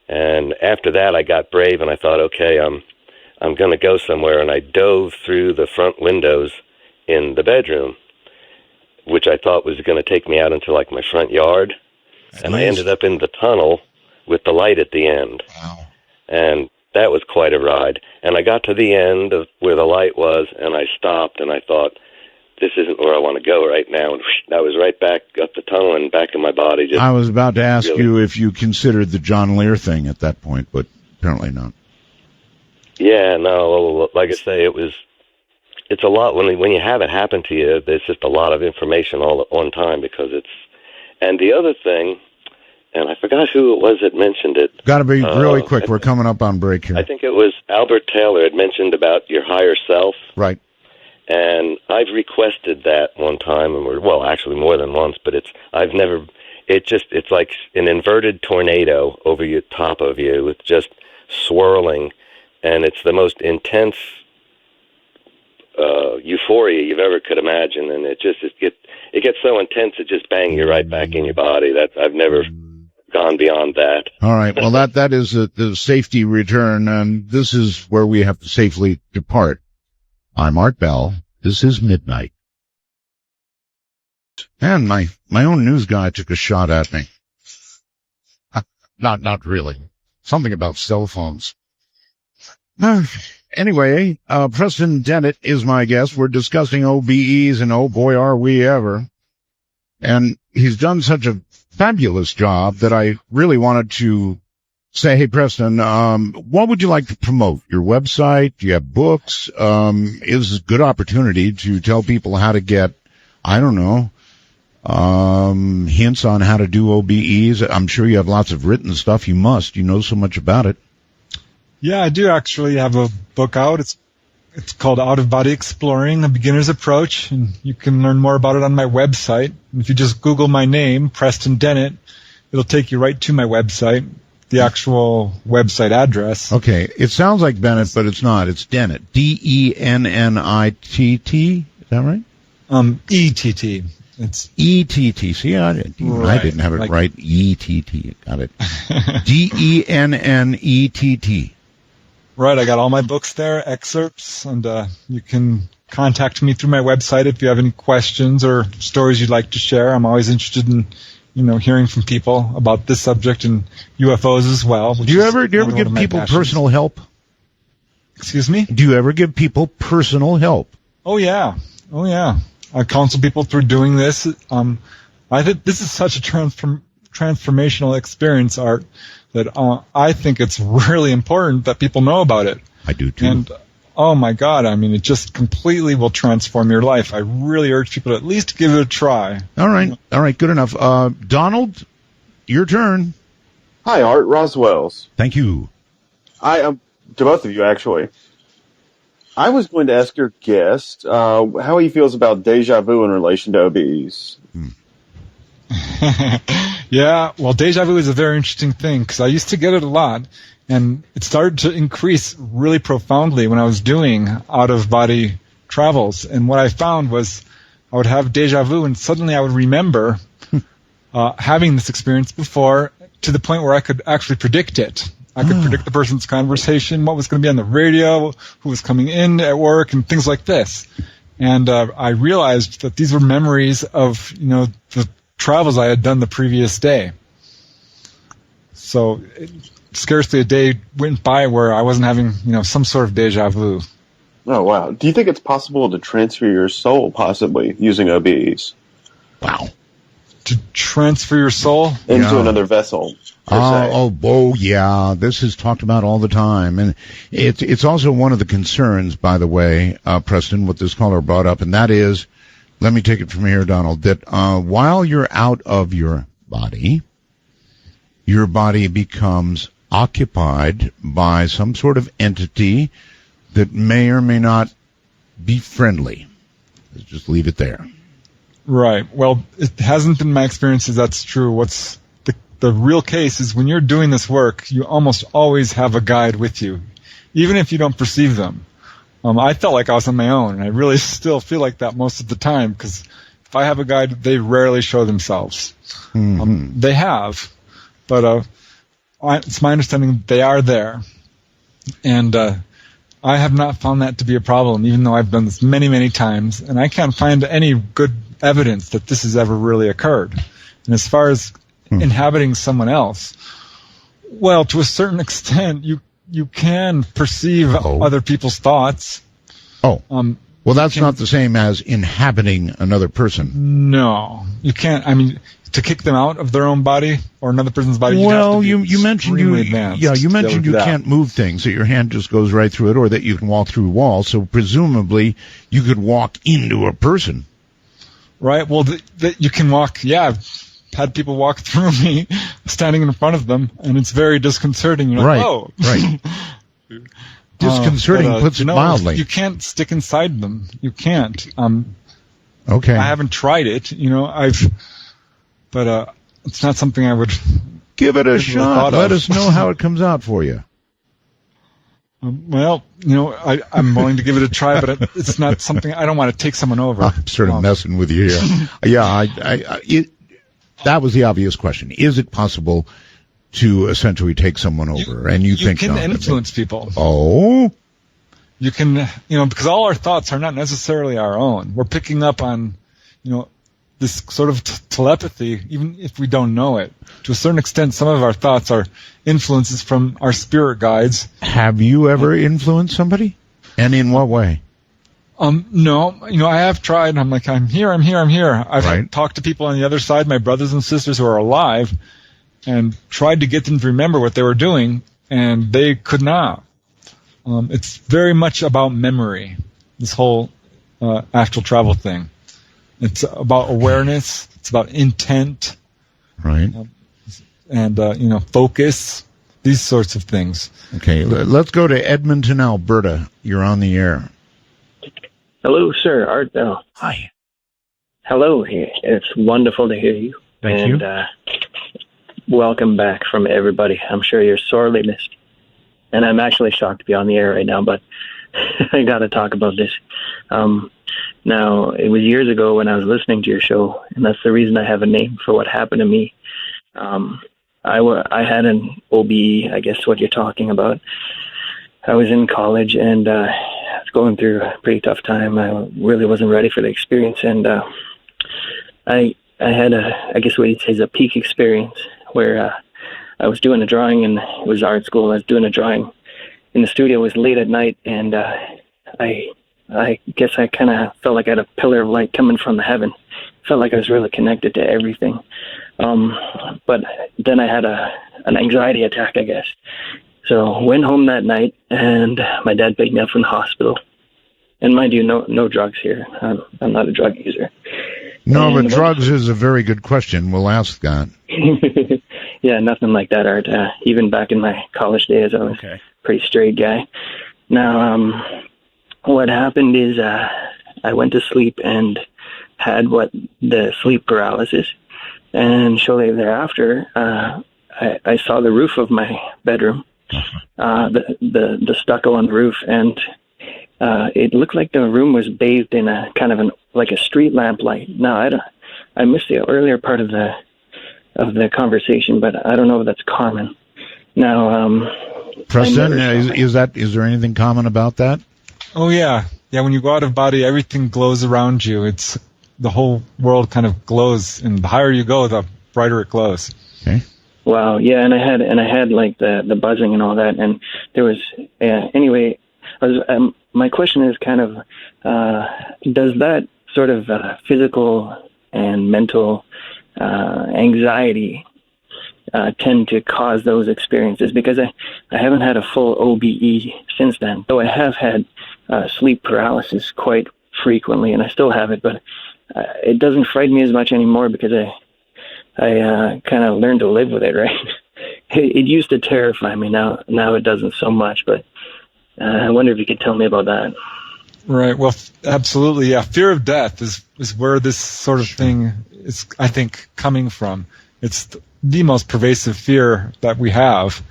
and after that I got brave, and I thought, okay, I'm going to go somewhere, and I dove through the front windows in the bedroom, which I thought was going to take me out into like my front yard. And I ended up in the tunnel with the light at the end. Wow. And that was quite a ride. And I got to the end of where the light was, and I stopped, and I thought, this isn't where I want to go right now. And I was right back up the tunnel and back in my body. I was about to ask really, you if you considered the John Lear thing at that point, but apparently not. Yeah, no, like I say, it's a lot when you have it happen to you. There's just a lot of information all at one time because it's. And the other thing, and I forgot who it was that mentioned it. Got to be really quick. We're coming up on break here. I think it was Albert Taylor had mentioned about your higher self. Right. And I've requested that one time, well, actually more than once, but it's like an inverted tornado over your top of you with just swirling, and it's the most intense euphoria you've ever could imagine, and it gets so intense it just bangs you right back in your body. I've never gone beyond that. All right. Well, that is the safety return, and this is where we have to safely depart. I'm Art Bell. This is Midnight. And my own news guy took a shot at me. Not really. Something about cell phones. Anyway, Preston Dennett is my guest. We're discussing OBEs, and oh boy, are we ever. And he's done such a fabulous job that I really wanted to say, hey, Preston, what would you like to promote? Your website? Do you have books? Is a good opportunity to tell people how to get, I don't know, hints on how to do OBEs. I'm sure you have lots of written stuff. You must. You know so much about it. Yeah, I do actually have a book out. It's called Out of Body Exploring, A Beginner's Approach, and you can learn more about it on my website. If you just Google my name, Preston Dennett, it'll take you right to my website, the actual website address. Okay, it sounds like Bennett, but it's not. It's Dennett. D-E-N-N-I-T-T. Is that right? E-T-T. It's E-T-T. See, I didn't have it right. E-T-T. Got it. D-E-N-N-E-T-T. Right, I got all my books there, excerpts, and you can contact me through my website if you have any questions or stories you'd like to share. I'm always interested in, hearing from people about this subject and UFOs as well. Do you ever give people personal help? Excuse me? Do you ever give people personal help? Oh yeah. I counsel people through doing this. I think this is such a transformational experience, Art, that I think it's really important that people know about it. I do too. And oh my God, it just completely will transform your life. I really urge people to at least give it a try. All right, good enough. Donald, your turn. Hi, Art. Roswell's. Thank you. To both of you, actually. I was going to ask your guest how he feels about deja vu in relation to OBEs. Yeah, well, deja vu is a very interesting thing because I used to get it a lot, and it started to increase really profoundly when I was doing out-of-body travels. And what I found was I would have deja vu, and suddenly I would remember having this experience before to the point where I could actually predict it. I could predict the person's conversation, what was going to be on the radio, who was coming in at work, and things like this. And I realized that these were memories of, the travels I had done the previous day. So scarcely a day went by where I wasn't having, some sort of deja vu. Oh, wow. Do you think it's possible to transfer your soul, possibly, using OBEs? Wow. To transfer your soul? Into another vessel. Yeah. This is talked about all the time. And it's also one of the concerns, by the way, Preston, what this caller brought up, and that is, let me take it from here, Donald, that while you're out of your body becomes occupied by some sort of entity that may or may not be friendly. Let's just leave it there. Right. Well, it hasn't been my experiences. That's true. What's the real case is when you're doing this work, you almost always have a guide with you, even if you don't perceive them. I felt like I was on my own, and I really still feel like that most of the time, because if I have a guide, they rarely show themselves. Mm-hmm. They have, but it's my understanding they are there. And I have not found that to be a problem, even though I've done this many, many times, and I can't find any good evidence that this has ever really occurred. And as far as inhabiting someone else, Well, to a certain extent, you can perceive other people's thoughts. Oh. Well, that's not the same as inhabiting another person. No, you can't. I mean, to kick them out of their own body or another person's body. Well, you mentioned you mentioned you can't move things, that your hand just goes right through it, or that you can walk through walls. So presumably, you could walk into a person. Right. Well, you can walk. Yeah, I've had people walk through me, standing in front of them, and it's very disconcerting. You're like, oh, right. Disconcerting puts it mildly. You can't stick inside them. You can't. Okay. I haven't tried it. But it's not something I would give it a shot. Let us know how it comes out for you. Well, I'm willing to give it a try, but it's not something I don't want to take someone over. I'm sort of messing with you here. Yeah, that was the obvious question. Is it possible to essentially take someone over? And you think can influence people. Oh, you can, because all our thoughts are not necessarily our own. We're picking up on, this sort of telepathy, even if we don't know it. To a certain extent, some of our thoughts are influences from our spirit guides. Have you ever influenced somebody? And in what way? No, I have tried. I'm like, I'm here. I've talked to people on the other side, my brothers and sisters who are alive, and tried to get them to remember what they were doing, and they could not. It's very much about memory, this whole astral travel thing. It's about awareness. It's about intent. Right. And, focus, these sorts of things. Okay, let's go to Edmonton, Alberta. You're on the air. Hello, sir. Art Bell. Hi. Hello. It's wonderful to hear you. Thank you. And welcome back from everybody. I'm sure you're sorely missed. And I'm actually shocked to be on the air right now, but I got to talk about this. Now, it was years ago when I was listening to your show, and that's the reason I have a name for what happened to me. I had an OBE, I guess what you're talking about. I was in college, and I was going through a pretty tough time. I really wasn't ready for the experience, and I had I guess what you'd say is a peak experience where I was doing a drawing, and it was art school. I was doing a drawing in the studio. It was late at night, and I guess I kind of felt like I had a pillar of light coming from the heaven. Felt like I was really connected to everything. But then I had an anxiety attack, I guess. So went home that night, and my dad picked me up from the hospital. And mind you, no drugs here. I'm not a drug user. No, but drugs is a very good question. We'll ask that. Yeah, nothing like that, Art. Even back in my college days, I was a pretty straight guy. Now, what happened is I went to sleep and had the sleep paralysis. And shortly thereafter, I saw the roof of my bedroom, the stucco on the roof, and it looked like the room was bathed in a kind of like a street lamp light. Now, I missed the earlier part of the conversation, but I don't know if that's common. Now, Preston, is there anything common about that? Oh yeah. When you go out of body, everything glows around you. The whole world kind of glows, and the higher you go, the brighter it glows. Okay. Wow. Yeah, and I had like the buzzing and all that, and there was anyway. My question is kind of, does that sort of physical and mental anxiety tend to cause those experiences? Because I haven't had a full OBE since then, though I have had sleep paralysis quite frequently, and I still have it, but it doesn't frighten me as much anymore because I kind of learned to live with it, right? It used to terrify me. Now it doesn't so much, but I wonder if you could tell me about that. Right. Well, absolutely. Yeah. Fear of death is where this sort of thing is, I think, coming from. It's the most pervasive fear that we have.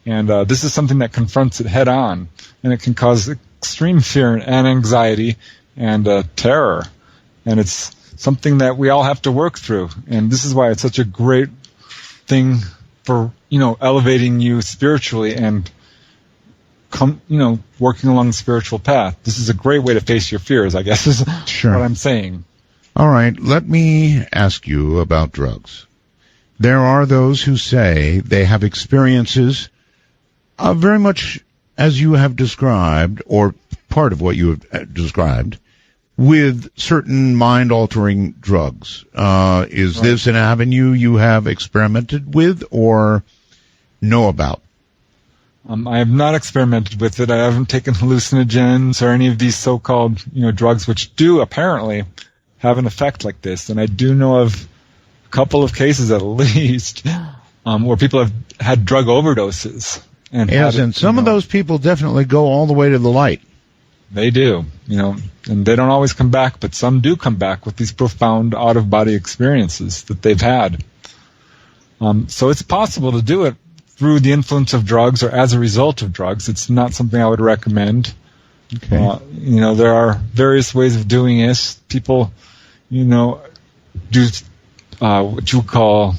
And this is something that confronts it head on. And it can cause extreme fear and anxiety and terror. And it's something that we all have to work through. And this is why it's such a great thing for, elevating you spiritually and working along the spiritual path. This is a great way to face your fears, I guess, is what I'm saying. All right. Let me ask you about drugs. There are those who say they have experiences very much as you have described, or part of what you have described, with certain mind-altering drugs. Is this an avenue you have experimented with or know about? I have not experimented with it. I haven't taken hallucinogens or any of these so-called, drugs which do apparently have an effect like this. And I do know of a couple of cases at least where people have had drug overdoses. And some of those people definitely go all the way to the light. They do, and they don't always come back, but some do come back with these profound out-of-body experiences that they've had. So it's possible to do it through the influence of drugs or as a result of drugs. It's not something I would recommend. Okay. There are various ways of doing this. People, do what you call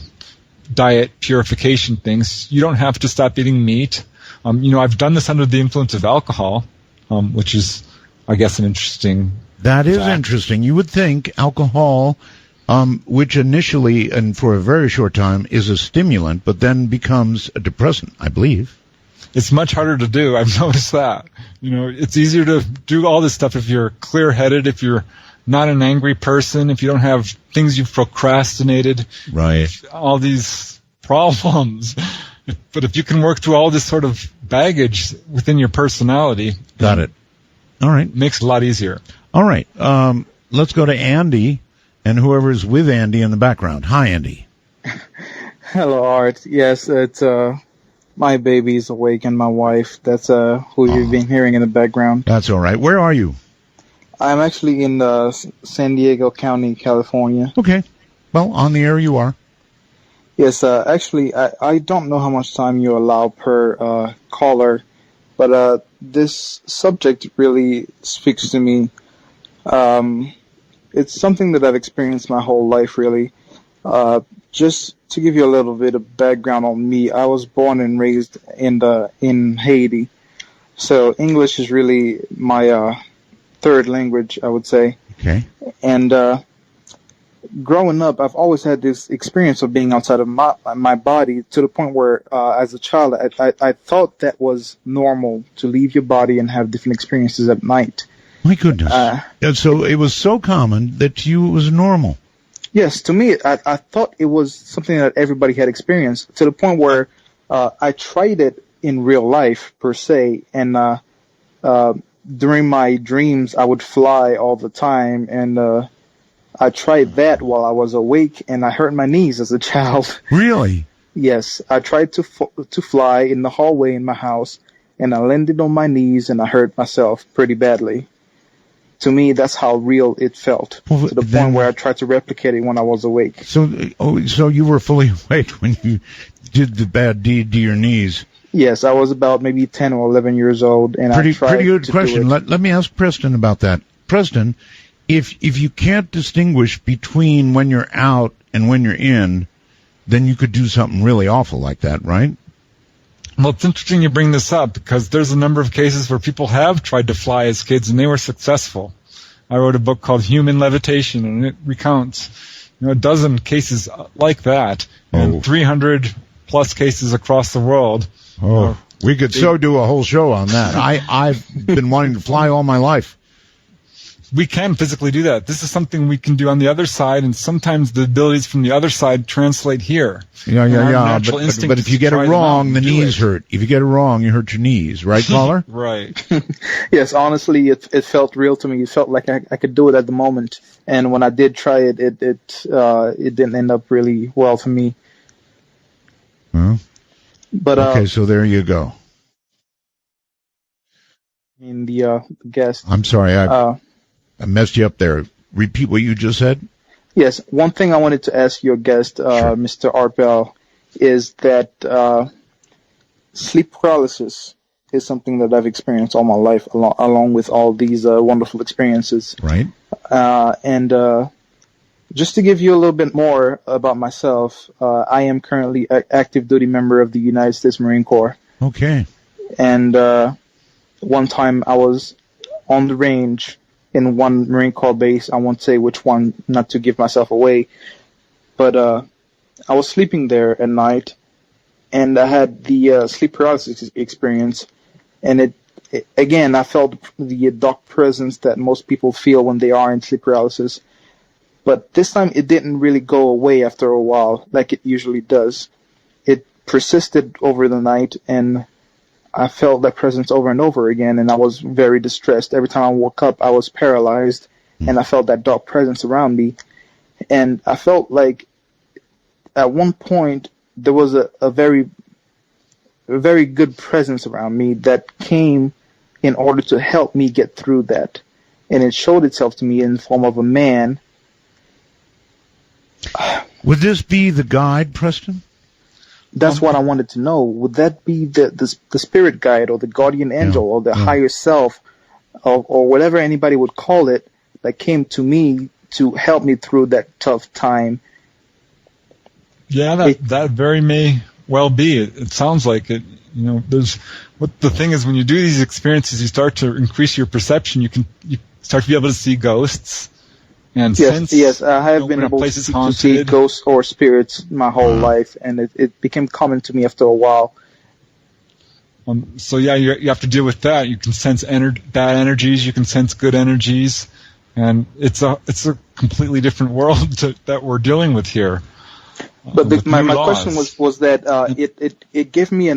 diet purification things. You don't have to stop eating meat. I've done this under the influence of alcohol, which is, I guess, an interesting That is fact. interesting. You would think alcohol, which initially and for a very short time is a stimulant, but then becomes a depressant, I believe. It's much harder to do. I've noticed that. It's easier to do all this stuff if you're clear-headed, if you're not an angry person, if you don't have things you've procrastinated. Right. All these problems. But if you can work through all this sort of baggage within your personality. Got it. All right. It makes it a lot easier. All right. Let's go to Andy and whoever's with Andy in the background. Hi, Andy. Hello, Art. Yes, it's my baby's awake and my wife. That's who you've been hearing in the background. That's all right. Where are you? I'm actually in San Diego County, California. Okay. Well, on the air you are. Yes, actually, I don't know how much time you allow per caller, but this subject really speaks to me. It's something that I've experienced my whole life, really. Just to give you a little bit of background on me, I was born and raised in Haiti, so English is really my third language, I would say. Okay. And growing up, I've always had this experience of being outside of my body to the point where, as a child, I thought that was normal to leave your body and have different experiences at night. My goodness. So it was so common that to you it was normal. Yes, to me, I thought it was something that everybody had experienced to the point where I tried it in real life, per se, and during my dreams, I would fly all the time, and I tried that while I was awake, and I hurt my knees as a child. Really? Yes, I tried to fly in the hallway in my house, and I landed on my knees, and I hurt myself pretty badly. To me, that's how real it felt, to the point where I tried to replicate it when I was awake. So you were fully awake when you did the bad deed to your knees. Yes, I was about maybe 10 or 11 years old, and I tried pretty good to question. do it. Let me ask Preston about that. Preston, if you can't distinguish between when you're out and when you're in, then you could do something really awful like that, right? Well, it's interesting you bring this up because there's a number of cases where people have tried to fly as kids and they were successful. I wrote a book called Human Levitation, and it recounts a dozen cases like that, and 300 plus cases across the world. Oh, we could do a whole show on that. I've been wanting to fly all my life. We can physically do that. This is something we can do on the other side, and sometimes the abilities from the other side translate here. Yeah. But if you get it wrong, the knees hurt. If you get it wrong, you hurt your knees. Right, caller? Right. Yes, honestly, it felt real to me. It felt like I could do it at the moment. And when I did try it, it didn't end up really well for me. Well, but okay, so there you go. In the guest. I'm sorry, I messed you up there. Repeat what you just said. Yes, one thing I wanted to ask your guest, sure. Mr. Art Bell, is that sleep paralysis is something that I've experienced all my life, along with all these wonderful experiences. Right. And just to give you a little bit more about myself, I am currently an active duty member of the United States Marine Corps. Okay. And one time I was on the range in one Marine Corps base. I won't say which one, not to give myself away. But I was sleeping there at night, and I had the sleep paralysis experience, and again, I felt the dark presence that most people feel when they are in sleep paralysis. But this time it didn't really go away after a while like it usually does. It persisted over the night, and I felt that presence over and over again, and I was very distressed. Every time I woke up, I was paralyzed, and I felt that dark presence around me. And I felt like at one point there was a very good presence around me that came in order to help me get through that. And it showed itself to me in the form of a man. Would this be the guide, Preston? That's what I wanted to know. Would that be the spirit guide or the guardian angel or the higher self or whatever anybody would call it that came to me to help me through that tough time? Yeah, that very may well be. It sounds like it. You know, what the thing is, when you do these experiences, you start to increase your perception. You start to be able to see ghosts. And yes, I have been able to see ghosts or spirits my whole life, and it became common to me after a while. So yeah, you have to deal with that. You can sense bad energies, you can sense good energies, and it's a completely different world that we're dealing with here. But my question was that it gave me an